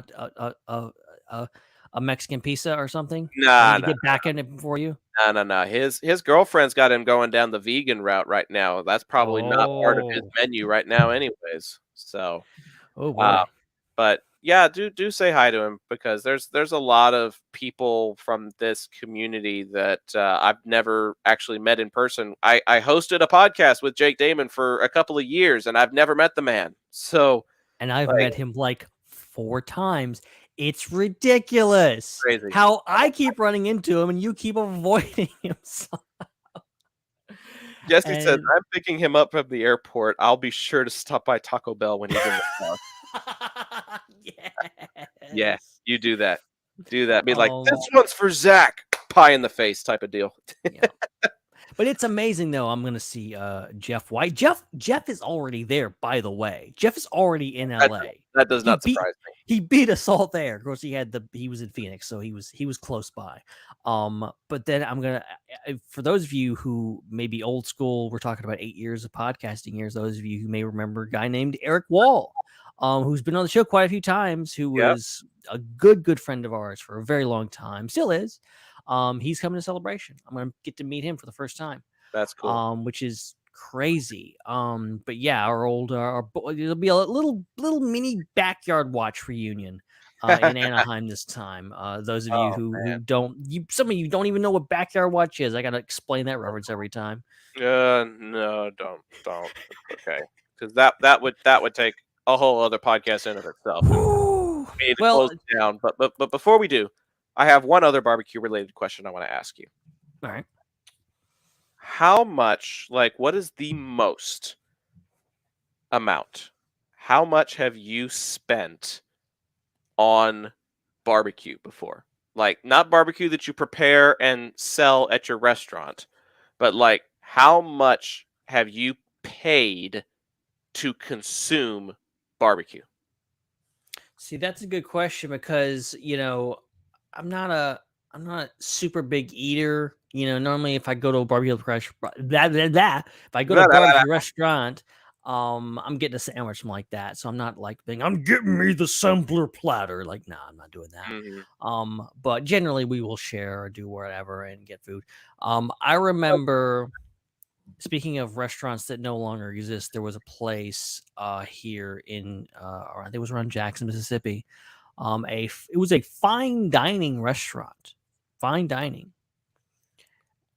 B: a Mexican pizza or something?
F: Nah,
B: get back in it for you.
F: No. His girlfriend's got him going down the vegan route right now. That's probably not part of his menu right now, anyways. So,
B: oh boy.
F: But yeah, do say hi to him, because there's a lot of people from this community that I've never actually met in person. I hosted a podcast with Jake Damon for a couple of years, and I've never met the man. So,
B: and I've met him like 4 times. It's ridiculous.
F: Crazy.
B: How I keep running into him and you keep avoiding him.
F: Jesse said, I'm picking him up from the airport. I'll be sure to stop by Taco Bell when he's in the house.
B: Yes.
F: Yeah, you do that. Do that. Be like, this one's for Zach. Pie in the face type of deal.
B: Yeah. But it's amazing, though. I'm going to see Jeff White. Jeff is already there, by the way. Jeff is already in LA.
F: That does not surprise me.
B: He beat us all there. Of course, he was in Phoenix, so he was close by. But then I'm going to, for those of you who may be old school, we're talking about 8 years of podcasting years. Those of you who may remember a guy named Eric Wall, who's been on the show quite a few times, who was a good friend of ours for a very long time, still is. He's coming to Celebration. I'm going to get to meet him for the first time.
F: That's cool.
B: Which is crazy. But yeah, it'll be a little mini backyard watch reunion in Anaheim this time. Those of you who don't, some of you don't even know what backyard watch is. I got to explain that reference every time.
F: No, don't. Okay, because that would take a whole other podcast in of itself. We need to close it down. But before we do, I have one other barbecue related question I want to ask you.
B: All right.
F: How much, what is the most amount? How much have you spent on barbecue before? Not barbecue that you prepare and sell at your restaurant, but how much have you paid to consume barbecue?
B: See, that's a good question, because, I'm not a super big eater. Normally if I go to a barbecue restaurant, if I go to a barbecue restaurant, I'm getting a sandwich, something like that. So I'm not I'm getting me the sampler platter. Nah, I'm not doing that.
F: Mm-hmm.
B: But generally we will share or do whatever and get food. I remember, speaking of restaurants that no longer exist, there was a place here in I think it was around Jackson, Mississippi. It was a fine dining restaurant,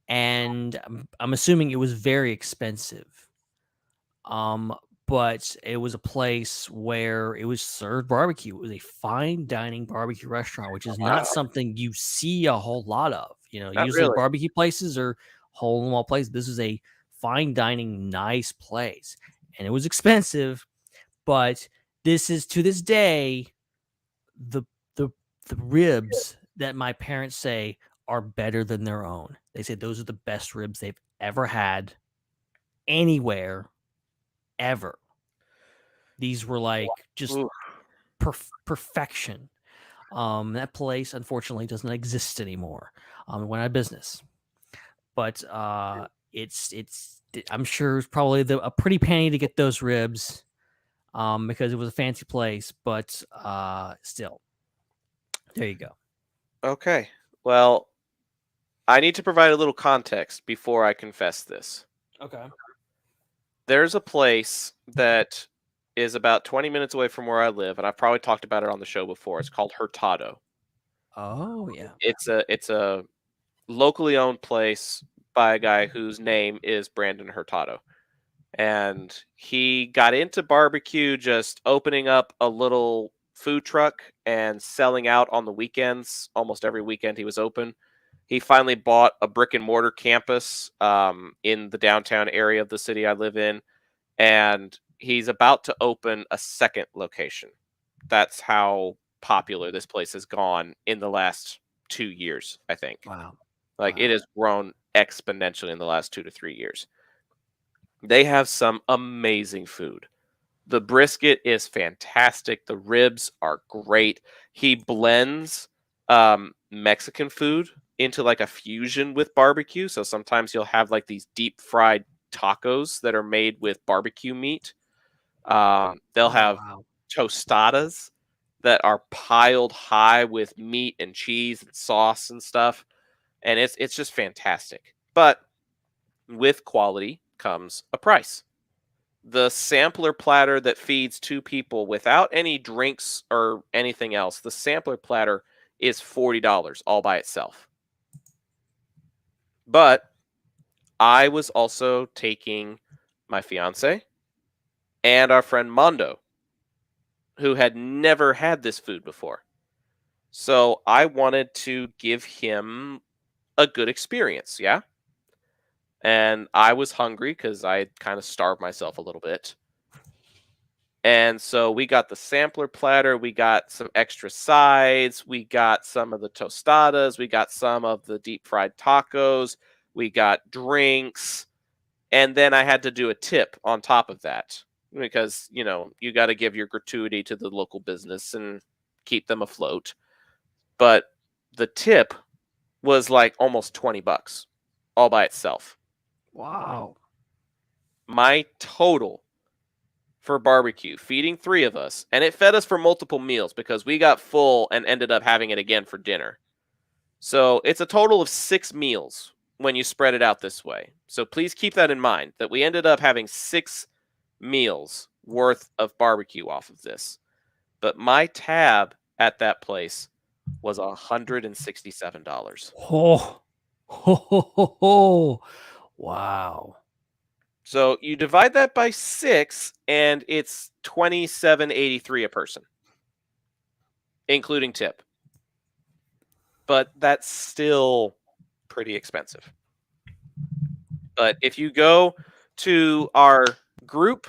B: and I'm assuming it was very expensive. but it was a place where it was served barbecue. It was a fine dining barbecue restaurant, which is not something you see a whole lot of.
F: Not
B: Usually
F: really.
B: barbecue places are hole in the wall places. This is a fine dining, nice place, and it was expensive, but this is to this day the the ribs that my parents say are better than their own. They say those are the best ribs they've ever had anywhere ever. These were like just
F: Ooh.
B: perfection. That place unfortunately doesn't exist anymore. It went out of business. But it's I'm sure it's probably a pretty penny to get those ribs, because it was a fancy place. But still, there you go.
F: Okay. Well, I need to provide a little context before I confess this.
B: Okay.
F: There's a place that is about 20 minutes away from where I live, and I've probably talked about it on the show before. It's called Hurtado.
B: Oh yeah.
F: It's a locally owned place by a guy whose name is Brandon Hurtado. And he got into barbecue just opening up a little food truck and selling out on the weekends. Almost every weekend he was open. He finally bought a brick and mortar campus in the downtown area of the city I live in, and he's about to open a second location. That's how popular this place has gone in the last 2 years, I think.
B: Wow.
F: It has grown exponentially in the last 2 to 3 years. They have some amazing food. The brisket is fantastic. The ribs are great. He blends Mexican food into like a fusion with barbecue. So sometimes you'll have like these deep fried tacos that are made with barbecue meat. They'll have tostadas that are piled high with meat and cheese and sauce and stuff. And it's just fantastic. But with quality comes a price. The sampler platter that feeds 2 people without any drinks or anything else, the sampler platter is $40 all by itself. But I was also taking my fiance and our friend Mondo, who had never had this food before. So I wanted to give him a good experience, yeah? And I was hungry because I had kind of starved myself a little bit. And so we got the sampler platter, we got some extra sides, we got some of the tostadas, we got some of the deep fried tacos, we got drinks, and then I had to do a tip on top of that because, you got to give your gratuity to the local business and keep them afloat. But the tip was like almost $20 all by itself.
B: Wow.
F: My total for barbecue, feeding 3 of us, and it fed us for multiple meals because we got full and ended up having it again for dinner. So it's a total of 6 meals when you spread it out this way. So please keep that in mind, that we ended up having 6 meals worth of barbecue off of this. But my tab at that place was $167.
B: Oh. Wow.
F: So you divide that by 6, and it's $27.83 a person, including tip. But that's still pretty expensive. But if you go to our group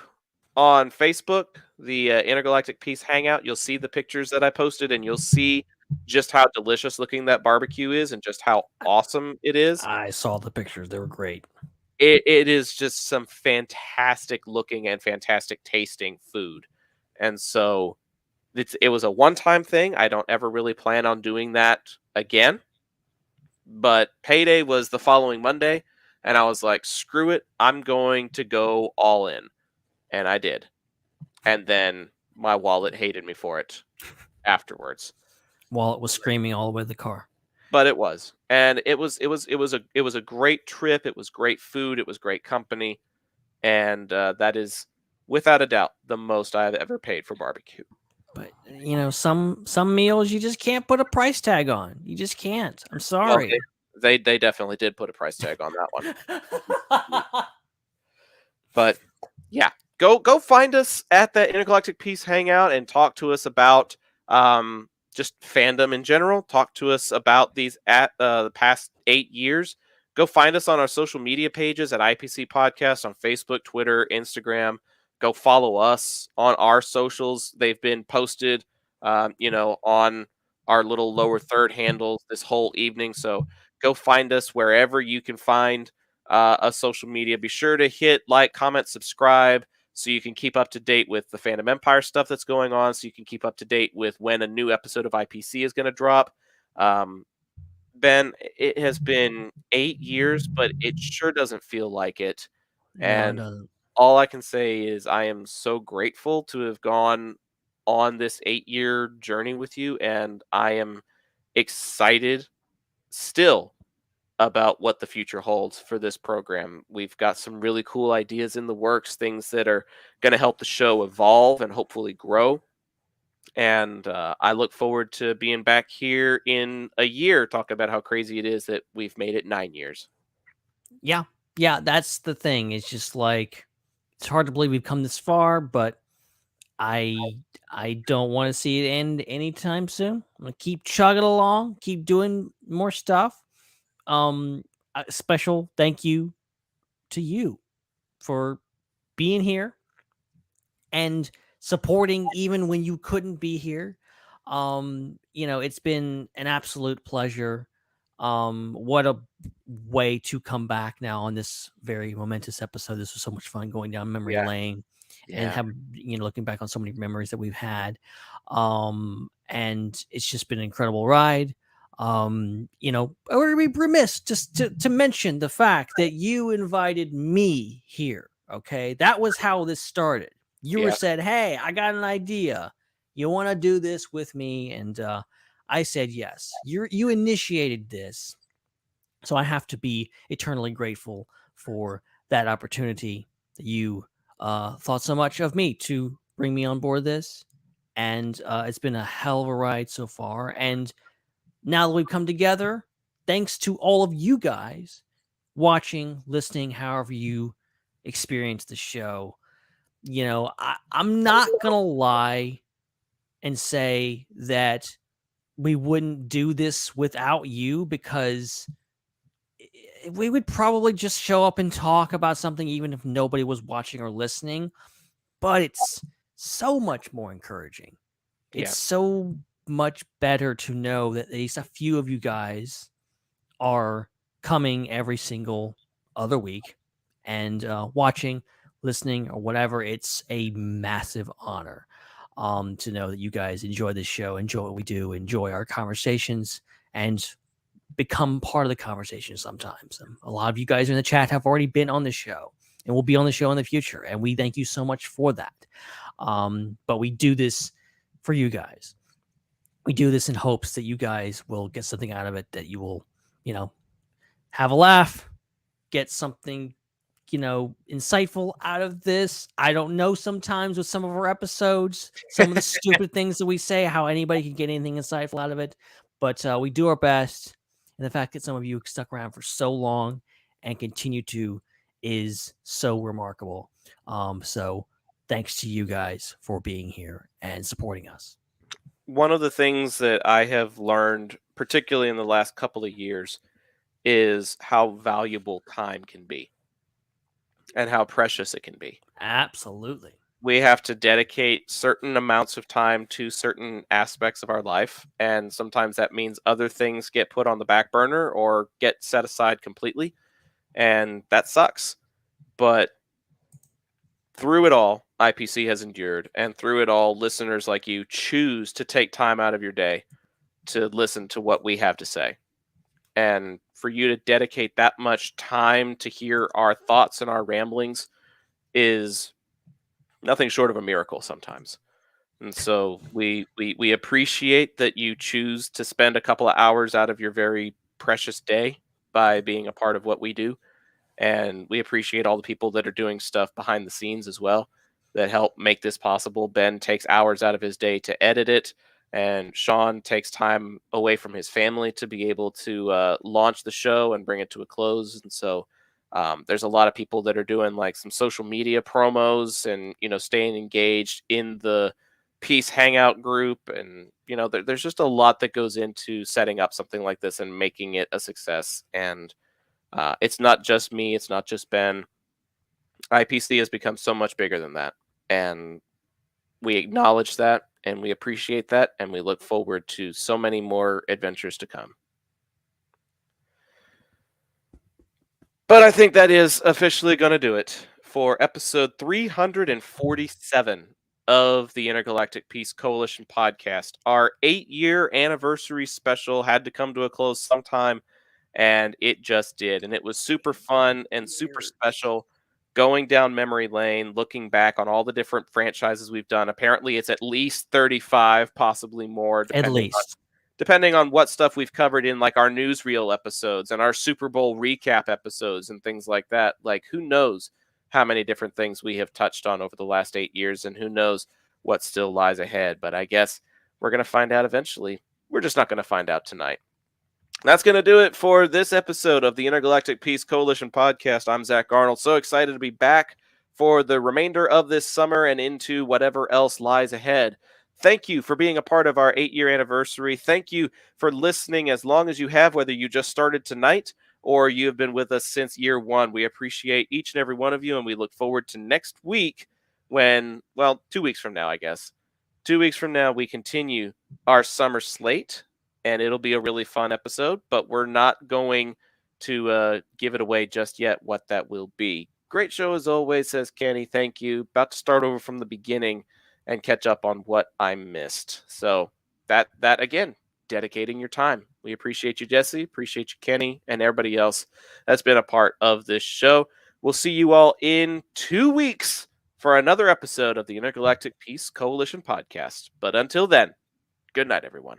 F: on Facebook, the Intergalactic Peace Hangout, you'll see the pictures that I posted, and you'll see just how delicious looking that barbecue is and just how awesome it is.
B: I saw the pictures. They were great.
F: It is just some fantastic looking and fantastic tasting food. And so it was a one-time thing. I don't ever really plan on doing that again. But payday was the following Monday, and I was like, screw it. I'm going to go all in. And I did. And then my wallet hated me for it afterwards.
B: Wallet was screaming all the way to the car.
F: But it was, and it was a great trip. It was great food. It was great company, and that is without a doubt the most I've ever paid for barbecue.
B: But some meals you just can't put a price tag on. You just can't. I'm sorry.
F: Well, they definitely did put a price tag on that one. But yeah, go find us at that Intergalactic Peace Hangout and talk to us about just fandom in general. Talk to us about these at the past 8 years. Go find us on our social media pages at IPC Podcast on Facebook, Twitter, Instagram. Go follow us on our socials. They've been posted, on our little lower third handles this whole evening. So go find us wherever you can find a social media. Be sure to hit like, comment, subscribe, so you can keep up to date with the Fandom Empire stuff that's going on, so you can keep up to date with when a new episode of IPC is going to drop. Ben, it has been 8 years, but it sure doesn't feel like it.
B: No, it
F: And
B: doesn't.
F: all I can say is I am so grateful to have gone on this 8-year journey with you, and I am excited still about what the future holds for this program. We've got some really cool ideas in the works, things that are going to help the show evolve and hopefully grow. And I look forward to being back here in a year talking about how crazy it is that we've made it 9 years.
B: Yeah. Yeah, that's the thing. It's just like it's hard to believe we've come this far, but I don't want to see it end anytime soon. I'm gonna keep chugging along, keep doing more stuff. A special thank you to you for being here and supporting even when you couldn't be here. It's been an absolute pleasure. What a way to come back now on this very momentous episode. This was so much fun going down memory
F: Yeah.
B: lane and
F: Yeah.
B: have looking back on so many memories that we've had. And it's just been an incredible ride. I would be remiss just to mention the fact that you invited me here. Okay, that was how this started. You were
F: Yeah.
B: said, "Hey, I got an idea. You want to do this with me?" And I said yes. You initiated this, so I have to be eternally grateful for that opportunity that you thought so much of me to bring me on board this. And it's been a hell of a ride so far. And now that we've come together, thanks to all of you guys watching, listening, however you experience the show, I'm not gonna lie and say that we wouldn't do this without you, because we would probably just show up and talk about something even if nobody was watching or listening. But it's so much more encouraging. It's
F: Yeah.
B: so much better to know that at least a few of you guys are coming every single other week and watching, listening, or whatever. It's a massive honor to know that you guys enjoy this show, enjoy what we do, enjoy our conversations, and become part of the conversation sometimes. A lot of you guys in the chat have already been on the show and will be on the show in the future, and we thank you so much for that. But we do this for you guys. We do this in hopes that you guys will get something out of it, that you will, have a laugh, get something, insightful out of this. I don't know sometimes with some of our episodes, some of the stupid things that we say, how anybody can get anything insightful out of it. But we do our best. And the fact that some of you stuck around for so long and continue to is so remarkable. So thanks to you guys for being here and supporting us.
F: One of the things that I have learned, particularly in the last couple of years, is how valuable time can be and how precious it can be.
B: Absolutely.
F: We have to dedicate certain amounts of time to certain aspects of our life, and sometimes that means other things get put on the back burner or get set aside completely, and that sucks. But through it all, IPC has endured, and through it all, listeners like you choose to take time out of your day to listen to what we have to say. And for you to dedicate that much time to hear our thoughts and our ramblings is nothing short of a miracle sometimes. And so we appreciate that you choose to spend a couple of hours out of your very precious day by being a part of what we do. And we appreciate all the people that are doing stuff behind the scenes as well that help make this possible. Ben takes hours out of his day to edit it, and Sean takes time away from his family to be able to launch the show and bring it to a close. And so There's a lot of people that are doing like some social media promos and, staying engaged in the Peace Hangout group. And, there's just a lot that goes into setting up something like this and making it a success. And it's not just me. It's not just Ben. IPC has become so much bigger than that. And we acknowledge that and we appreciate that. And we look forward to so many more adventures to come. But I think that is officially going to do it for episode 347 of the Intergalactic Peace Coalition podcast. Our 8-year anniversary special had to come to a close sometime, and it just did. And it was super fun and super special going down memory lane, looking back on all the different franchises we've done. Apparently, it's at least 35, possibly more. Depending on what stuff we've covered in like our newsreel episodes and our Super Bowl recap episodes and things like that. Like, who knows how many different things we have touched on over the last 8 years, and who knows what still lies ahead. But I guess we're going to find out eventually. We're just not going to find out tonight. That's going to do it for this episode of the Intergalactic Peace Coalition podcast. I'm Zach Arnold. So excited to be back for the remainder of this summer and into whatever else lies ahead. Thank you for being a part of our 8-year anniversary. Thank you for listening as long as you have, whether you just started tonight or you have been with us since year one. We appreciate each and every one of you, and we look forward to next week when, 2 weeks from now, I guess. 2 weeks from now, we continue our summer slate, and it'll be a really fun episode, but we're not going to give it away just yet what that will be. Great show as always, says Kenny. Thank you. About to start over from the beginning and catch up on what I missed. So that again, dedicating your time. We appreciate you, Jesse. Appreciate you, Kenny, and everybody else that's been a part of this show. We'll see you all in 2 weeks for another episode of the Intergalactic Peace Coalition podcast. But until then, good night, everyone.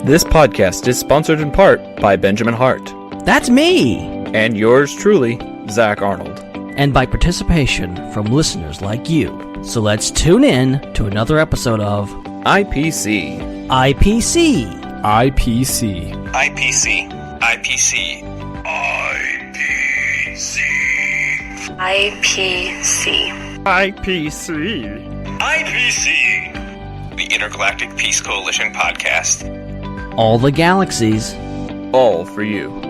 A: This podcast is sponsored in part by Benjamin Hart.
B: That's me!
A: And yours truly, Zach Arnold.
B: And by participation from listeners like you. So let's tune in to another episode of
A: IPC.
B: IPC.
A: IPC.
D: IPC. IPC. IPC.
E: IPC.
A: IPC.
D: IPC. The Intergalactic Peace Coalition podcast.
B: All the galaxies.
A: All for you.